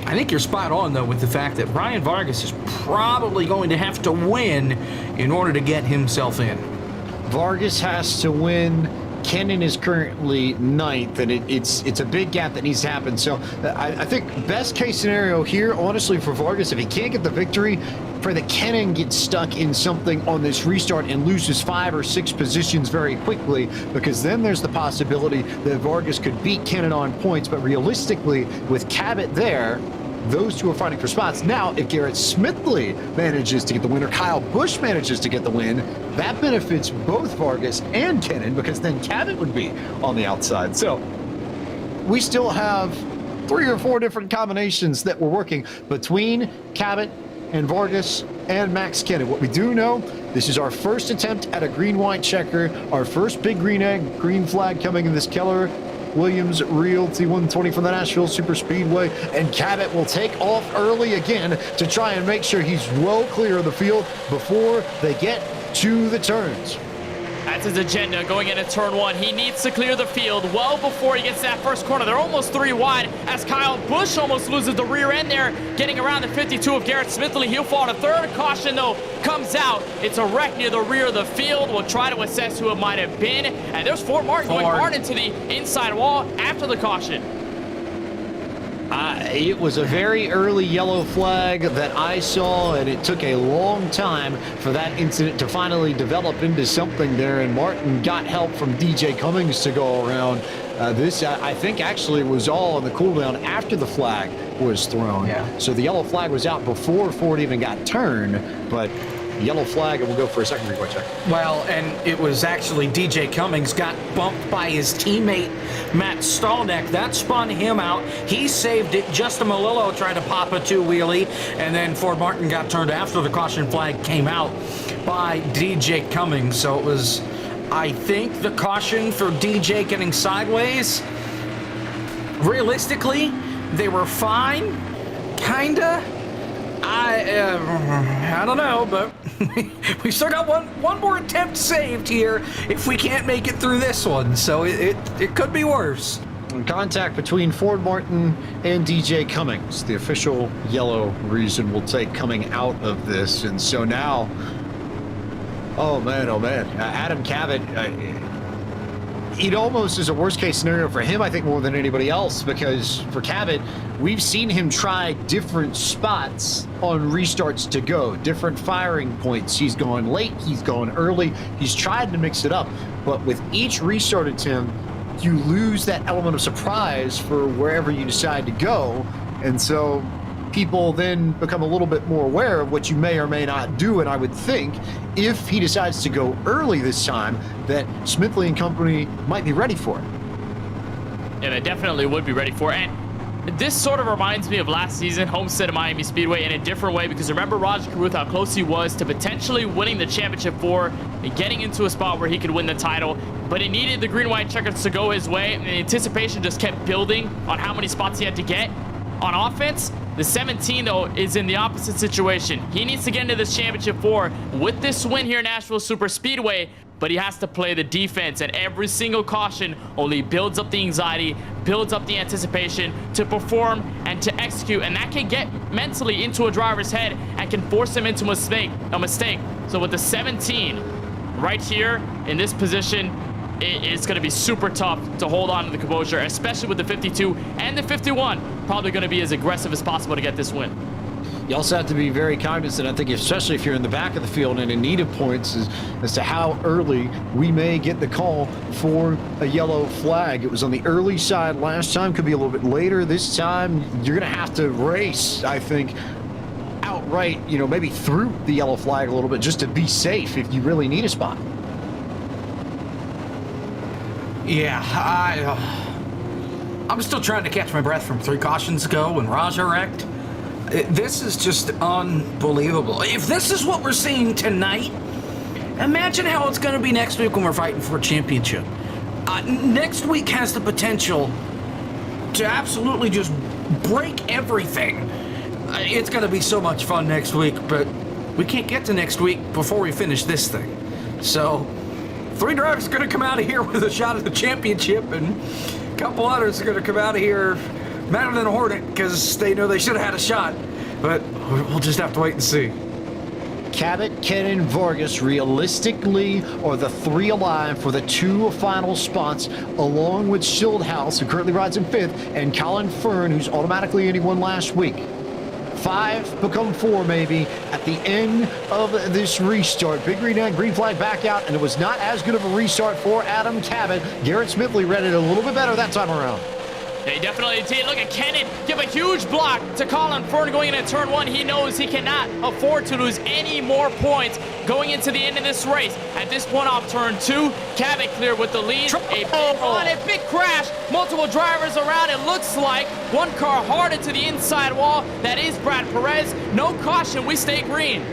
I think you're spot on, though, with the fact that Ryan Vargas is probably going to have to win in order to get himself in.
Vargas has to win. Kennan is currently 9th, and it's a big gap that needs to happen. So I think best case scenario here, honestly, for Vargas, if he can't get the victory, pray that Kennan gets stuck in something on this restart and loses 5 or 6 positions very quickly, because then there's the possibility that Vargas could beat Kennan on points. But realistically, with Cabot there, those two are fighting for spots. Now, if Garrett Smithley manages to get the win, or Kyle Busch manages to get the win, that benefits both Vargas and Kennan, because then Cabot would be on the outside. So we still have 3 or 4 different combinations that we're working between Cabot and Vargas and Max Kennan. What we do know, this is our first attempt at a green-white checker, our first big green egg, green flag coming in this Keller Williams Realty 120 from the Nashville Superspeedway, and Cabot will take off early again to try and make sure he's well clear of the field before they get to the turns.
That's his agenda going into turn 1. He needs to clear the field well before he gets to that first corner. They're almost 3 wide as Kyle Busch almost loses the rear end there, getting around the 52 of Garrett Smithley. He'll fall to 3rd. Caution, though, comes out. It's a wreck near the rear of the field. We'll try to assess who it might have been. And there's Fort Martin going hard into the inside wall after the caution.
It was a very early yellow flag that I saw, and it took a long time for that incident to finally develop into something there, and Martin got help from DJ Cummings to go around. This, I think, actually was all on the cooldown after the flag was thrown.
Yeah.
So the yellow flag was out before Ford even got turned, but yellow flag, and we'll go for a second replay check.
Well, and it was actually DJ Cummings got bumped by his teammate Matt Stallneck. That spun him out. He saved it. Justin Malillo tried to pop a two-wheelie, and then Ford Martin got turned after the caution flag came out by DJ Cummings. So it was, I think, the caution for DJ getting sideways. Realistically, they were fine, kinda. I don't know, but we still got one more attempt saved here if we can't make it through this one. So it could be worse.
Contact between Ford Martin and DJ Cummings, the official yellow reason we'll take coming out of this. And so now, oh man, Adam Cabot, it almost is a worst case scenario for him, I think, more than anybody else, because for Cabot, we've seen him try different spots on restarts to go, different firing points. He's gone late, he's gone early, he's tried to mix it up, but with each restart attempt, you lose that element of surprise for wherever you decide to go, and so people then become a little bit more aware of what you may or may not do. And I would think if he decides to go early this time, that Smithley and company might be ready for it.
Yeah, they definitely would be ready for it. And this sort of reminds me of last season, Homestead at Miami Speedway, in a different way, because remember Roger Carruth, how close he was to potentially winning the championship and getting into a spot where he could win the title, but he needed the green-white checkers to go his way, and the anticipation just kept building on how many spots he had to get. On offense, the 17, though, is in the opposite situation. He needs to get into this championship 4 with this win here in Nashville Superspeedway, but he has to play the defense, and every single caution only builds up the anxiety, builds up the anticipation to perform and to execute, and that can get mentally into a driver's head and can force him into a mistake. So with the 17 right here in this position, it's going to be super tough to hold on to the composure, especially with the 52 and the 51. Probably going to be as aggressive as possible to get this win.
You also have to be very cognizant, I think, especially if you're in the back of the field and in need of points, as to how early we may get the call for a yellow flag. It was on the early side last time, could be a little bit later this time. You're going to have to race, I think, outright, maybe through the yellow flag a little bit just to be safe if you really need a spot.
Yeah, I'm still trying to catch my breath from 3 cautions ago when Raja wrecked. This is just unbelievable. If this is what we're seeing tonight, imagine how it's going to be next week when we're fighting for a championship. Next week has the potential to absolutely just break everything. It's going to be so much fun next week, but we can't get to next week before we finish this thing. So 3 drivers are going to come out of here with a shot at the championship, and a couple others are going to come out of here madder than a hornet because they know they should have had a shot. But we'll just have to wait and see.
Cabot, Ken, and Vargas realistically are the 3 alive for the 2 final spots, along with Schildhaus, who currently rides in 5th, and Colin Fern, who's automatically in. He won last week. 5 become 4 maybe at the end of this restart. Big green flag back out, and it was not as good of a restart for Adam Cabot. Garrett Smithley read it a little bit better that time around.
They definitely did. Look at Kennan give a huge block to Colin Fern going into turn 1. He knows he cannot afford to lose any more points going into the end of this race. At this point off turn 2, Cabot clear with the lead. A big run, a big crash. Multiple drivers around. It looks like one car hard into the inside wall. That is Brad Perez. No caution. We stay green.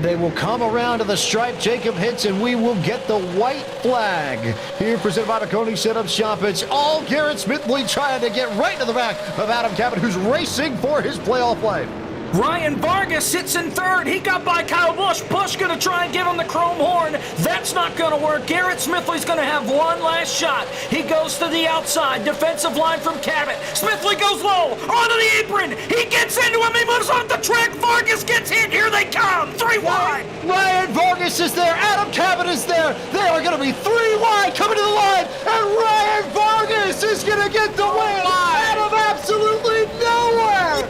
They will come around to the stripe. Jacob hits, and we will get the white flag. Here, presented by Maconi Setup Shop. It's all Garrett Smithley trying to get right to the back of Adam Cabot, who's racing for his playoff life.
Ryan Vargas sits in 3rd. He got by Kyle Busch. Busch going to try and give him the chrome horn. That's not going to work. Garrett Smithley's going to have one last shot. He goes to the outside. Defensive line from Cabot. Smithley goes low. Onto the apron. He gets into him. He moves off the track. Vargas gets hit. Here they come. 3 wide.
Ryan Vargas is there. Adam Cabot is there. They are going to be 3 wide coming to the line. And Ryan Vargas is going to get the win out of absolutely nowhere.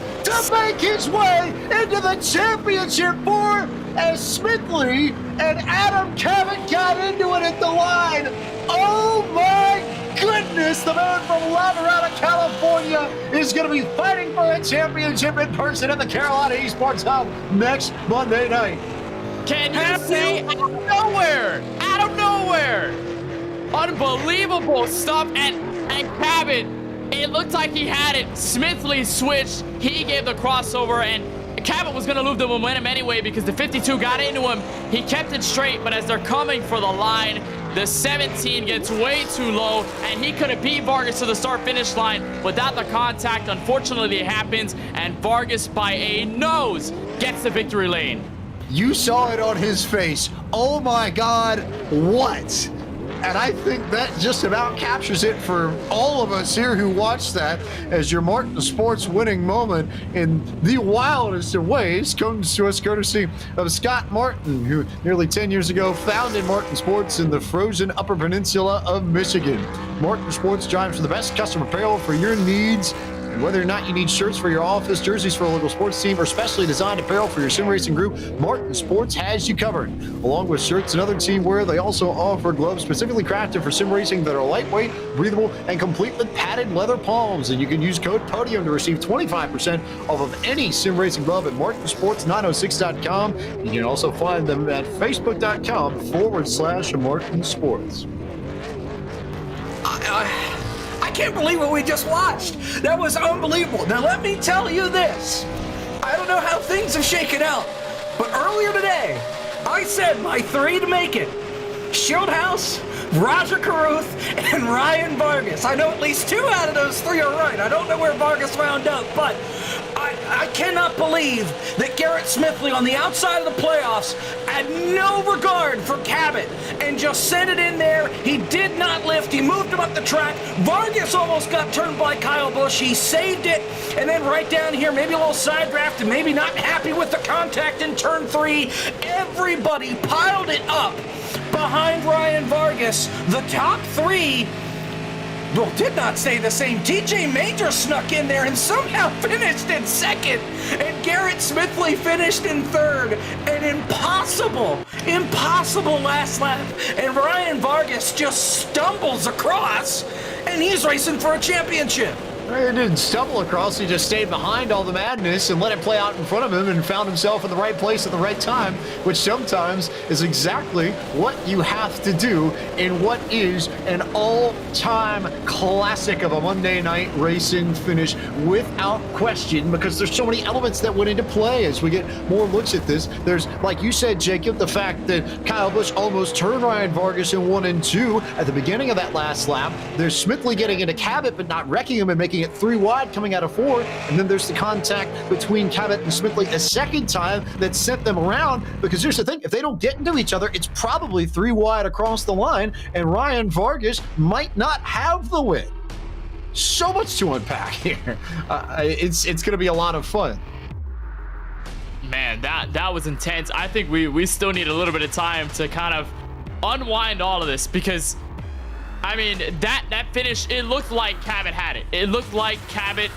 to make his way into the championship four as Smithley and Adam Cabot got into it at the line. Oh my goodness, the man from La Mirada, California is going to be fighting for a championship in person at the Carolina eSports Hub next Monday night.
Can you say out of nowhere? Out of nowhere! Unbelievable stuff, and Cabot, it looked like he had it. Smithley switched, he gave the crossover, and Cabot was going to lose the momentum anyway because the 52 got into him. He kept it straight, but as they're coming for the line, the 17 gets way too low, and he could have beat Vargas to the start-finish line without the contact. Unfortunately, it happens, and Vargas, by a nose, gets the victory lane.
You saw it on his face. Oh my God, what? And I think that just about captures it for all of us here who watched that as your Martin Sports winning moment in the wildest of ways comes to us courtesy of Scott Martin, who nearly 10 years ago founded Martin Sports in the frozen Upper Peninsula of Michigan. Martin Sports drives for the best custom apparel for your needs. And whether or not you need shirts for your office, jerseys for a local sports team, or specially designed apparel for your sim racing group, Martin Sports has you covered. Along with shirts and other team wear, they also offer gloves specifically crafted for sim racing that are lightweight, breathable, and complete with padded leather palms. And you can use code PODIUM to receive 25% off of any sim racing glove at martinsports906.com. You can also find them at facebook.com/Martin Sports.
I can't believe what we just watched. That was unbelievable. Now let me tell you this. I don't know how things have shaken out, but earlier today, I said my three to make it: Shieldhouse, Roger Carruth, and Ryan Vargas. I know at least two out of those three are right. I don't know where Vargas wound up, but I cannot believe that Garrett Smithley on the outside of the playoffs had no regard for Cabot and just sent it in there. He did not lift. He moved him up the track. Vargas almost got turned by Kyle Busch. He saved it. And then right down here, maybe a little side draft and maybe not happy with the contact in turn 3. Everybody piled it up behind Ryan Vargas. The top three, well, did not stay the same. TJ Major snuck in there and somehow finished in second. And Garrett Smithley finished in third. An impossible last lap. And Ryan Vargas just stumbles across, and he's racing for a championship.
He didn't stumble across, he just stayed behind all the madness and let it play out in front of him and found himself in the right place at the right time, which sometimes is exactly what you have to do in what is an all-time classic of a Monday night racing finish without question, because there's so many elements that went into play as we get more looks at this. There's, like you said, Jacob, the fact that Kyle Busch almost turned Ryan Vargas in 1 and 2 at the beginning of that last lap. There's Smithley getting into Cabot but not wrecking him and making it 3 wide coming out of 4, and then there's the contact between Cabot and Smithley a second time that sent them around, because here's the thing, if they don't get into each other, it's probably 3 wide across the line, and Ryan Vargas might not have the win. So much to unpack here. It's going to be a lot of fun.
Man, that was intense. I think we still need a little bit of time to kind of unwind all of this, because I mean, that finish, it looked like Cabot had it. It looked like Cabot,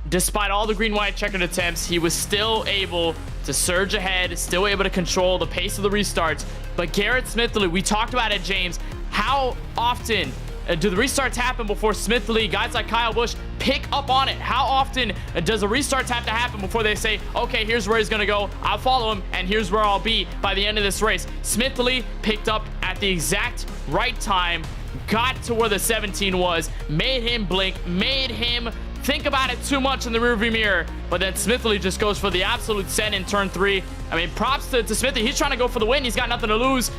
despite all the green-white checkered attempts, he was still able to surge ahead, still able to control the pace of the restarts. But Garrett Smithley, we talked about it, James. How often do the restarts happen before Smithley, guys like Kyle Busch, pick up on it? How often does the restarts have to happen before they say, okay, here's where he's going to go, I'll follow him, and here's where I'll be by the end of this race? Smithley picked up at the exact right time, got to where the 17 was, made him blink, made him think about it too much in the rearview mirror, but then Smithley just goes for the absolute send in turn 3. I mean, props to Smithley. He's trying to go for the win. He's got nothing to lose.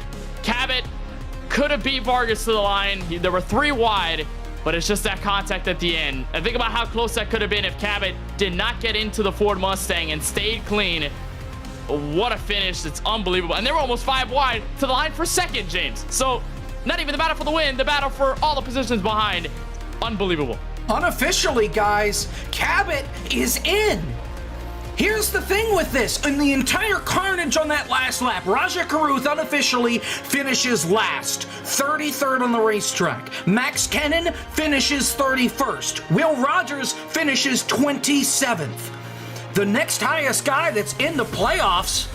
Cabot could have beat Vargas to the line. There were 3 wide, but it's just that contact at the end. And think about how close that could have been if Cabot did not get into the Ford Mustang and stayed clean. What a finish. It's unbelievable. And they were almost 5 wide to the line for second, James. So not even the battle for the win, the battle for all the positions behind. Unbelievable.
Unofficially, guys, Cabot is in. Here's the thing with this. In the entire carnage on that last lap, Raja Carruth unofficially finishes last, 33rd on the racetrack. Max Kennan finishes 31st. Will Rogers finishes 27th. the next highest guy that's in the playoffs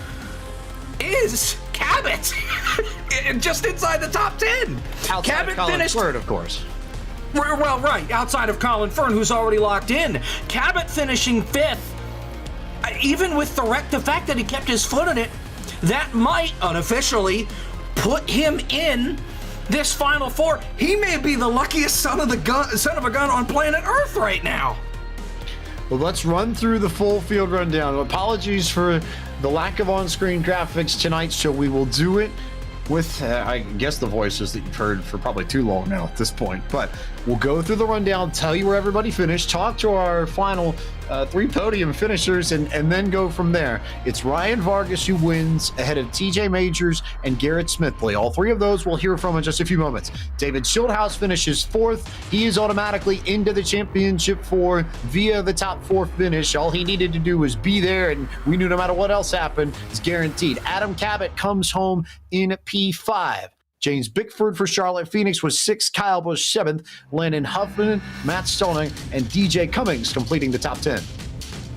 is Cabot. Just inside the top 10.
Outside
Cabot
of Colin
finished
Ford, of course.
well, right, outside of Colin Fern, who's already locked in. Cabot finishing 5th. Even with the fact that he kept his foot in it, that might unofficially put him in this Final Four. He may be the luckiest son of a gun on planet Earth right now.
Well, let's run through the full field rundown. Apologies for the lack of on-screen graphics tonight, so we will do it with, I guess, the voices that you've heard for probably too long now at this point. But we'll go through the rundown, tell you where everybody finished, talk to our final 3 podium finishers, and then go from there. It's Ryan Vargas who wins ahead of TJ Majors and Garrett Smithley. All 3 of those we'll hear from in just a few moments. David Schildhouse finishes 4th. He is automatically into the championship 4 via the top 4 finish. All he needed to do was be there, and we knew no matter what else happened, it's guaranteed. Adam Cabot comes home in P5. James Bickford for Charlotte Phoenix was 6th, Kyle Busch 7th, Landon Huffman, Matt Stoning, and DJ Cummings completing the top 10.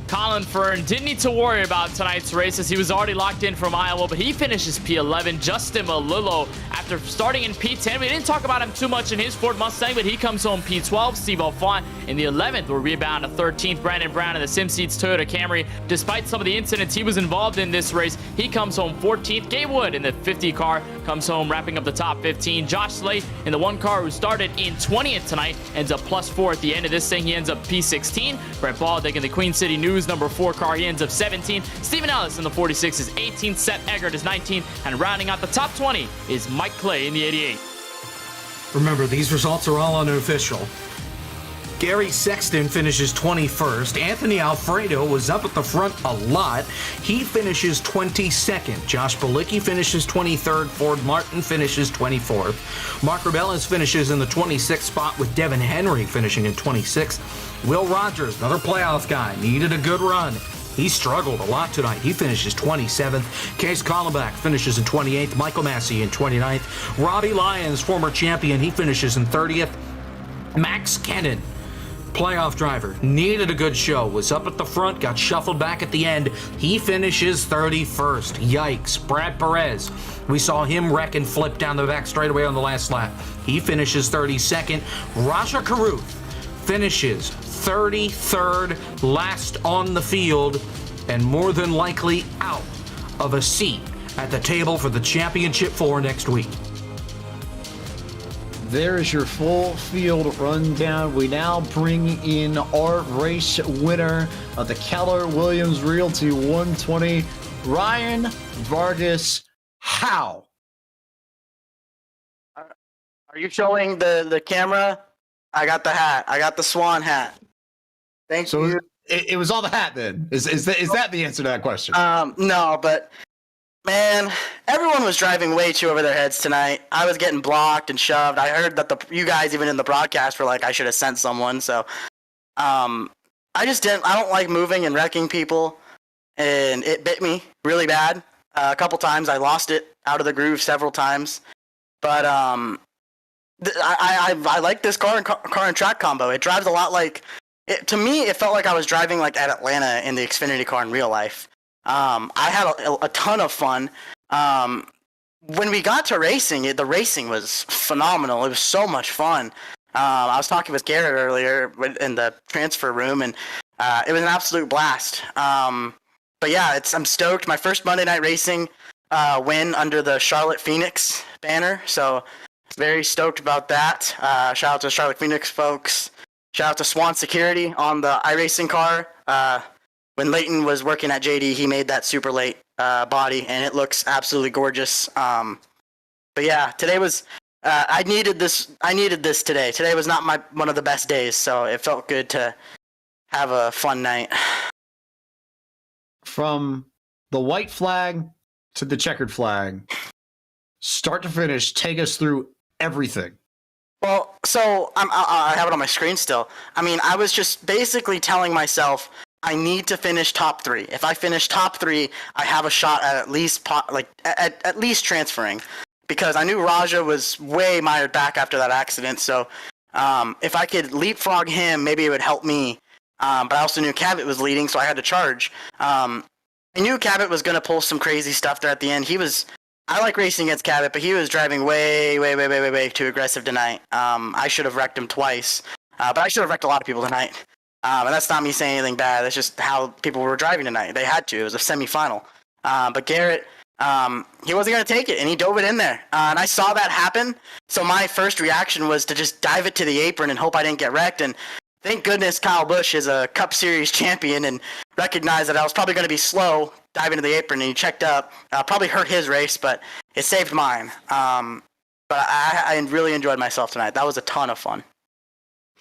Colin Fern didn't need to worry about tonight's races. He was already locked in from Iowa, but he finishes P11. Justin Malillo, after starting in P10, we didn't talk about him too much in his Ford Mustang, but he comes home P12. Steve Alfont in the 11th will rebound to 13th. Brandon Brown in the SimSeeds Toyota Camry. Despite some of the incidents he was involved in this race, he comes home 14th. Gabe Wood in the 50 car comes home wrapping up the top 15. Josh Slate in the 1 car who started in 20th tonight ends up +4 at the end of this thing. He ends up P16. Brett Baldick in the Queen City News number 4 car, he ends up 17th. Stephen Ellis in the 46 is 18th. Seth Eggert is 19th. And rounding out the top 20 is Mike Clay in the 88.
Remember, these results are all unofficial. Gary Sexton finishes 21st. Anthony Alfredo was up at the front a lot. He finishes 22nd. Josh Balicki finishes 23rd. Ford Martin finishes 24th. Mark Rebellis finishes in the 26th spot, with Devin Henry finishing in 26th. Will Rogers, another playoff guy, needed a good run. He struggled a lot tonight. He finishes 27th. Case Collenbach finishes in 28th. Michael Massey in 29th. Robbie Lyons, former champion, he finishes in 30th. Max Kennan, playoff driver, needed a good show, was up at the front, got shuffled back at the end. He finishes 31st. Yikes. Brad Perez, we saw him wreck and flip down the back straightaway on the last lap. He finishes 32nd. Raja Karuth finishes 33rd, last on the field, and more than likely out of a seat at the table for the championship 4 next week.
There is your full field rundown. We now bring in our race winner of the Keller Williams Realty 120, Ryan Vargas. How?
Are you showing the camera? I got the hat. I got the swan hat. Thank
So
you.
it was all the hat then. Is that the answer to that question?
No, but man, everyone was driving way too over their heads tonight. I was getting blocked and shoved. I heard that you guys, even in the broadcast, were like, I should have sent someone. So, I just didn't. I don't like moving and wrecking people, and it bit me really bad. A couple times, I lost it out of the groove several times. But I like this car and track combo. It drives a lot like. To me, it felt like I was driving like at Atlanta in the Xfinity car in real life. I had a ton of fun. When we got to racing, the racing was phenomenal. It was so much fun. I was talking with Garrett earlier in the transfer room, and it was an absolute blast. But yeah, I'm stoked. My first Monday Night Racing win under the Charlotte Phoenix banner, so very stoked about that. Shout out to Charlotte Phoenix folks. Shout out to Swan Security on the iRacing car. When Leighton was working at JD, he made that super late body, and it looks absolutely gorgeous. But yeah, today was I needed this. I needed this today. Today was not one of the best days, so it felt good to have a fun night.
From the white flag to the checkered flag, start to finish, take us through everything.
Well, so I have it on my screen still. I mean, I was just basically telling myself I need to finish top 3. If I finish top 3, I have a shot at least at least transferring, because I knew Raja was way mired back after that accident. So if I could leapfrog him, maybe it would help me but I also knew Cabot was leading, so I had to charge. I knew Cabot was going to pull some crazy stuff there at the end. I like racing against Cabot, but he was driving way too aggressive tonight. I should have wrecked him twice, but I should have wrecked a lot of people tonight. And that's not me saying anything bad. That's just how people were driving tonight. They had to. It was a semifinal. But Garrett, he wasn't going to take it, and he dove it in there. And I saw that happen, so my first reaction was to just dive it to the apron and hope I didn't get wrecked. And thank goodness Kyle Busch is a Cup Series champion and recognized that I was probably going to be slow diving to the apron, and he checked up. Probably hurt his race, but it saved mine. But I really enjoyed myself tonight. That was a ton of fun.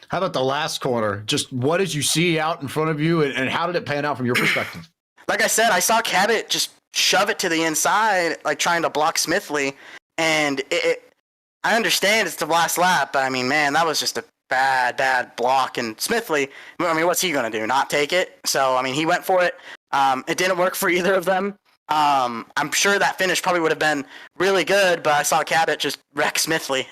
How about the last corner? Just what did you see out in front of you, and how did it pan out from your perspective?
Like I said, I saw Cabot just shove it to the inside, like trying to block Smithley, and I understand it's the last lap, but I mean, man, that was just a bad block. And Smithley, I mean, what's he going to do? Not take it? So, I mean, he went for it. It didn't work for either of them. I'm sure that finish probably would have been really good, but I saw Cabot just wreck Smithley.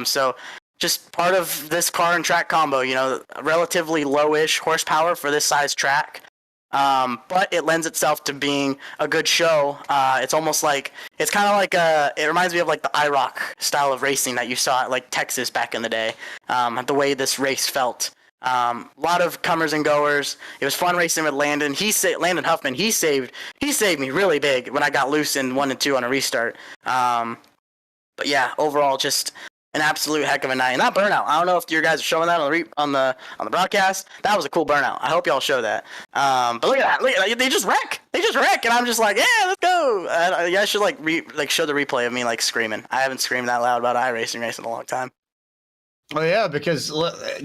So just part of this car and track combo, you know, relatively lowish horsepower for this size track. But it lends itself to being a good show. It's almost like, it's kind of like, it reminds me of like the IROC style of racing that you saw at like Texas back in the day. The way this race felt. A lot of comers and goers. It was fun racing with Landon. Landon Huffman, he saved me really big when I got loose in 1 and 2 on a restart. But yeah, overall, just an absolute heck of a night. And that burnout, I don't know if you guys are showing that on the broadcast. That was a cool burnout. I hope y'all show that. But look at that. They just wreck. And I'm just like, yeah, let's go. You guys should show the replay of me like screaming. I haven't screamed that loud about iRacing race in a long time.
Oh, yeah, because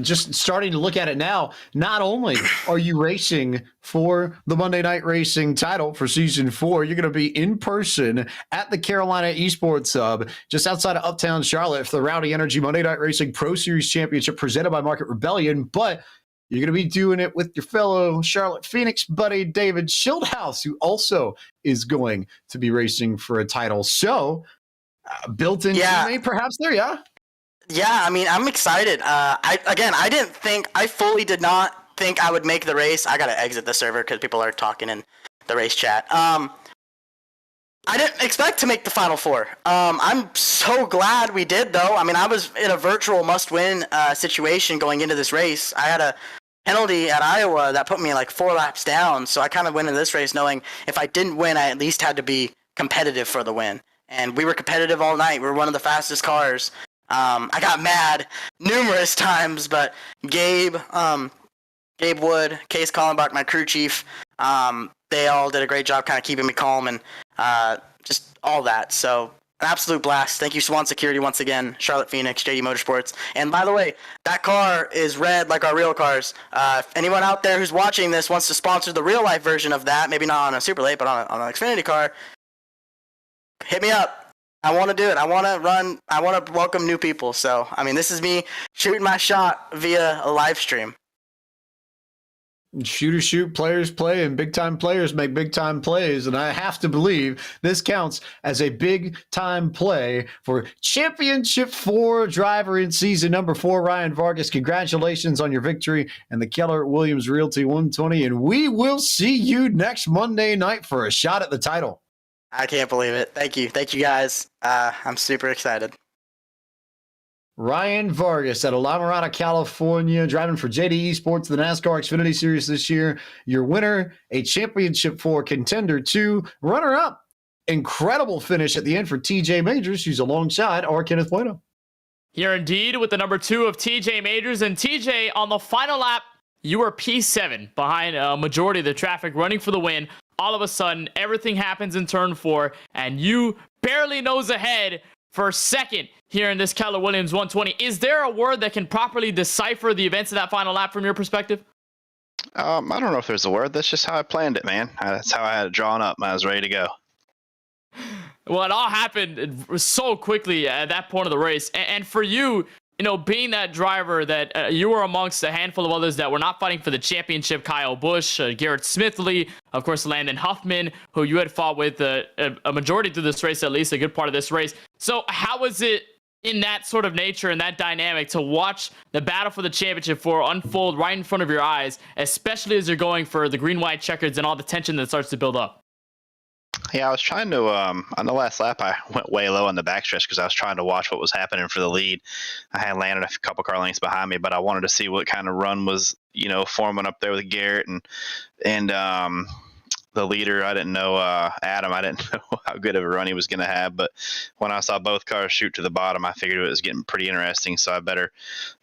just starting to look at it now, not only are you racing for the Monday Night Racing title for Season 4, you're going to be in person at the Carolina eSports Hub just outside of Uptown Charlotte for the Rowdy Energy Monday Night Racing Pro Series Championship presented by Market Rebellion, but you're going to be doing it with your fellow Charlotte Phoenix buddy, David Schildhouse, who also is going to be racing for a title. So, built-in teammate perhaps there, yeah?
Yeah, I mean, I'm excited. I fully did not think I would make the race. I got to exit the server because people are talking in the race chat. I didn't expect to make the Final Four. I'm so glad we did, though. I mean, I was in a virtual must-win situation going into this race. I had a penalty at Iowa that put me like 4 laps down, so I kind of went into this race knowing if I didn't win, I at least had to be competitive for the win. And we were competitive all night. We were one of the fastest cars. I got mad numerous times, but Gabe Wood, Case Collenbach, my crew chief, they all did a great job kind of keeping me calm and just all that. So an absolute blast. Thank you, Swan Security, once again, Charlotte Phoenix, JD Motorsports. And by the way, that car is red like our real cars. If anyone out there who's watching this wants to sponsor the real life version of that, maybe not on a Super Late, but on an Xfinity car, hit me up. I want to do it. I want to run. I want to welcome new people. So, I mean, this is me shooting my shot via a live stream.
Shooters shoot, players play, and big-time players make big-time plays. And I have to believe this counts as a big-time play for Championship 4 driver in season number 4, Ryan Vargas. Congratulations on your victory and the Keller Williams Realty 120. And we will see you next Monday night for a shot at the title.
I can't believe it. Thank you. Thank you, guys. I'm super excited.
Ryan Vargas out of La Mirada, California, driving for JD Esports, the NASCAR Xfinity Series this year. Your winner, a Championship 4 contender 2, runner-up. Incredible finish at the end for TJ Majors, who's alongside our Kenneth Bueno.
Here indeed with the number 2 of TJ Majors. And TJ, on the final lap, you were P7 behind a majority of the traffic running for the win. All of a sudden, everything happens in turn 4, and you barely nose ahead for second here in this Keller Williams 120. Is there a word that can properly decipher the events of that final lap from your perspective?
I don't know if there's a word. That's just how I planned it, man. That's how I had it drawn up. I was ready to go.
Well, it all happened so quickly at that point of the race. And for you, you know, being that driver that you were amongst a handful of others that were not fighting for the championship, Kyle Busch, Garrett Smithley, of course, Landon Huffman, who you had fought with a majority through this race, at least a good part of this race. So how was it in that sort of nature and that dynamic to watch the battle for the championship for unfold right in front of your eyes, especially as you're going for the green-white checkers and all the tension that starts to build up?
Yeah, I was trying to, on the last lap, I went way low on the backstretch because I was trying to watch what was happening for the lead. I had landed a couple car lengths behind me, but I wanted to see what kind of run was, forming up there with Garrett and the leader. I didn't know, Adam, I didn't know how good of a run he was going to have, but when I saw both cars shoot to the bottom, I figured it was getting pretty interesting, so I better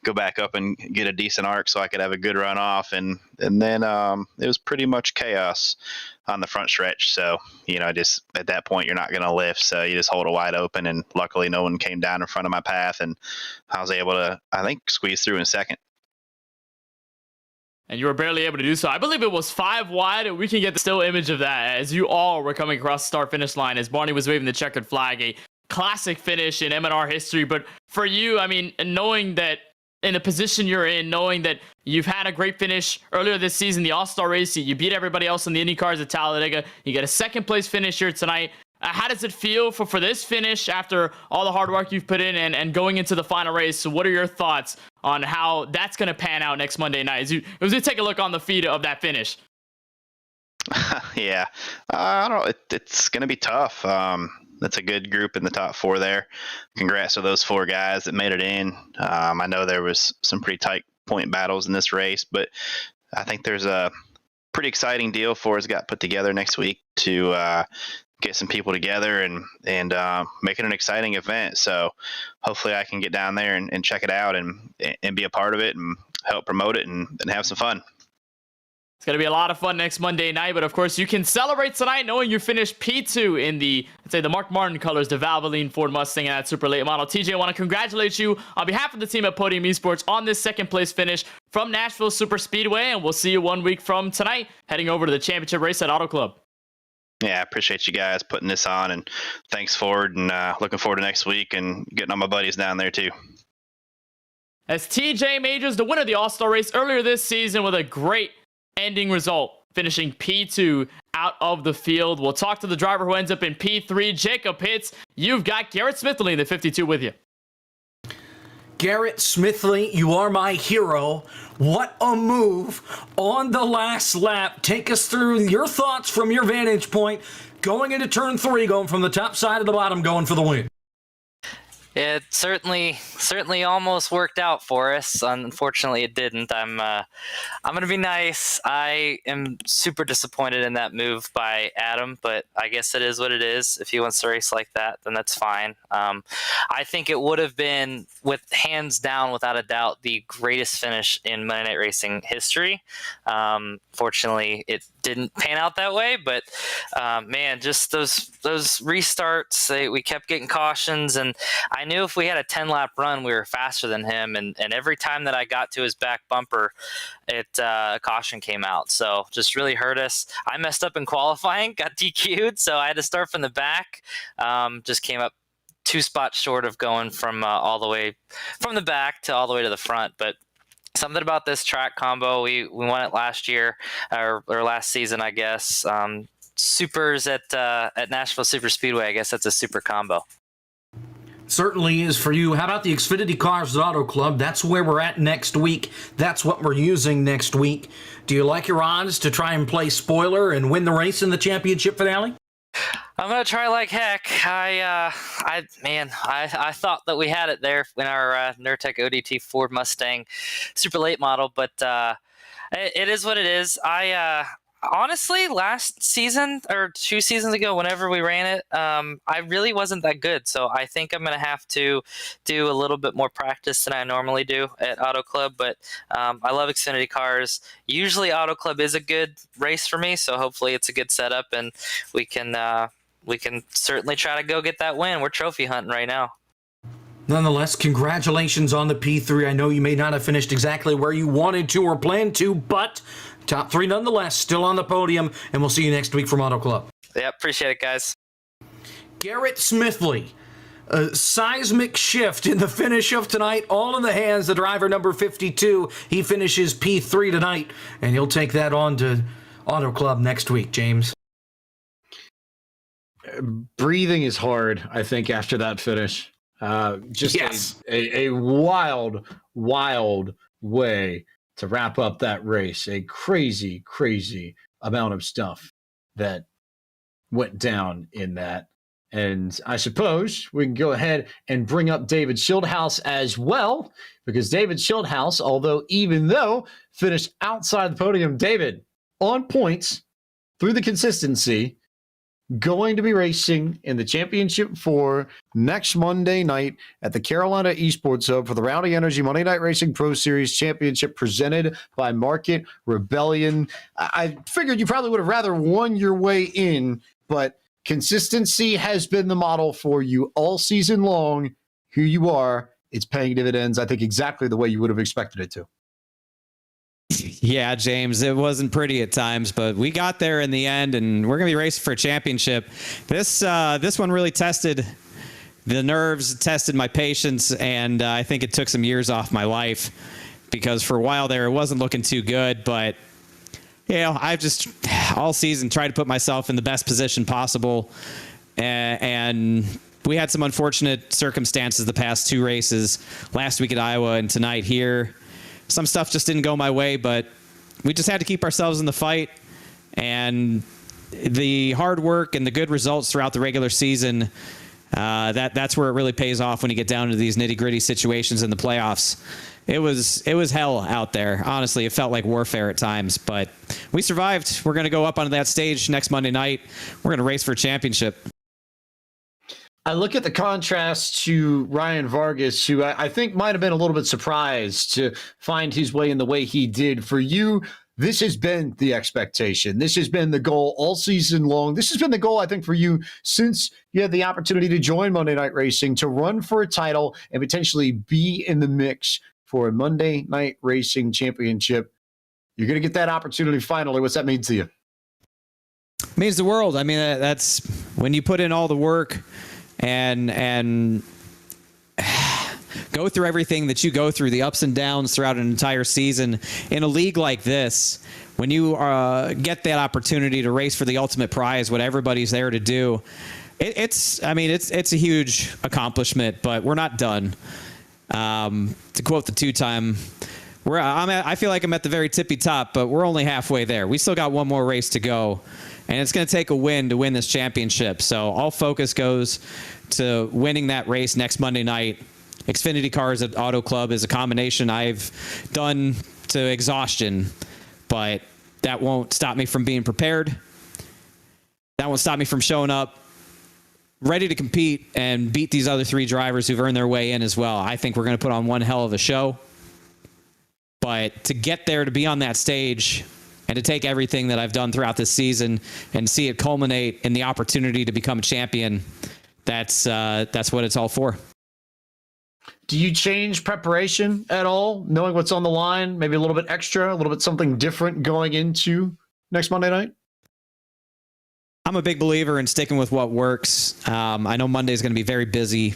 go back up and get a decent arc so I could have a good run off, and then it was pretty much chaos on the front stretch. So, just at that point, you're not going to lift. So you just hold it wide open. And luckily no one came down in front of my path. And I was able to, I think, squeeze through in second.
And you were barely able to do so. I believe it was 5 wide, and we can get the still image of that as you all were coming across the start-finish line as Barney was waving the checkered flag, a classic finish in M&R history. But for you, I mean, knowing that in the position you're in, knowing that you've had a great finish earlier this season, the All-Star race, you beat everybody else in the Indy cars at Talladega, you get a second-place finish here tonight. How does it feel for this finish after all the hard work you've put in and going into the final race? So what are your thoughts on how that's going to pan out next Monday night as you take a look on the feed of that finish?
Yeah, I don't know. It's going to be tough. That's a good group in the top 4 there. Congrats to those 4 guys that made it in. I know there was some pretty tight point battles in this race, but I think there's a pretty exciting deal for us got put together next week to get some people together and make it an exciting event. So hopefully I can get down there and check it out and be a part of it and help promote it and have some fun.
It's going to be a lot of fun next Monday night, but of course you can celebrate tonight knowing you finished P2 in the Mark Martin colors, the Valvoline Ford Mustang and that super late model. TJ, I want to congratulate you on behalf of the team at Podium eSports on this second place finish from Nashville Superspeedway, and we'll see you 1 week from tonight heading over to the championship race at Auto Club.
Yeah, I appreciate you guys putting this on, and thanks Ford, and looking forward to next week and getting all my buddies down there too.
As TJ Majors, the winner of the All-Star race earlier this season with a great ending result, finishing P2 out of the field. We'll talk to the driver who ends up in P3, Jacob Pitts. You've got Garrett Smithley in the 52 with you.
Garrett Smithley, you are my hero. What a move on the last lap. Take us through your thoughts from your vantage point, going into turn 3, going from the top side to the bottom, going for the win.
It certainly almost worked out for us. Unfortunately, it didn't. I'm gonna be nice. I am super disappointed in that move by Adam, but I guess it is what it is. If he wants to race like that, then that's fine. I think it would have been, with hands down, without a doubt, the greatest finish in Monday Night Racing history. Fortunately, it didn't pan out that way, but man, just those restarts, we kept getting cautions, and I knew if we had a 10-lap run, we were faster than him, and every time that I got to his back bumper, a caution came out, so just really hurt us. I messed up in qualifying, got DQ'd, so I had to start from the back. Just came up 2 spots short of going from all the way from the back to all the way to the front, but something about this track combo, we won it last year, or last season, I guess. Supers at Nashville Superspeedway, I guess that's a super combo.
Certainly is for you. How about the Xfinity Cars at Auto Club? That's where we're at next week. That's what we're using next week. Do you like your odds to try and play spoiler and win the race in the championship finale?
I'm gonna try like heck. I thought that we had it there in our Nurtec ODT Ford Mustang super late model, but it is what it is. Honestly, last season or 2 seasons ago, whenever we ran it, I really wasn't that good. So I think I'm going to have to do a little bit more practice than I normally do at Auto Club. But I love Xfinity cars. Usually Auto Club is a good race for me. So hopefully it's a good setup, and we can certainly try to go get that win. We're trophy hunting right now.
Nonetheless, congratulations on the P3. I know you may not have finished exactly where you wanted to or planned to, but top 3 nonetheless, still on the podium, and we'll see you next week from Auto Club.
Yeah, appreciate it, guys.
Garrett Smithley, a seismic shift in the finish of tonight, all in the hands of driver number 52. He finishes P3 tonight, and he'll take that on to Auto Club next week, James.
Breathing is hard, I think, after that finish. Just
Yes.
a wild, wild way to wrap up that race. A crazy, crazy amount of stuff that went down in that. And I suppose we can go ahead and bring up David Schildhouse as well, because David Schildhouse, even though finished outside the podium, David, on points through the consistency, going to be racing in the championship for next Monday night at the Carolina Esports Hub for the Rowdy Energy Monday Night Racing Pro Series Championship presented by Market Rebellion. I figured you probably would have rather won your way in, but consistency has been the model for you all season long. Here you are. It's paying dividends, I think, exactly the way you would have expected it to.
Yeah, James, it wasn't pretty at times, but we got there in the end, and we're going to be racing for a championship. This one really tested the nerves, tested my patience, and I think it took some years off my life, because for a while there, it wasn't looking too good, but I've just all season tried to put myself in the best position possible, and we had some unfortunate circumstances the past two races, last week at Iowa and tonight here. Some stuff just didn't go my way, but we just had to keep ourselves in the fight, and the hard work and the good results throughout the regular season, that's where it really pays off when you get down to these nitty-gritty situations in the playoffs. It was hell out there. Honestly, it felt like warfare at times, but we survived. We're going to go up onto that stage next Monday night. We're going to race for a championship.
I look at the contrast to Ryan Vargas, who I think might have been a little bit surprised to find his way in the way he did. For you, this has been the expectation. This has been the goal all season long. This has been the goal, I think, for you since you had the opportunity to join Monday Night Racing, to run for a title and potentially be in the mix for a Monday Night Racing championship. You're going to get that opportunity finally. What's that mean to you?
It means the world. I mean, that's when you put in all the work and go through everything that you go through, the ups and downs throughout an entire season in a league like this. When you get that opportunity to race for the ultimate prize, what everybody's there to do, it's a huge accomplishment. But we're not done. To quote the two-time, I feel like I'm at the very tippy top, but we're only halfway there. We still got one more race to go, and it's going to take a win to win this championship. So all focus goes to winning that race next Monday night. Xfinity Cars at Auto Club is a combination I've done to exhaustion, but that won't stop me from being prepared. That won't stop me from showing up ready to compete and beat these other three drivers who've earned their way in as well. I think we're going to put on one hell of a show. But to get there, to be on that stage, and to take everything that I've done throughout this season and see it culminate in the opportunity to become a champion, that's what it's all for.
Do you change preparation at all, knowing what's on the line? Maybe a little bit extra, a little bit something different going into next Monday night?
I'm a big believer in sticking with what works. I know Monday's going to be very busy.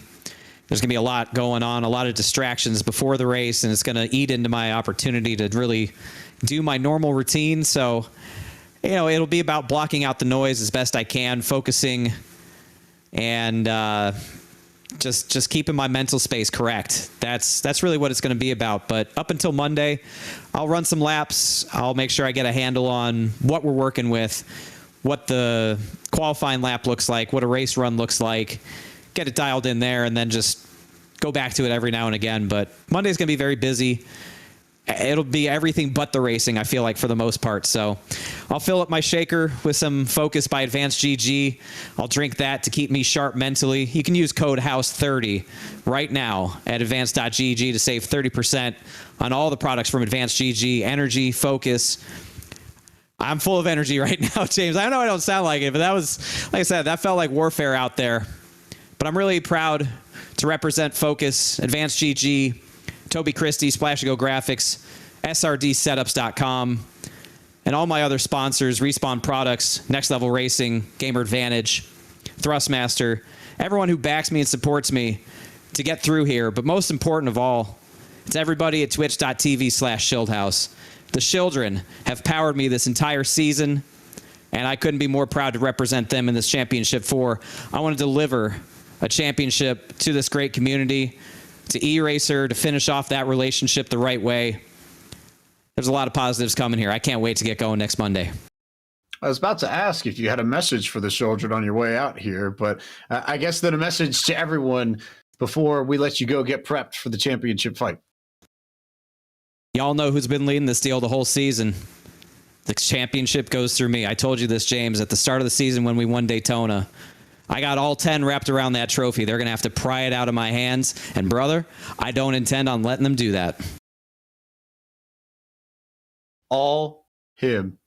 There's going to be a lot going on, a lot of distractions before the race, and it's going to eat into my opportunity to really do my normal routine. So, it'll be about blocking out the noise as best I can, focusing, and just keeping my mental space correct. That's really what it's going to be about. But up until Monday, I'll run some laps. I'll make sure I get a handle on what we're working with, what the qualifying lap looks like, what a race run looks like, get it dialed in there, and then just go back to it every now and again. But Monday's going to be very busy. It'll be everything but the racing, I feel like, for the most part. So I'll fill up my shaker with some Focus by Advanced GG. I'll drink that to keep me sharp mentally. You can use code HOUSE30 right now at advanced.gg to save 30% on all the products from Advanced GG, Energy, Focus. I'm full of energy right now, James. I know I don't sound like it, but that was, like I said, that felt like warfare out there. But I'm really proud to represent Focus, Advanced GG, Toby Christie, Splash Go Graphics, SRDsetups.com, and all my other sponsors, Respawn Products, Next Level Racing, Gamer Advantage, Thrustmaster, everyone who backs me and supports me to get through here. But most important of all, it's everybody at twitch.tv/Schildhouse. The children have powered me this entire season, and I couldn't be more proud to represent them in this championship 4. I want to deliver a championship to this great community, to E-Racer, to finish off that relationship the right way. There's a lot of positives coming here. I can't wait to get going next Monday.
I was about to ask if you had a message for the children on your way out here, but I guess then a message to everyone before we let you go get prepped for the championship fight.
Y'all know who's been leading this deal the whole season. The championship goes through me. I told you this, James, at the start of the season when we won Daytona. I got all 10 wrapped around that trophy. They're going to have to pry it out of my hands. And, brother, I don't intend on letting them do that.
All him.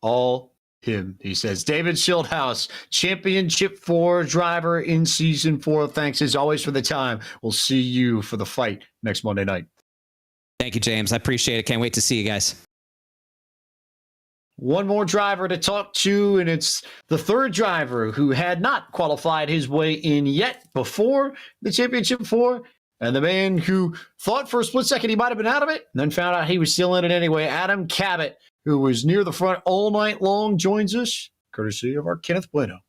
All him, he says. David Schildhouse, Championship 4 driver in Season 4. Thanks, as always, for the time. We'll see you for the fight next Monday night.
Thank you, James. I appreciate it. Can't wait to see you guys.
One more driver to talk to, and it's the third driver who had not qualified his way in yet before the Championship 4, and the man who thought for a split second he might have been out of it, and then found out he was still in it anyway. Adam Cabot, who was near the front all night long, joins us, courtesy of our Kenneth Bueno.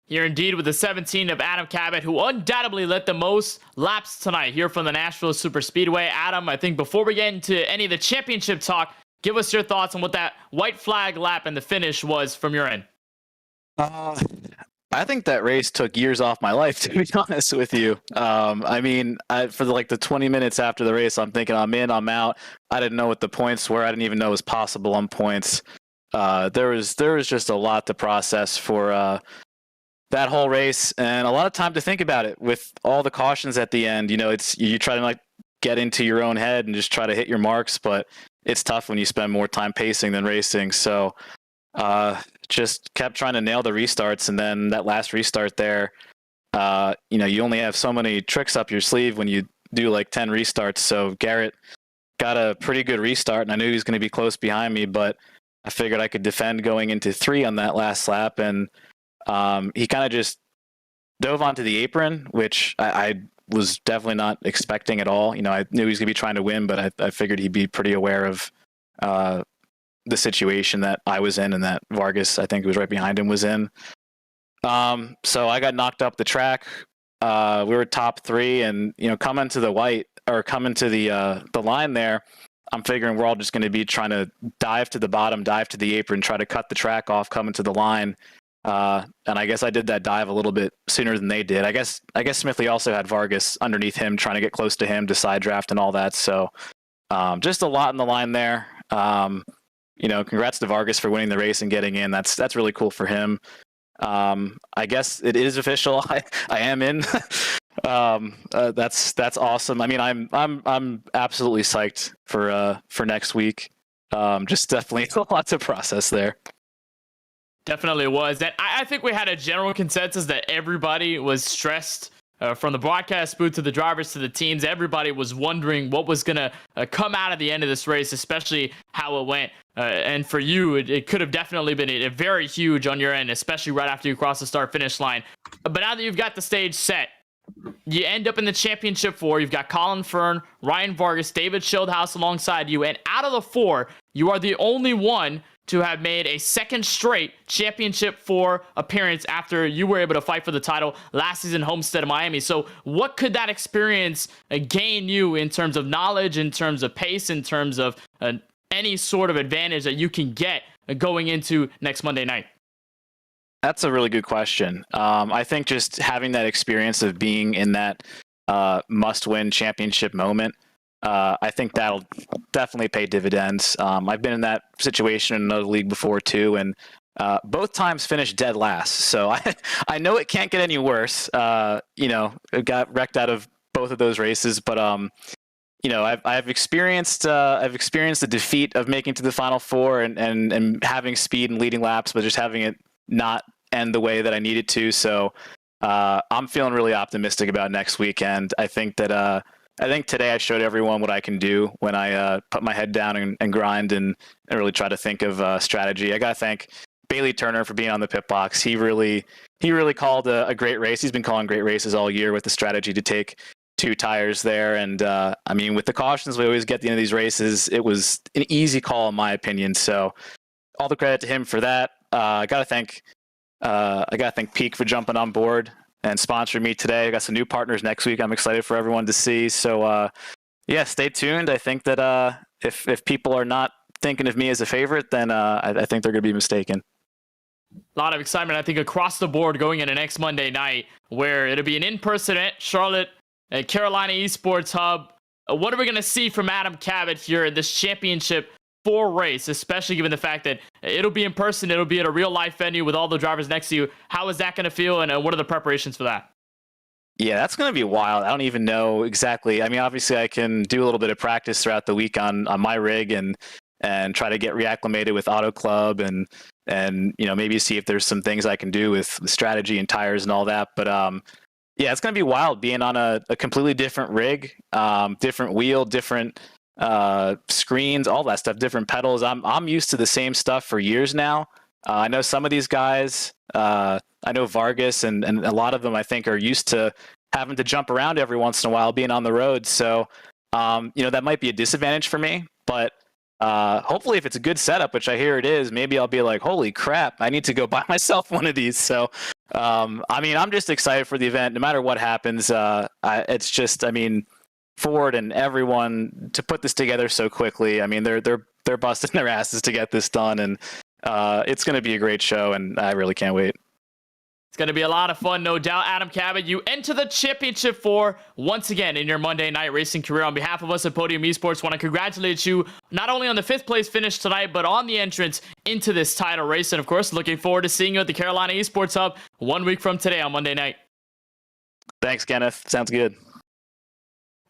Here indeed with the 17 of Adam Cabot, who undoubtedly led the most laps tonight here from the Nashville Superspeedway. Adam, I think before we get into any of the championship talk, give us your thoughts on what that white flag lap and the finish was from your end.
I think that race took years off my life, to be honest with you. I mean, for the 20 minutes after the race, I'm thinking I'm in, I'm out. I didn't know what the points were. I didn't even know it was possible on points. There was just a lot to process for that whole race, and a lot of time to think about it with all the cautions at the end. You know, you try to get into your own head and just try to hit your marks, but it's tough when you spend more time pacing than racing. So just kept trying to nail the restarts, and then that last restart there, you only have so many tricks up your sleeve when you do 10 restarts. So Garrett got a pretty good restart, and I knew he was going to be close behind me, but I figured I could defend going into 3 on that last lap, and he kind of just dove onto the apron, which I was definitely not expecting at all. I knew he was going to be trying to win, but I figured he'd be pretty aware of the situation that I was in and that Vargas, I think, was right behind him, was in. So I got knocked up the track. We were top 3, and coming to the line there, I'm figuring we're all just going to be trying to dive to the bottom, dive to the apron, try to cut the track off coming to the line. And I guess I did that dive a little bit sooner than they did. I guess Smithley also had Vargas underneath him, trying to get close to him to side draft and all that. So just a lot in the line there. Congrats to Vargas for winning the race and getting in. That's really cool for him. I guess it is official. I am in. That's awesome. I mean, I'm absolutely psyched for next week. Just definitely a lot to process there.
Definitely was. And I think we had a general consensus that everybody was stressed, from the broadcast booth to the drivers to the teams. Everybody was wondering what was going to come out of the end of this race, especially how it went. And for you, it could have definitely been a very huge on your end, especially right after you cross the start-finish line. But now that you've got the stage set, you end up in the Championship 4. You've got Colin Fern, Ryan Vargas, David Schildhouse alongside you. And out of the 4, you are the only one to have made a second straight Championship 4 appearance after you were able to fight for the title last season, Homestead of Miami. So what could that experience gain you in terms of knowledge, in terms of pace, in terms of any sort of advantage that you can get going into next Monday night?
That's a really good question. I think just having that experience of being in that must-win championship moment, I think that'll definitely pay dividends. I've been in that situation in another league before too, and both times finished dead last. So I know it can't get any worse. It got wrecked out of both of those races, but I've experienced the defeat of making to the Final Four and having speed and leading laps, but just having it not end the way that I needed to. So I'm feeling really optimistic about next weekend. I think today I showed everyone what I can do when I put my head down and grind and really try to think of strategy. I got to thank Bailey Turner for being on the pit box. He really called a great race. He's been calling great races all year with the strategy to take 2 tires there. And with the cautions we always get at the end of these races, it was an easy call in my opinion. So all the credit to him for that. I got to thank Peak for jumping on board. sponsored me today. I got some new partners next week. I'm excited for everyone to see. So yeah, stay tuned. I think that if people are not thinking of me as a favorite, then I think they're going to be mistaken.
A lot of excitement, I think, across the board going into next Monday night, where it'll be an in-person at Charlotte and Carolina eSports Hub. What are we going to see from Adam Cabot here in this Championship 4 race, especially given the fact that it'll be in person, it'll be at a real-life venue with all the drivers next to you? How is that going to feel, and what are the preparations for that?
Yeah, that's going to be wild. I don't even know exactly. I mean, obviously, I can do a little bit of practice throughout the week on my rig and try to get reacclimated with Auto Club and maybe see if there's some things I can do with strategy and tires and all that. But yeah, it's going to be wild being on a completely different rig, different wheel, different screens, all that stuff, different pedals. I'm used to the same stuff for years now. I know some of these guys, I know Vargas and a lot of them, I think, are used to having to jump around every once in a while being on the road. So, that might be a disadvantage for me, but hopefully if it's a good setup, which I hear it is, maybe I'll be like, holy crap, I need to go buy myself one of these. So, I'm just excited for the event, no matter what happens. It's just, Ford and everyone to put this together so quickly. They're busting their asses to get this done, and it's going to be a great show, and I really can't wait.
It's going to be a lot of fun, no doubt. Adam Cabot, you enter the Championship 4 once again in your Monday night racing career. On behalf of us at Podium Esports, want to congratulate you not only on the 5th place finish tonight, but on the entrance into this title race. And of course, looking forward to seeing you at the Carolina Esports Hub 1 week from today on Monday night.
Thanks, Kenneth. Sounds good.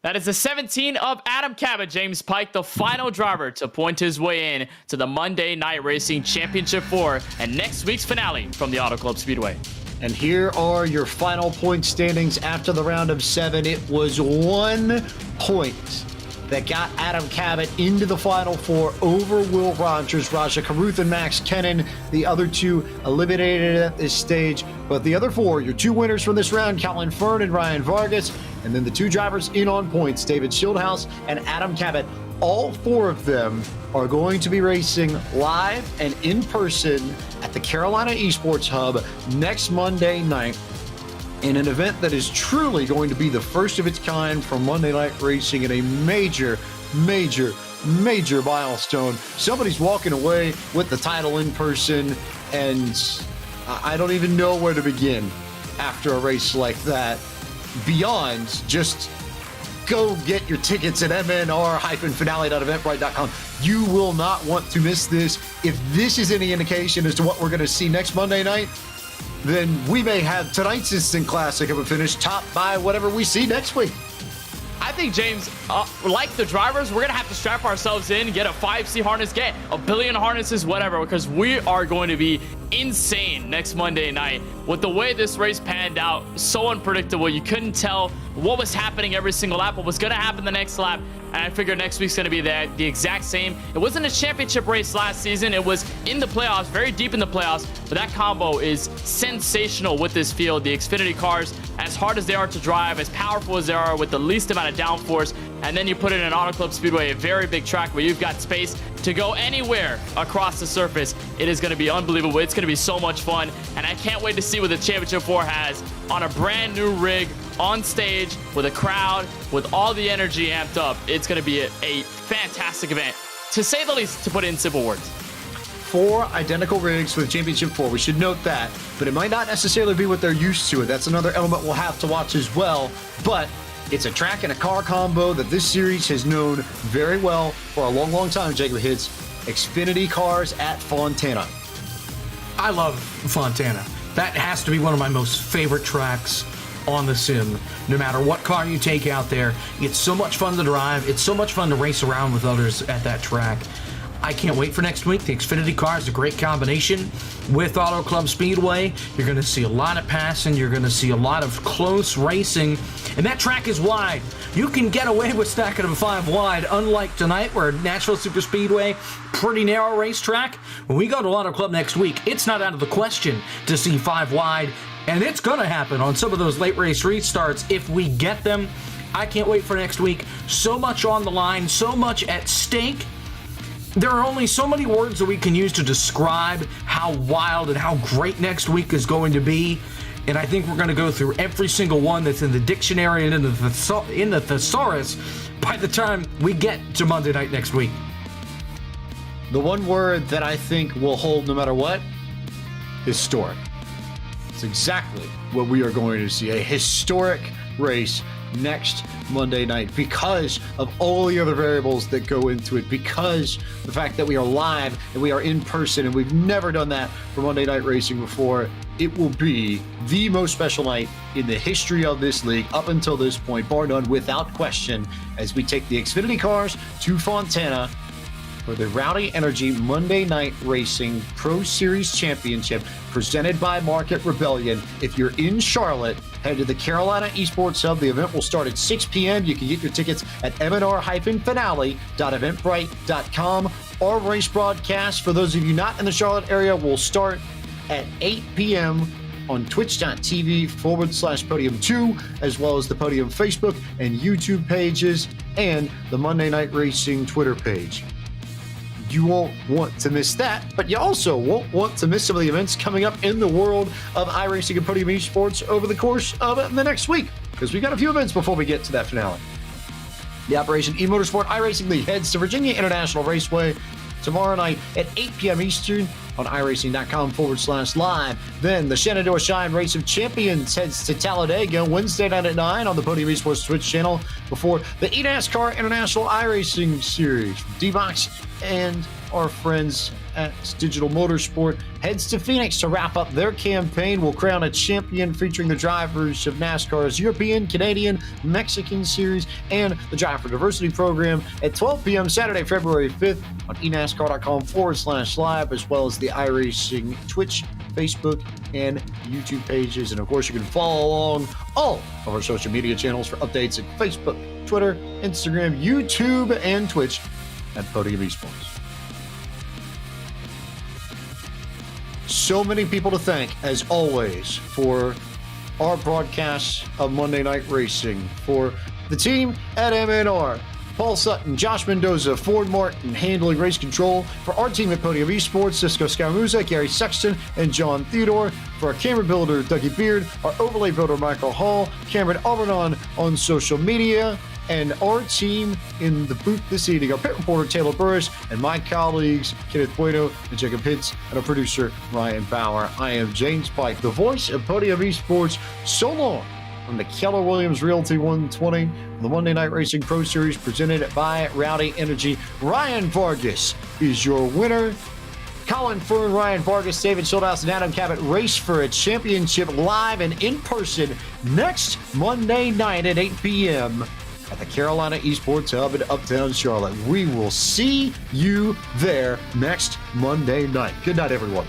That is the 17 of Adam Cabot, James Pike, the final driver to point his way in to the Monday Night Racing Championship 4 and next week's finale from the Auto Club Speedway.
And here are your final point standings after the round of 7. It was 1 point that got Adam Cabot into the Final 4 over Will Rogers, Raja Caruth, and Max Kennan. The other 2 eliminated at this stage. But the other 4, your 2 winners from this round, Colin Fern and Ryan Vargas. And then the 2 drivers in on points, David Schildhaus and Adam Cabot. All 4 of them are going to be racing live and in person at the Carolina Esports Hub next Monday night in an event that is truly going to be the first of its kind for Monday Night Racing and a major, major, major milestone. Somebody's walking away with the title in person, and I don't even know where to begin after a race like that. Beyond just go get your tickets at mnr-finale.eventbrite.com. You will not want to miss this. If this is any indication as to what we're going to see next Monday night, then we may have tonight's instant classic of a finish topped by whatever we see next week.
I think, James, like the drivers, we're going to have to strap ourselves in, get a 5C harness, get a billion harnesses, whatever, because we are going to be insane next Monday night. With the way this race panned out, so unpredictable, you couldn't tell what was happening every single lap, what was going to happen the next lap, and I figured next week's going to be the exact same. It wasn't a championship race last season. It was in the playoffs, very deep in the playoffs, but that combo is sensational with this field. The Xfinity cars, as hard as they are to drive, as powerful as they are with the least amount of downforce, and then you put it in an Auto Club Speedway, a very big track where you've got space to go anywhere across the surface. It is going to be unbelievable. It's going to be so much fun, and I can't wait to see what the Championship 4 has on a brand new rig, on stage, with a crowd, with all the energy amped up. It's going to be a fantastic event, to say the least, to put it in simple words.
4 identical rigs for the Championship 4. We should note that, but it might not necessarily be what they're used to. That's another element we'll have to watch as well, but it's a track and a car combo that this series has known very well for a long, long time, Jacob Hits. Xfinity cars at Fontana.
I love Fontana. That has to be one of my most favorite tracks on the sim. No matter what car you take out there, it's so much fun to drive. It's so much fun to race around with others at that track. I can't wait for next week. The Xfinity car is a great combination with Auto Club Speedway. You're going to see a lot of passing. You're going to see a lot of close racing. And that track is wide. You can get away with stacking them 5 wide, unlike tonight where Nashville Superspeedway, pretty narrow racetrack. When we go to Auto Club next week, it's not out of the question to see 5 wide. And it's going to happen on some of those late race restarts if we get them. I can't wait for next week. So much on the line, so much at stake. There are only so many words that we can use to describe how wild and how great next week is going to be. and I think we're going to go through every single one that's in the dictionary and in the thesaurus by the time we get to Monday night next week.
The one word that I think will hold no matter what, historic. It's exactly what we are going to see, a historic race next Monday night because of all the other variables that go into it, because the fact that we are live and we are in person and we've never done that for Monday Night Racing before. It will be the most special night in the history of this league up until this point, bar none, without question, as we take the Xfinity cars to Fontana for the Rowdy Energy Monday Night Racing Pro Series Championship presented by Market Rebellion. If you're in Charlotte, head to the Carolina Esports Hub. The event will start at 6 p.m. You can get your tickets at mnr-finale.eventbrite.com. Our race broadcast, for those of you not in the Charlotte area, will start at 8 p.m. on twitch.tv/Podium2, as well as the Podium Facebook and YouTube pages and the Monday Night Racing Twitter page. You won't want to miss that, but you also won't want to miss some of the events coming up in the world of iRacing and Podium eSports over the course of the next week, because we've got a few events before we get to that finale. The Operation eMotorsport iRacing League heads to Virginia International Raceway tomorrow night at 8 p.m. Eastern on iRacing.com/live. Then the Shenandoah Shine Race of Champions heads to Talladega Wednesday night at 9 on the Podium eSports Twitch channel before the eNASCAR International iRacing Series. D-Box and our friends at Digital Motorsport heads to Phoenix to wrap up their campaign. We'll crown a champion featuring the drivers of NASCAR's European, Canadian, Mexican Series and the Driver Diversity Program at 12 p.m. Saturday, February 5th on eNASCAR.com/live, as well as the iRacing Twitch, Facebook, and YouTube pages. And of course, you can follow along all of our social media channels for updates at Facebook, Twitter, Instagram, YouTube, and Twitch at Podium eSports. So many people to thank, as always, for our broadcasts of Monday Night Racing. For the team at MNR, Paul Sutton, Josh Mendoza, Ford Martin handling race control. For our team at Podium eSports, Cisco Scaramuza, Gary Sexton, and John Theodore. For our camera builder, Dougie Beard, our overlay builder, Michael Hall, Cameron Albernon on social media, and our team in the booth this evening, our pit reporter Taylor Burris, and my colleagues Kenneth Bueno and Jacob Pitts, and our producer Ryan Bauer. I am James Pike, the voice of Podium eSports. So long from the Keller Williams Realty 120, the Monday Night Racing Pro Series presented by Rowdy Energy. Ryan Vargas is your winner. Colin Fern, Ryan Vargas, David Schildhouse, and Adam Cabot race for a championship live and in person next Monday night at 8 p.m. at the Carolina Esports Hub in Uptown Charlotte. We will see you there next Monday night. Good night, everyone.